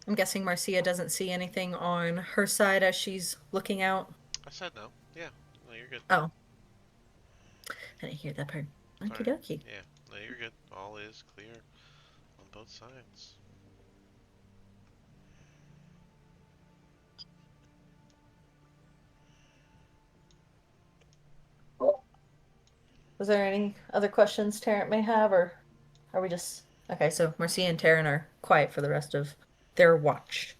I'm guessing Marcia doesn't see anything on her side as she's looking out. I said no. Yeah. No, you're good. Oh. I didn't hear that part. Okie Alright. dokie. Yeah. No, you're good. All is clear on both sides. Was there any other questions Tarrant may have, or are we just... Okay, so Marcia and Tarrant are quiet for the rest of their watch.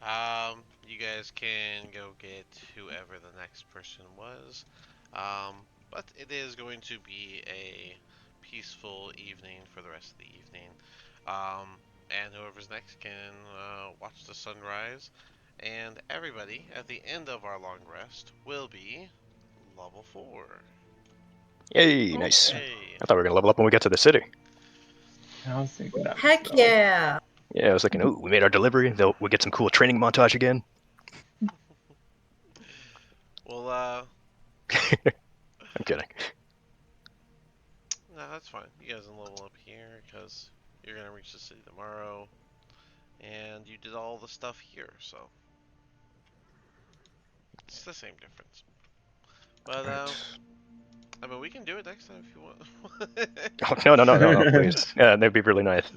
You guys can go get whoever the next person was. But it is going to be a peaceful evening for the rest of the evening. And whoever's next can watch the sunrise. And everybody, at the end of our long rest, will be level 4. Yay, nice. Hey. I thought we were gonna level up when we get to the city. I was thinking that. Heck as well. yeah! Yeah, I was thinking, ooh, we made our delivery. We'll get some cool training montage again. Well, I'm kidding. no, that's fine. You guys can level up here because you're gonna reach the city tomorrow, and you did all the stuff here, so it's the same difference. But I mean, we can do it next time if you want. Oh, no, please. Yeah, that'd be really nice.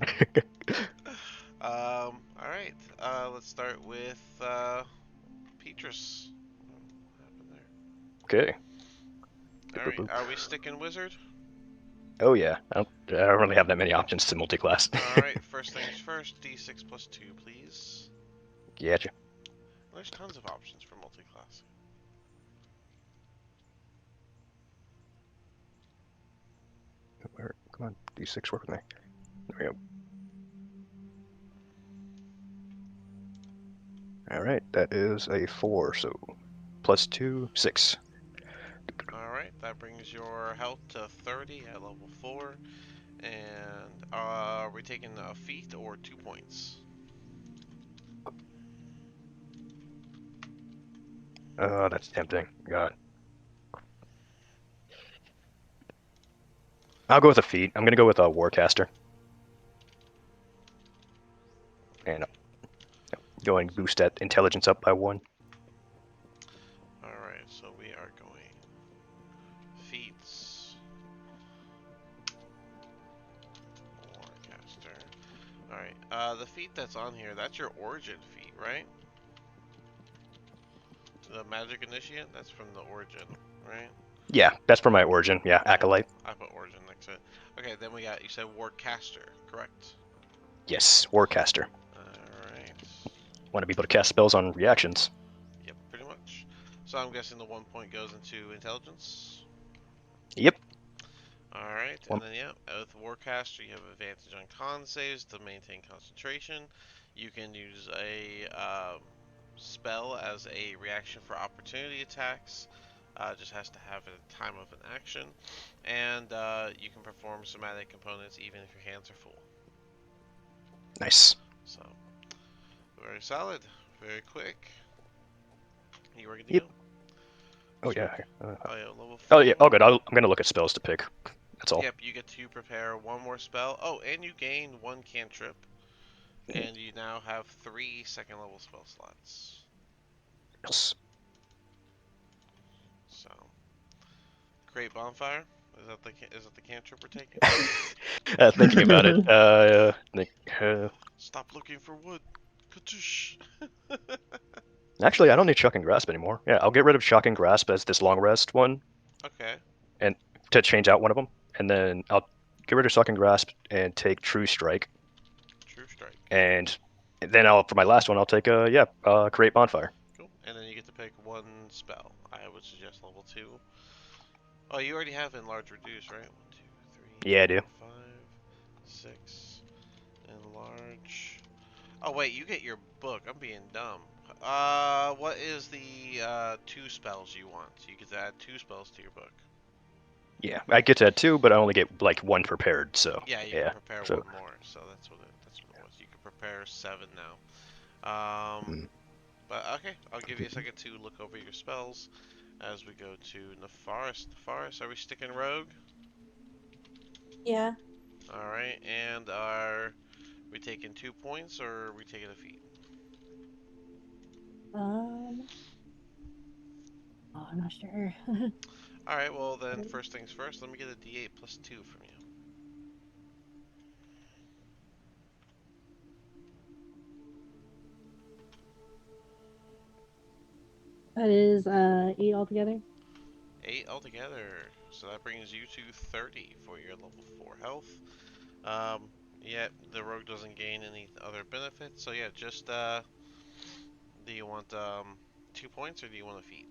All right. Let's start with Petrus. What happened Okay. there? All right. Are we sticking wizard? Oh yeah, I don't really have that many options to multi-class. All right. First things first. D6 plus 2, please. Gotcha. There's tons of options for multi-class. Come on, D6, work with me. There we go. All right, that is a 4, so plus 2, 6. All right. That brings your health to 30 at level 4, And are we taking a feat or 2 points? Oh, that's tempting. God. I'll go with a feat. I'm gonna go with a Warcaster. And go and boost that intelligence up by 1. Alright, so we are going feats, Warcaster. Alright, the feat that's on here, that's your origin feat, right? The magic initiate, that's from the origin, right? Yeah, that's for my origin. Yeah, Acolyte. I put origin next to it. Okay, then we got, you said Warcaster, correct? Yes, Warcaster. Alright. Want to be able to cast spells on reactions. Yep, pretty much. So I'm guessing the 1 point goes into intelligence. Yep. Alright, One. and then yeah, with Warcaster you have advantage on con saves to maintain concentration. You can use a spell as a reaction for opportunity attacks. Just has to have a time of an action. And you can perform somatic components even if your hands are full. Nice. So, very solid, very quick. You ready to Yep. go? Oh So, yeah. oh yeah, level 4. Oh yeah. Oh good. I'm gonna look at spells to pick. That's all. Yep, you get to prepare one more spell. Oh, and you gain 1 cantrip. And you now have 3 second level spell slots. Yes. So, create bonfire. Is that the cantrip we're taking? Thinking about it. Think, Stop looking for wood. Katoosh. actually, I don't need Shocking Grasp anymore. Yeah, I'll get rid of Shocking Grasp as this long rest one, Okay. and to change out one of them, and then I'll get rid of Shocking Grasp and take True Strike, True strike. and then for my last one I'll take Create Bonfire. Cool. And then you get to pick one spell. I would suggest level 2. Oh, you already have enlarge reduce, right? 1, 2, 3, Yeah, I do. 4, 5, 6. Enlarge. Oh wait, you get your book. I'm being dumb. What is the 2 spells you want? So you get to add 2 spells to your book. Yeah, I get to add 2, but I only get like 1 prepared. So Yeah, you can yeah. prepare So one more. So that's what it was. You can prepare 7 now. mm. But okay, I'll give you a second to look over your spells as we go to Nefaris. Nefaris, are we sticking rogue? Yeah. All right, and are we taking 2 points or are we taking a feat? Um. Oh, I'm not sure. All right, well then first things first. Let me get a D8 plus 2 from you. That is 8 altogether. 8 altogether. So that brings you to 30 for your level 4 health. Um, yeah, the rogue doesn't gain any other benefits. So yeah, just do you want 2 points or do you want a feat?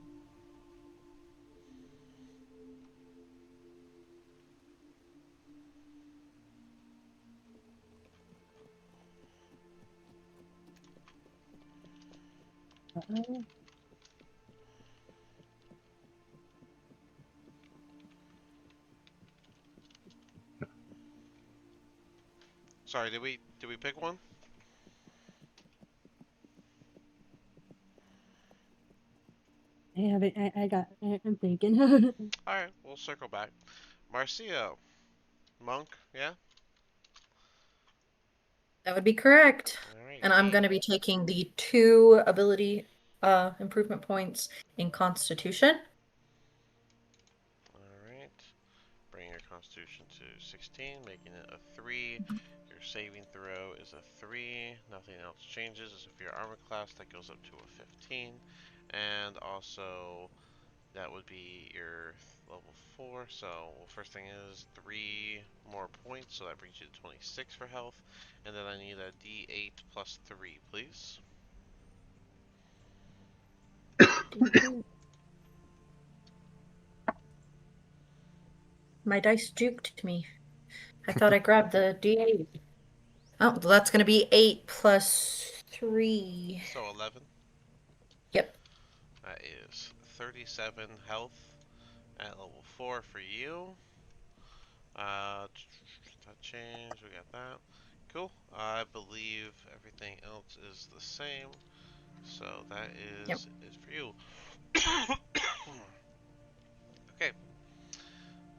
Uh-oh. Sorry, did we pick one? I haven't. I'm thinking. All right, we'll circle back. Marcio, monk, yeah. That would be correct. All right, And I'm going to be taking the 2 ability improvement points in Constitution. all right. Bring your Constitution to 16, making it a 3. Your saving throw is a 3. Nothing else changes. As if your armor class, that goes up to a 15, and also that would be your level 4. So first thing is 3 more points, so that brings you to 26 for health. And then I need a D8 plus 3, please. My dice juked me. I thought I grabbed the D8. Oh, well, that's going to be 8 plus 3. So 11. Yep. That is 37 health at level 4 for you. Uh, That changed. We got that. Cool. I believe everything else is the same. So that Yep. is for you. Okay.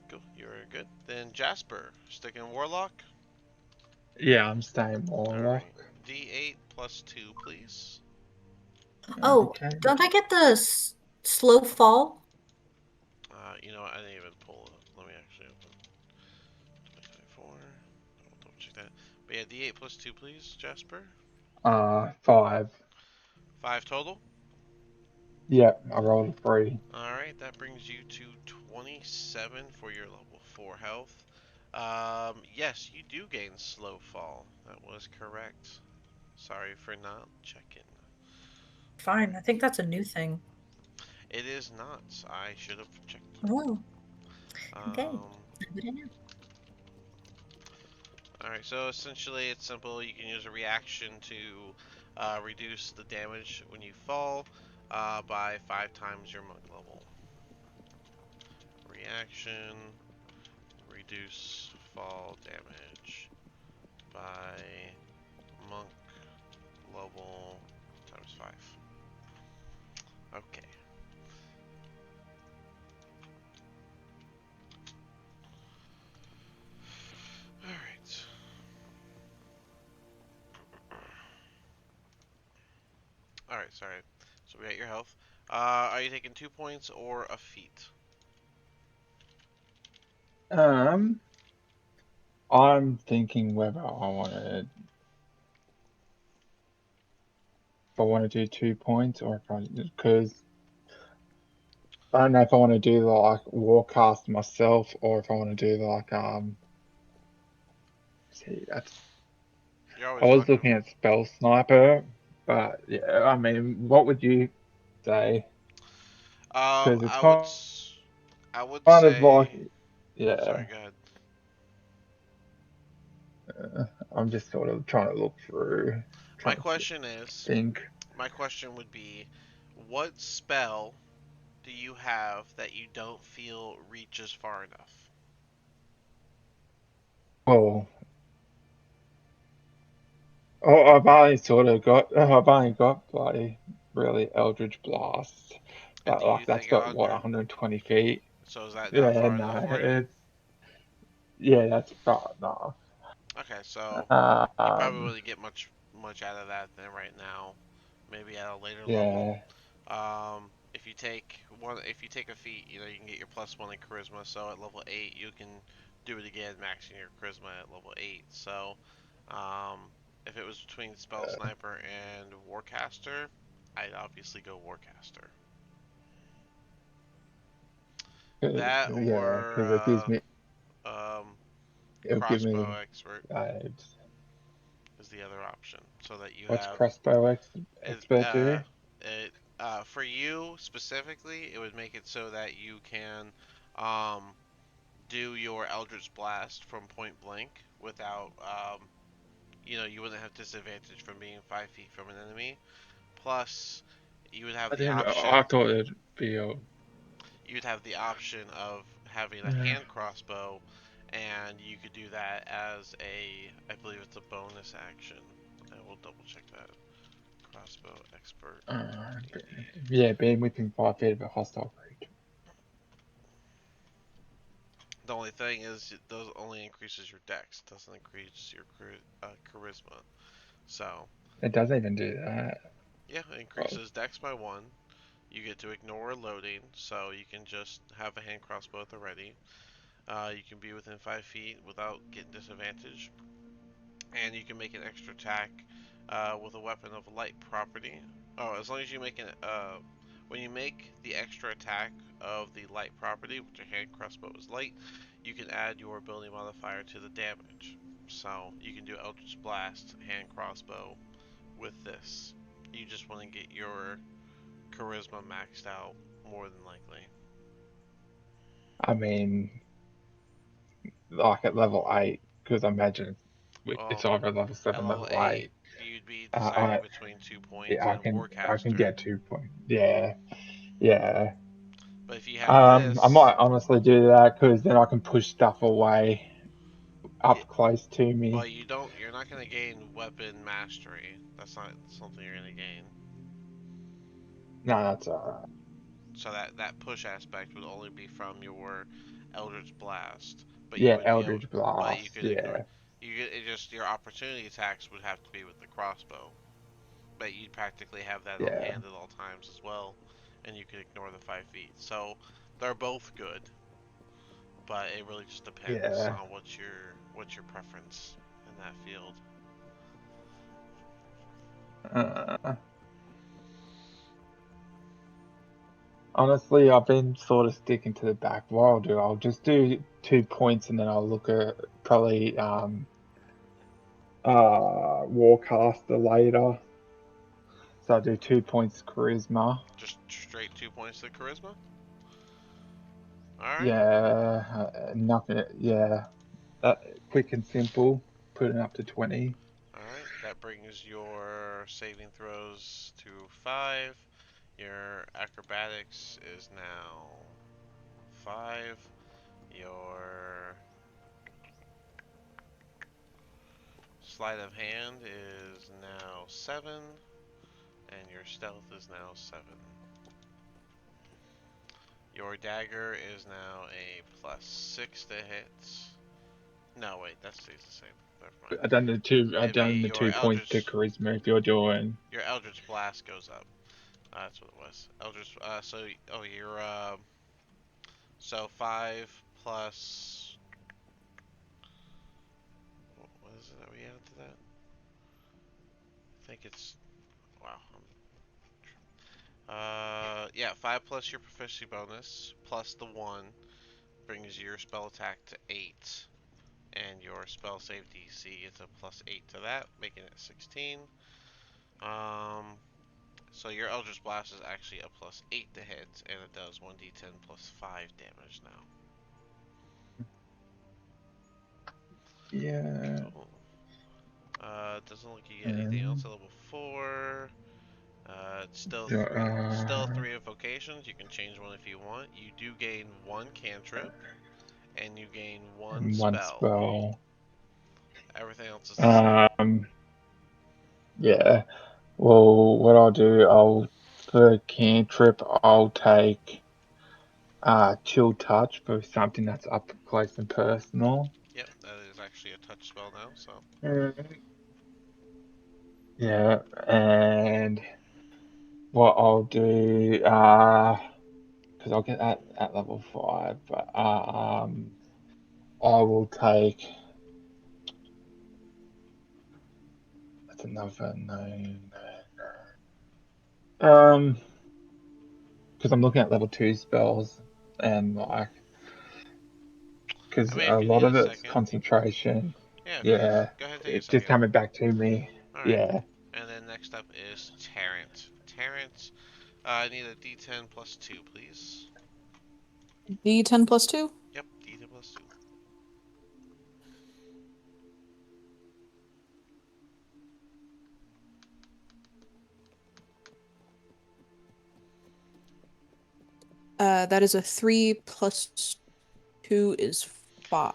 Cool. You're good. Then Jasper, sticking Warlock. Yeah, I'm staying All Warlock. right. D8 plus 2, please. Oh, Okay. don't I get the slow fall? You know what? I didn't even pull it. Let me actually open 2024. I'll double check that. But yeah, D8 plus 2, please, Jasper. 5. 5 total. Yep, I rolled a 3. Alright, that brings you to 27 for your level 4 health. Yes, you do gain slow fall. That was correct. Sorry for not checking. Fine, I think that's a new thing. It is not. I should have checked. Oh, okay. Um, I wouldn't know. Alright, so essentially it's simple. You can use a reaction to reduce the damage when you fall by 5 times your monk level. Reaction, reduce fall damage by monk level times 5. Okay. Alright. Alright, sorry. So we got your health. Are you taking 2 points or a feat? I'm thinking whether I want to do 2 points or if because I don't know if I want to do like Warcast myself or if I want to do like see that's You're I always was welcome. looking at Spell Sniper, but yeah, I mean, what would you say? Because it's I would, I would kind of like, say. yeah, Sorry, go ahead. I'm just sort of trying to look through, My trying to question is, think. my question would be, what spell do you have that you don't feel reaches far enough? Well, I've only got like really Eldritch Blast, And but do you like that's think got what 100? 120 feet. So is that not Yeah, far no, enough for you? it's yeah, that's far enough. Okay, so you probably Um, wouldn't get much out of that then right now. Maybe at a later level. yeah, If you take a feat, you know you can get your +1 in charisma. So at level 8, you can do it again, maxing your charisma at level 8. So, um, if it was between spell uh, sniper and warcaster, I'd obviously go warcaster. That yeah, or because um, it'll give crossbow me expert uh, is the other option, so that you what's have it. expert do? It For you specifically, it would make it so that you can um, do your Eldritch Blast from point blank without, you wouldn't have disadvantage from being 5 feet from an enemy. Plus, you would have I the didn't. option. I thought it'd be a. You'd have the option of having a hand crossbow, and you could do that as I believe it's a bonus action. I will double check that. Crossbow expert D8. Yeah, being within 5 feet of a hostile creature. The only thing is, it does only increases your dex, doesn't increase your charisma. So, It doesn't even do that. yeah, it Well, increases dex by 1. You get to ignore loading, so you can just have a hand crossbow at the ready. You can be within 5 feet without getting disadvantage. And you can make an extra attack with a weapon of light property. Oh, as long as you make when you make the extra attack of the light property, which a hand crossbow is light, you can add your ability modifier to the damage. So you can do Eldritch Blast, hand crossbow with this. You just want to get your charisma maxed out more than likely. I mean, like at level 8, because I imagine it's Well, either level at 7, level level 8, 8. you'd be deciding I between 2 points yeah, and I can Warcaster. get 2 points. Yeah, yeah. But if you have I might this, honestly do that because then I can push stuff away up close to Well, me. you don't. You're not going to gain weapon mastery. That's not something you're going to gain. No, that's alright. So that push aspect would only be from your Eldritch Blast, but you Yeah, would be able. Eldritch But you Blast. could ignore. Yeah, It just your opportunity attacks would have to be with the crossbow, but you'd practically have that on yeah, hand at all times as well, and you could ignore the 5 feet. So they're both good, but it really just depends yeah. on what's your preference in that field. Uh, Honestly, I've been sort of sticking to the back. What I'll do, I'll just do 2 points and then I'll look at probably Warcaster later. So I'll do 2 points charisma. Just straight 2 points to charisma. All right. Yeah, nothing. Yeah, quick and simple. Putting up to 20. All right. That brings your saving throws to 5. Your acrobatics is now 5. Your sleight of hand is now 7. And your stealth is now 7. Your dagger is now a +6 to hit. No, wait, that stays the same. Never mind. I done the two. I It'd be done the 2 points to charisma. If you're doing your Eldritch Blast goes up. That's what it was. Eldritch. You're so 5 plus. What is it that we added to that? I think it's. Wow. Yeah, 5 plus your proficiency bonus plus the 1 brings your spell attack to 8, and your spell save DC is a +8 to that, making it 16. Um, so your Eldritch Blast is actually a +8 to hit, and it does 1d10 plus 5 damage now. yeah. Cool. Doesn't look like you get anything else at level 4. It's still Uh, 3 invocations. You can change one if you want. You do gain 1 cantrip, and you gain 1 one spell. spell. Everything else is the same. Yeah. Well, what I'll do, for cantrip, I'll take chill touch for something that's up close and personal. Yep, that is actually a touch spell now, so. Yeah, and what I'll do, because I'll get that at level 5, but I will take. That's another no. Because I'm looking at level 2 spells, and like, I because mean, a if you lot need of a it's second, concentration. yeah, if you need, Yeah, go ahead and take a it's just second. coming back to me. Alright. Yeah, And then next up is Tarrant. Tarrant, I need a d10 plus 2, please. D10 plus 2? Yep, d10 plus 2. That is a 3 plus 2 is 5.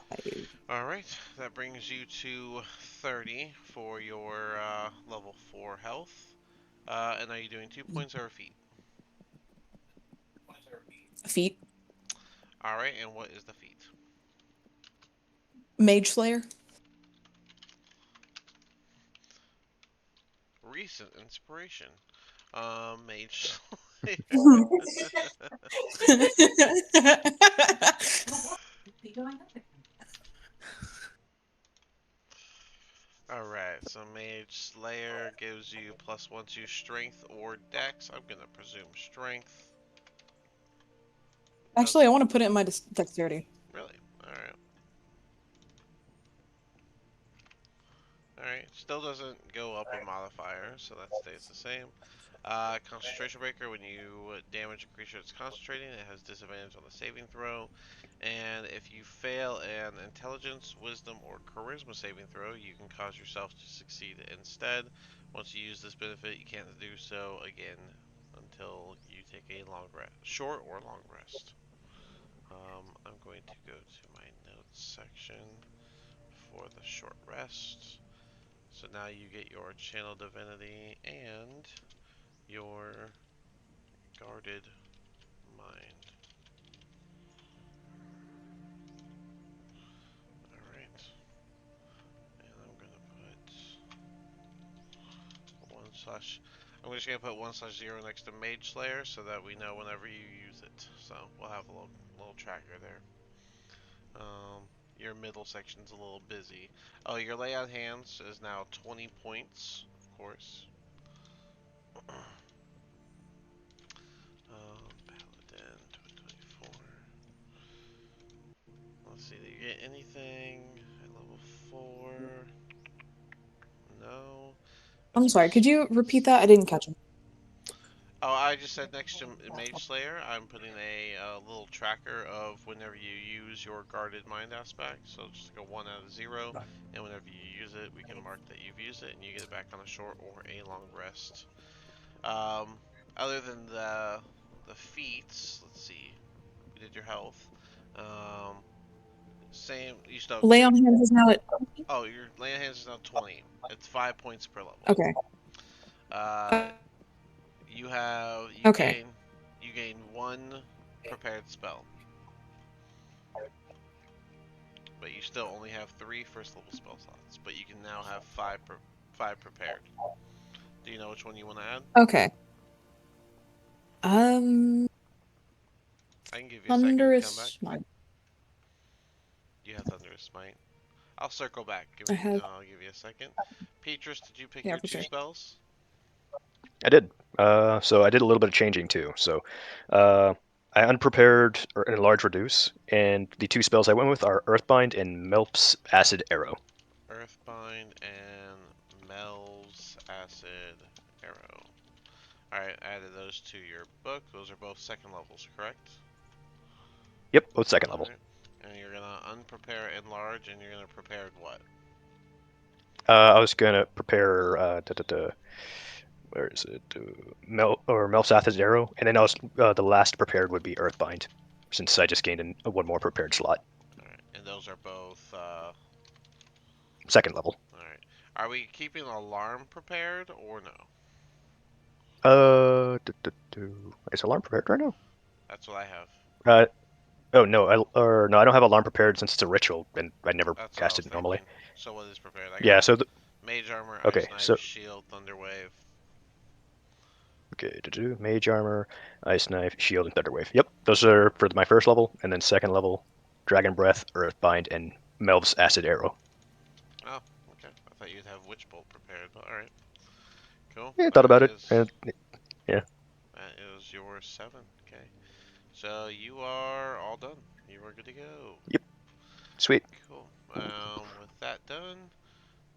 Alright, that brings you to 30 for your level 4 health. And are you doing 2 points or a feat? Feet. Alright, and what is the feat? Mage Slayer. Recent inspiration. Mage Slayer. Alright, so Mage Slayer gives you +1 to strength or dex. I'm gonna presume strength. Actually, I want to put it in my dexterity. Really? Alright. Alright, still doesn't go up in modifiers, so that stays the same. Concentration Breaker, when you damage a creature that's concentrating, it has disadvantage on the saving throw. And if you fail an Intelligence, Wisdom, or Charisma saving throw, you can cause yourself to succeed instead. Once you use this benefit, you can't do so again until you take a long rest, short or long rest. I'm going to go to my notes section for the short rest. So now you get your Channel Divinity and your Guarded Mind. Alright. And I'm gonna put 1/. I'm just gonna put 1/0 next to Mage Slayer so that we know whenever you use it. So we'll have a little tracker there. Your middle section's a little busy. Oh, your lay on hands is now 20 points, of course. Paladin 24. Let's see, do you get anything at level 4? No. I'm sorry, could you repeat that? I didn't catch it. Oh, I just said next to Mage Slayer, I'm putting a little tracker of whenever you use your Guarded Mind aspect. So just like a 1 out of 0, and whenever you use it, we can mark that you've used it, and you get it back on a short or a long rest. Other than the feats, let's see, you did your health. Same, you still have Lay two. on hands is now at. Oh, your lay on hands is now 20. It's 5 points per level. Okay. Uh, you Okay. gain 1 prepared spell, but you still only have 3 first level spell slots. But you can now have 5 prepared. Do you know which one you want to add? Okay. I can give you a second to come back. Thunderous Smite. You have Thunderous Smite. I'll circle back. I'll give you a second. Petrus, did you pick Yeah, your for 2 sure. spells? I did. So I did a little bit of changing too. So I unprepared or enlarge reduce, and the 2 spells I went with are Earthbind and Melp's Acid Arrow. Earthbind and Mel's Acid Arrow. Alright, added those to your book. Those are both second levels, correct? Yep, both second level. Alright. And you're gonna unprepare enlarge, and you're gonna prepare what? I was gonna prepare where is it? Melp's Acid Arrow, and then the last prepared would be Earthbind, since I just gained one more prepared slot. Alright, and those are both Second level. Alright. Are we keeping alarm prepared or no? Is alarm prepared right now? That's what I have. Oh no, I don't have alarm prepared since it's a ritual and I never That's what I cast was it normally. thinking. So what is prepared? I Yeah, got so Mage Armor, okay, Ice Knife, so Shield, Thunder Wave. okay, Mage Armor, Ice Knife, Shield, and Thunder Wave. Yep, those are for my first level, and then second level, Dragon Breath, Earthbind, and Melv's Acid Arrow. Oh, okay. I thought you'd have Witch Bolt prepared, but alright. Cool. Yeah, thought about it. And, yeah. That is your 7. Okay. So you are all done. You are good to go. Yep. Sweet. Cool. With that done,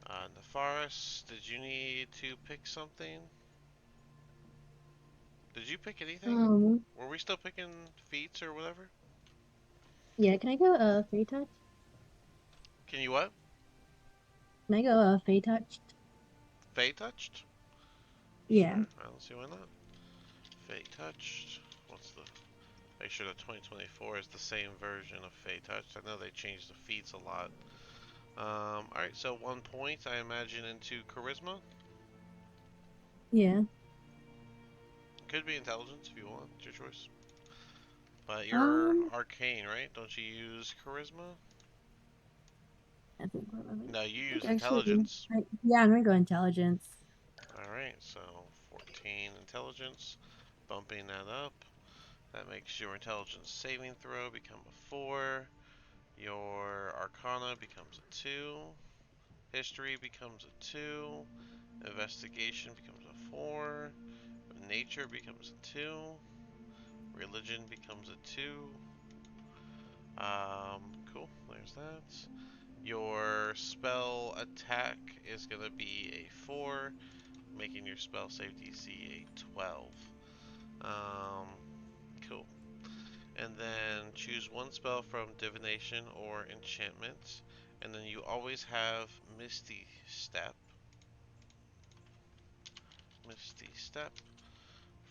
Nefaris, did you need to pick something? Did you pick anything? Were we still picking feats or whatever? Yeah, can I go Fey Touch? Can you what? Can I go Fey Touched? Fey touched? Yeah. Sure, I don't see why not. Fey touched. What's the? Make sure that 2024 is the same version of Fey touched. I know they changed the feats a lot. Alright, so 1 point, I imagine, into charisma. Yeah. Could be intelligence if you want. It's your choice. But you're arcane, right? Don't you use charisma? I think No, you use actually, intelligence. yeah, I'm gonna go intelligence. Alright, so 14 intelligence. Bumping that up. That makes your intelligence saving throw become a 4. Your arcana becomes a 2. History becomes a 2. Investigation becomes a 4. Nature becomes a 2. Religion becomes a 2. Cool. There's that. Your spell attack is going to be a 4, making your spell save DC a 12. Cool. And then choose one spell from divination or enchantment, and then you always have Misty Step. Misty Step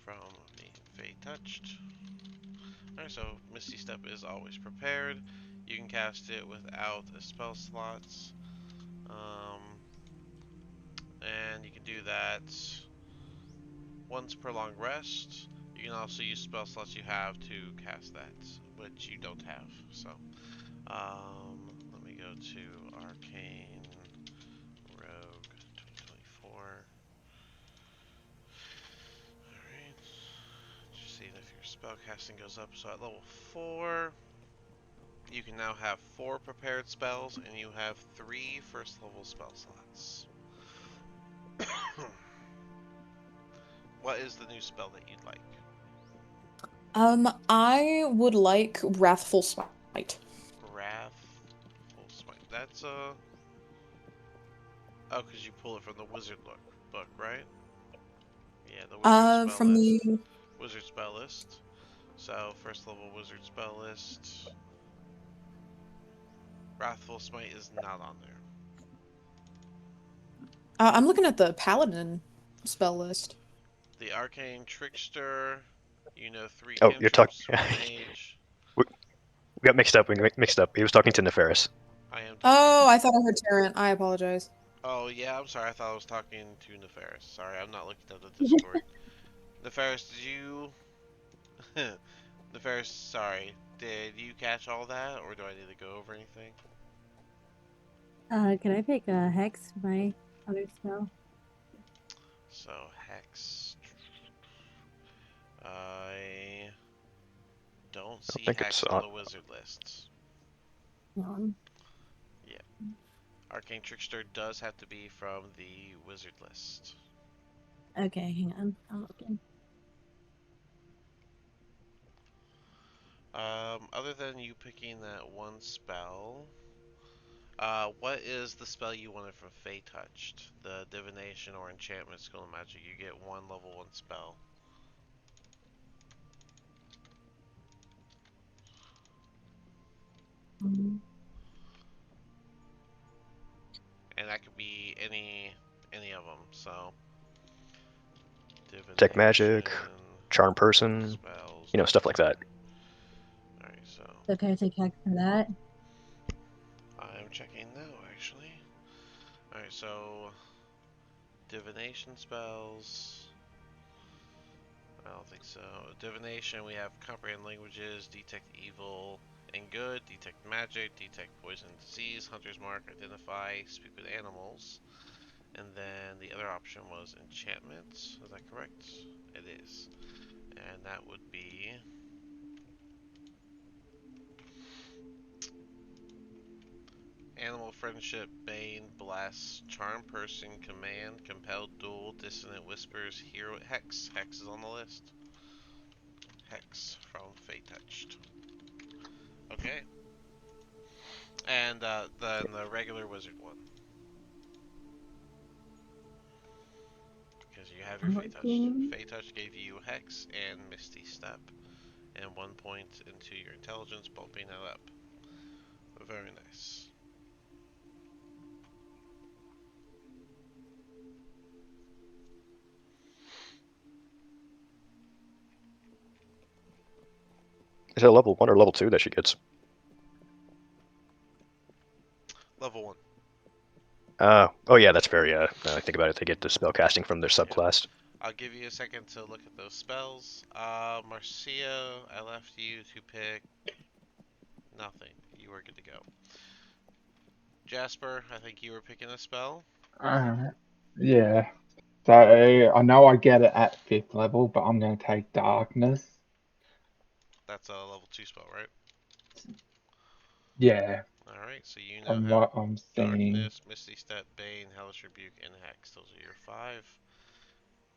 from being Fey touched. Alright, so Misty Step is always prepared. You can cast it without a spell slots. And you can do that once per long rest. You can also use spell slots you have to cast that, which you don't have. So, let me go to Arcane Rogue 2024. Alright. Just seeing if your spell casting goes up. So at level 4, you can now have 4 prepared spells, and you have 3 first level spell slots. What is the new spell that you'd like? I would like Wrathful Smite. Wrathful Smite. That's oh, because you pull it from the wizard book, right? Yeah, the wizard spell From list. the Wizard spell list. So first level wizard spell list. Wrathful Smite is not on there. I'm looking at the Paladin spell list. The Arcane Trickster. You know 3 Oh, you're talking. cantrips for mage. We got mixed up. We got mixed up. He was talking to Neferis. I am talking. Oh, I thought I heard Terrant. I apologize. Oh yeah, I'm sorry. I thought I was talking to Neferis. Sorry, I'm not looking at the Discord. Neferis, did you? Neferis, sorry. Did you catch all that, or do I need to go over anything? Can I pick a hex, my other spell? So Hex. I don't see think Hex it's on on. the wizard list. No. Arcane Trickster does have to be from the wizard list. Okay, hang on. I'm looking. Other than you picking that one spell, what is the spell you wanted from Fey Touched? The Divination or Enchantment School of Magic. You get 1 level 1 spell. Um, And that could be any of them. So Divination, Tech magic, charm person, spells, you know, stuff like that. Alright, so so can I take hex for that? I'm checking now actually. Alright, so divination spells. I don't think so. Divination, we have comprehend languages, detect evil and good, detect magic, detect poison and disease, hunter's mark, identify, speak with animals. And then the other option was enchantment. Is that correct? It is. And that would be animal friendship, bane, blast, charm person, command, compelled duel, dissonant whispers, hero, hex. Hex is on the list. Hex from Fate Touched. Okay. And then the regular wizard one. Because you have your Fate Touched. Looking. Fate Touch gave you Hex and Misty Step. And 1 point into your intelligence, bumping that up. Very nice. Is it level 1 or level 2 that she gets? Level 1. Oh yeah, that's fair. Yeah, now I think about it, they get the spell casting from their subclass. I'll give you a second to look at those spells. Marcia, I left you to pick nothing. You are good to go. Jasper, I think you were picking a spell. Yeah. So I know I get it at 5th level, but I'm going to take Darkness. That's a level 2 spell, right? Yeah, Alright, so you now from have what I'm seeing. Darkness, Misty Step, Bane, Hellish Rebuke, and Hex. Those are your 5.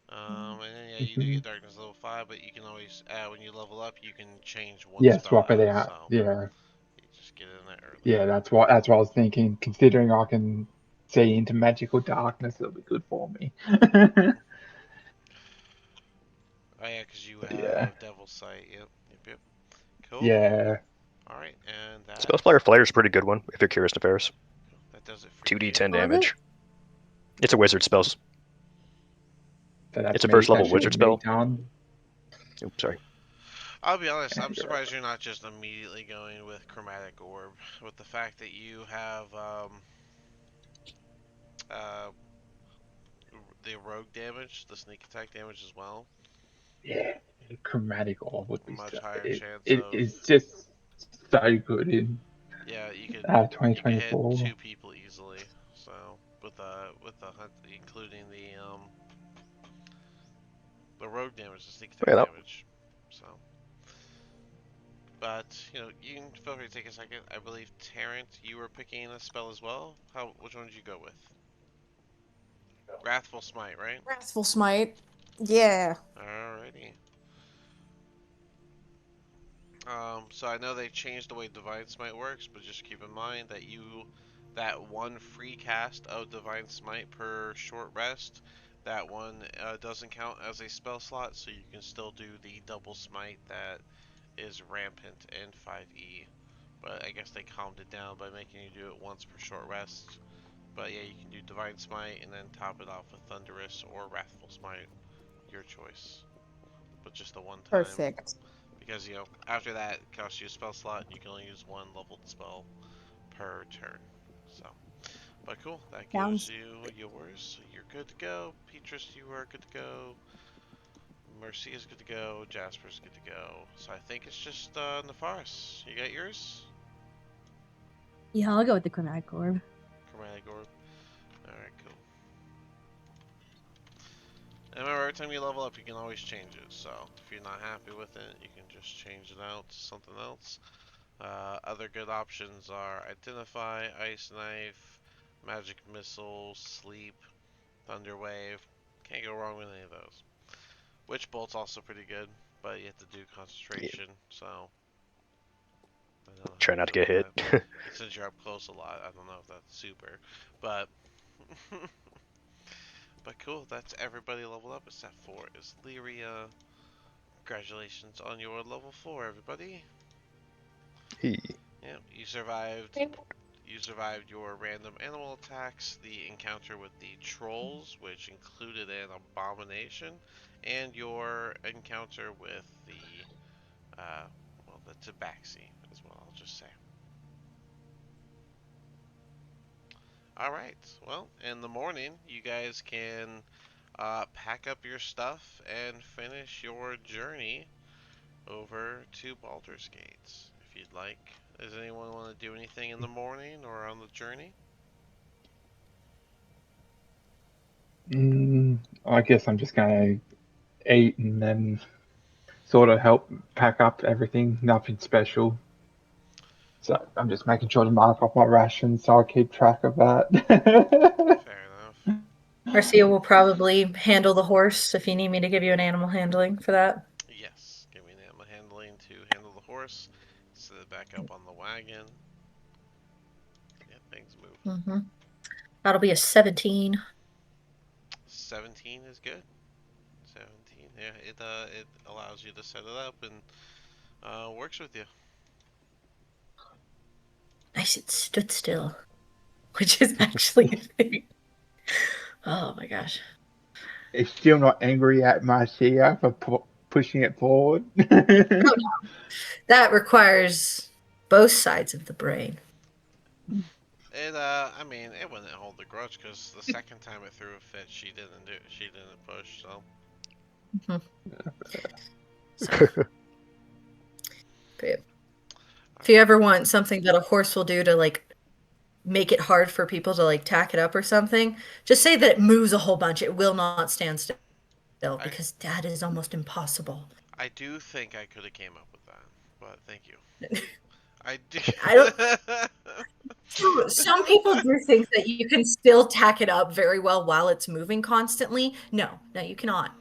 And then yeah, you do get Darkness level 5, but you can always, when you level up, you can change one Yeah, spell swap it out, out. so Yeah. you just get in there early. Yeah, that's what I was thinking. Considering I can see into magical darkness, it'll be good for me. Oh yeah, because you But yeah. have Devil's Sight. Yep. Cool. Yeah. Alright, and Spellsplayer Flare is a pretty good one if you're curious, Neferis. that does it for 2d10 you. What was damage. It's a wizard spell. So that's It's a me. first That level should wizard be me spell. done. Oops, sorry. I'll be honest, I'm Yeah, surprised you're not just immediately going with Chromatic Orb. With the fact that you have uh, the rogue damage, the sneak attack damage as well. Yeah, chromatic orb would be Much so. higher chance It of is just so good in yeah. You could hit 2024. 2 people easily. So with the hunt, including the rogue damage, the sneak attack Wait up. damage. So, but you can feel free to take a second. I believe Tarrant, you were picking a spell as well. Which one did you go with? Wrathful Smite, right? Wrathful Smite. Yeah. Alrighty. So I know they changed the way Divine Smite works, but just keep in mind that one free cast of Divine Smite per short rest, that one doesn't count as a spell slot, so you can still do the double smite that is rampant in 5e. But I guess they calmed it down by making you do it once per short rest. But yeah, you can do Divine Smite and then top it off with Thunderous or Wrathful Smite, your choice. But just the one time. Perfect. Because, after that, it costs you a spell slot, and you can only use one leveled spell per turn. So, but cool, that gives Sounds you yours. So you're good to go. Petrus, you are good to go. Mercy is good to go. Jasper's good to go. So I think it's just Nefaris. You got yours? yeah. I'll go with the chromatic orb. Chromatic Orb. Alright, cool. And remember, every time you level up, you can always change it. So if you're not happy with it, you can just change it out to something else. Other good options are Identify, Ice Knife, Magic Missile, Sleep, Thunder Wave. Can't go wrong with any of those. Witch Bolt's also pretty good, but you have to do Yeah. concentration, so I don't know how Try you not to feel get hit. about that. Since you're up close a lot, I don't know if that's super, but but cool. That's everybody leveled up except for Islyria. Congratulations on your level 4, everybody. Hey. Yeah, you survived. You survived your random animal attacks, the encounter with the trolls, which included an abomination, and your encounter with the tabaxi as well, I'll just say. Alright, well, in the morning, you guys can pack up your stuff and finish your journey over to Baldur's Gate, if you'd like. Does anyone want to do anything in the morning or on the journey? I guess I'm just gonna eat and then sort of help pack up everything. Nothing special. So I'm just making sure to mark off my rations so I keep track of that. Fair enough. Marcia will probably handle the horse if you need me to give you an animal handling for that. Yes, give me an animal handling to handle the horse. Set it back up on the wagon. Yeah, things move. Mm-hmm. That'll be a 17. 17 is good. 17, yeah, it allows you to set it up and works with you. Nice, it stood still, which is actually a thing. Oh my gosh. It's still not angry at Marcia for pushing it forward. Oh no. That requires both sides of the brain. I mean, it wouldn't hold the grudge because the second time it threw a fit, she didn't push. So, So, but if you ever want something that a horse will do to like make it hard for people to like tack it up or something, just say that it moves a whole bunch. It will not stand still I because that is almost impossible. I do think I could have came up with that, but thank you. I do. I don't. Some people do think that you can still tack it up very well while it's moving constantly. No, you cannot.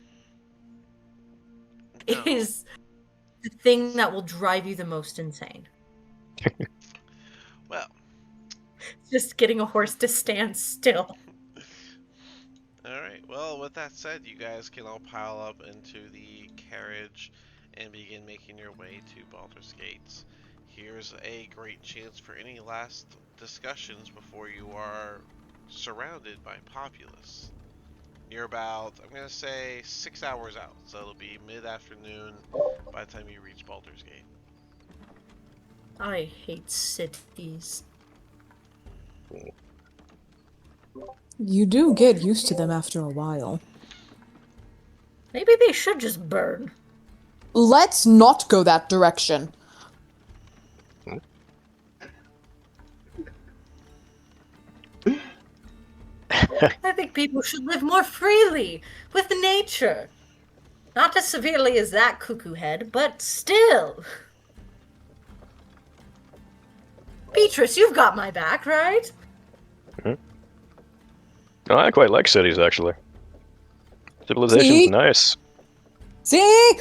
No. It is the thing that will drive you the most insane. Well, Just getting a horse to stand still. alright, well, with that said, you guys can all pile up into the carriage and begin making your way to Baldur's Gate. Here's a great chance for any last discussions before you are surrounded by populace. You're about, I'm going to say, 6 hours out, so it'll be mid-afternoon by the time you reach Baldur's Gate. I hate cities. You do get used to them after a while. Maybe they should just burn. Let's not go that direction. I think people should live more freely with nature. Not as severely as that cuckoo head, but still. Beatrice, you've got my back, right? Oh, I quite like cities, actually. Civilization's See? nice. See?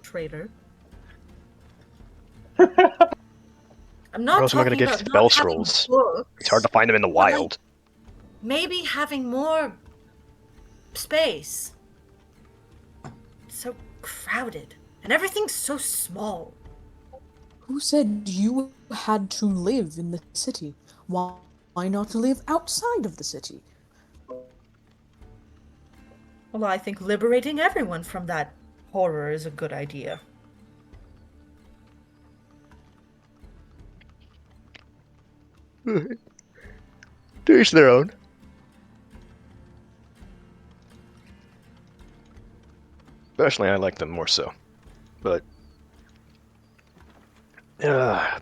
Traitor. I'm Where not else am I talking gonna get about spell not having scrolls? books, It's hard to find them in the but, like, wild. maybe having more space. It's so crowded, and everything's so small. Who said you had to live in the city? Why not live outside of the city? Well, I think liberating everyone from that horror is a good idea. To each their own. Personally, I like them more so. But I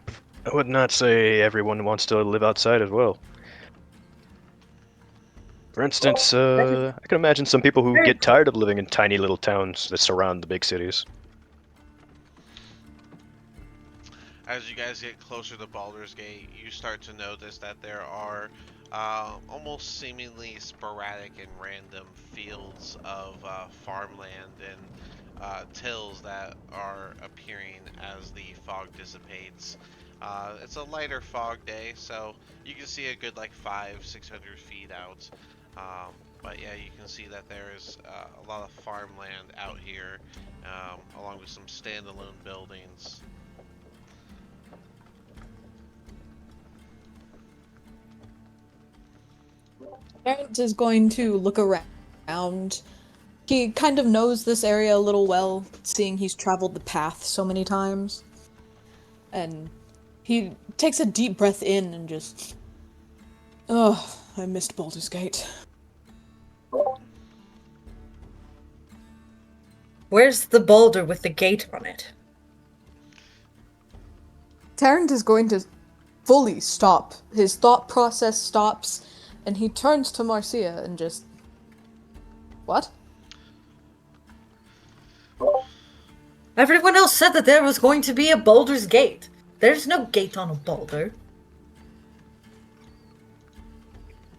would not say everyone wants to live outside as well. For instance, I can imagine some people who get tired of living in tiny little towns that surround the big cities. As you guys get closer to Baldur's Gate, you start to notice that there are almost seemingly sporadic and random fields of farmland and tills that are appearing as the fog dissipates. It's a lighter fog day, so you can see a good like 500-600 feet out. But yeah, you can see that there is a lot of farmland out here, along with some standalone buildings. Terrence is going to look around. He kind of knows this area a little well, seeing he's traveled the path so many times. And he takes a deep breath in and just... Oh, I missed Baldur's Gate. Where's the boulder with the gate on it? Tarrant is going to fully stop. His thought process stops, and he turns to Marcia and just... What? Everyone else said that there was going to be a boulder's gate. There's no gate on a boulder.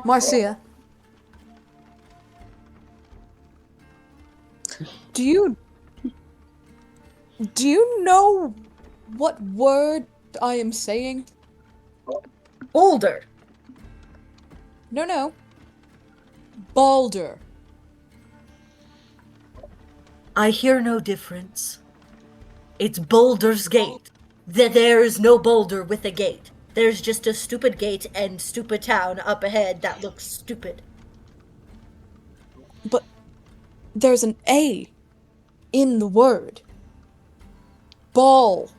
Marcia. Do you know what word I am saying? Boulder. No. Balder. I hear no difference. It's Boulder's Gate. There is no boulder with a gate. There's just a stupid gate and stupid town up ahead that looks stupid. But there's an A in the word. Baldur's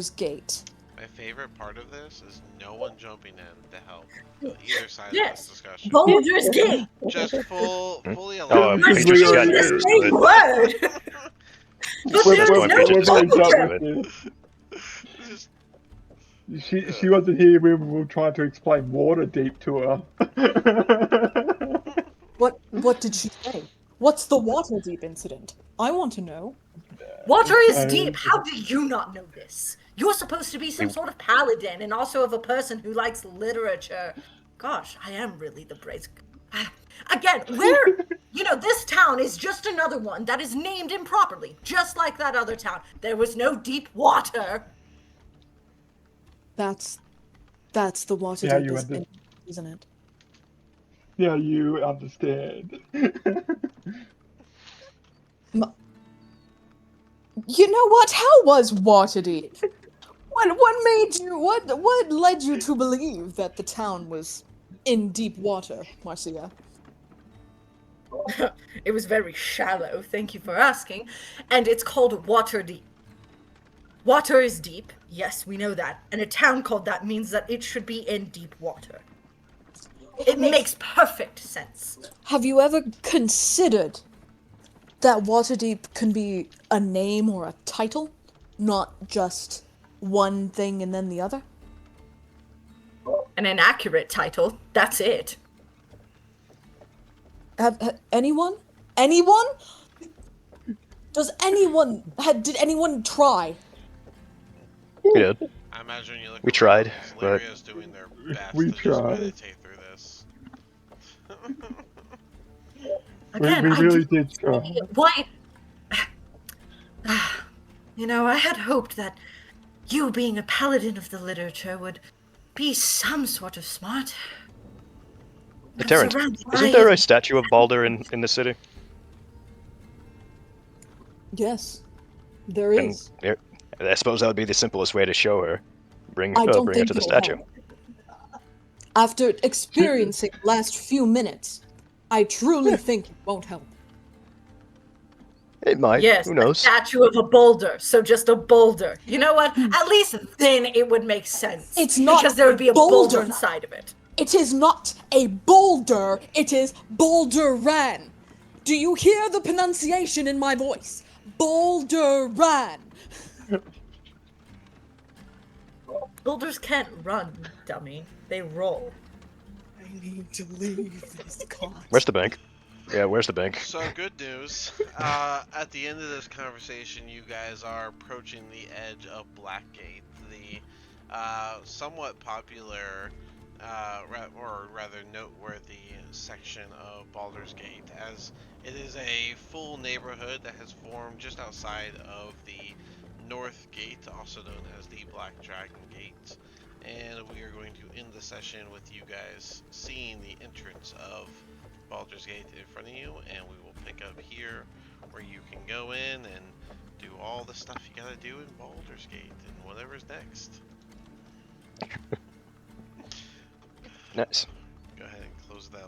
Gate. My favorite part of this is no one jumping in to help either side Yes. of this discussion. Boulder's Gate. Just fully Oh, allow. Beatrice has got the used to same it. word. But We're there's going no Beatrice very is used to done it. with this. She wasn't here when we were trying to explain Waterdeep to her. What did she say? What's the Waterdeep incident? I want to know. Water is deep. How do you not know this? You're supposed to be some sort of paladin and also of a person who likes literature. Gosh, I am really the brace. Again, this town is just another one that is named improperly, just like that other town. There was no deep water. That's the Waterdeep, Yeah, you under- isn't it? Yeah, you understand. You know what? How was Waterdeep? What led you to believe that the town was in deep water, Marcia? It was very shallow, thank you for asking, and it's called Waterdeep. Water is deep. Yes, we know that. And a town called that means that it should be in deep water. It makes perfect sense. Have you ever considered that Waterdeep can be a name or a title, not just one thing and then the other? An inaccurate title. That's it. Anyone? Anyone? Did anyone try? We did. I imagine you look We around, tried, but- Lyria's doing their best We to just tried. meditate through this. Again, we I really do did try. Why? You know, I had hoped that you, being a paladin of the literature, would be some sort of smart. But I'm Terrence, surrounded isn't by- there a statue of Balder in the city? Yes, there And is. I suppose that would be the simplest way to show her. Bring I don't bring her think to the it'll statue. help. After experiencing the last few minutes, I truly think it won't help. It might. Yes, Who knows? a statue of a boulder. So just a boulder. You know what? At least then it would make sense. It's not because there would be a boulder boulder. inside of it. It is not a boulder, it is Boulderan. Do you hear the pronunciation in my voice? Boulderan. Boulders can't run, dummy. They roll. I need to leave this cot. Where's the bank? Yeah, where's the bank? So good news. At the end of this conversation, you guys are approaching the edge of Blackgate, the somewhat popular, or rather noteworthy section of Baldur's Gate, as it is a full neighborhood that has formed just outside of the North Gate, also known as the Black Dragon Gate. And we are going to end the session with you guys seeing the entrance of Baldur's Gate in front of you, and we will pick up here where you can go in and do all the stuff you gotta do in Baldur's Gate and whatever's next. Nice. Go ahead and close that.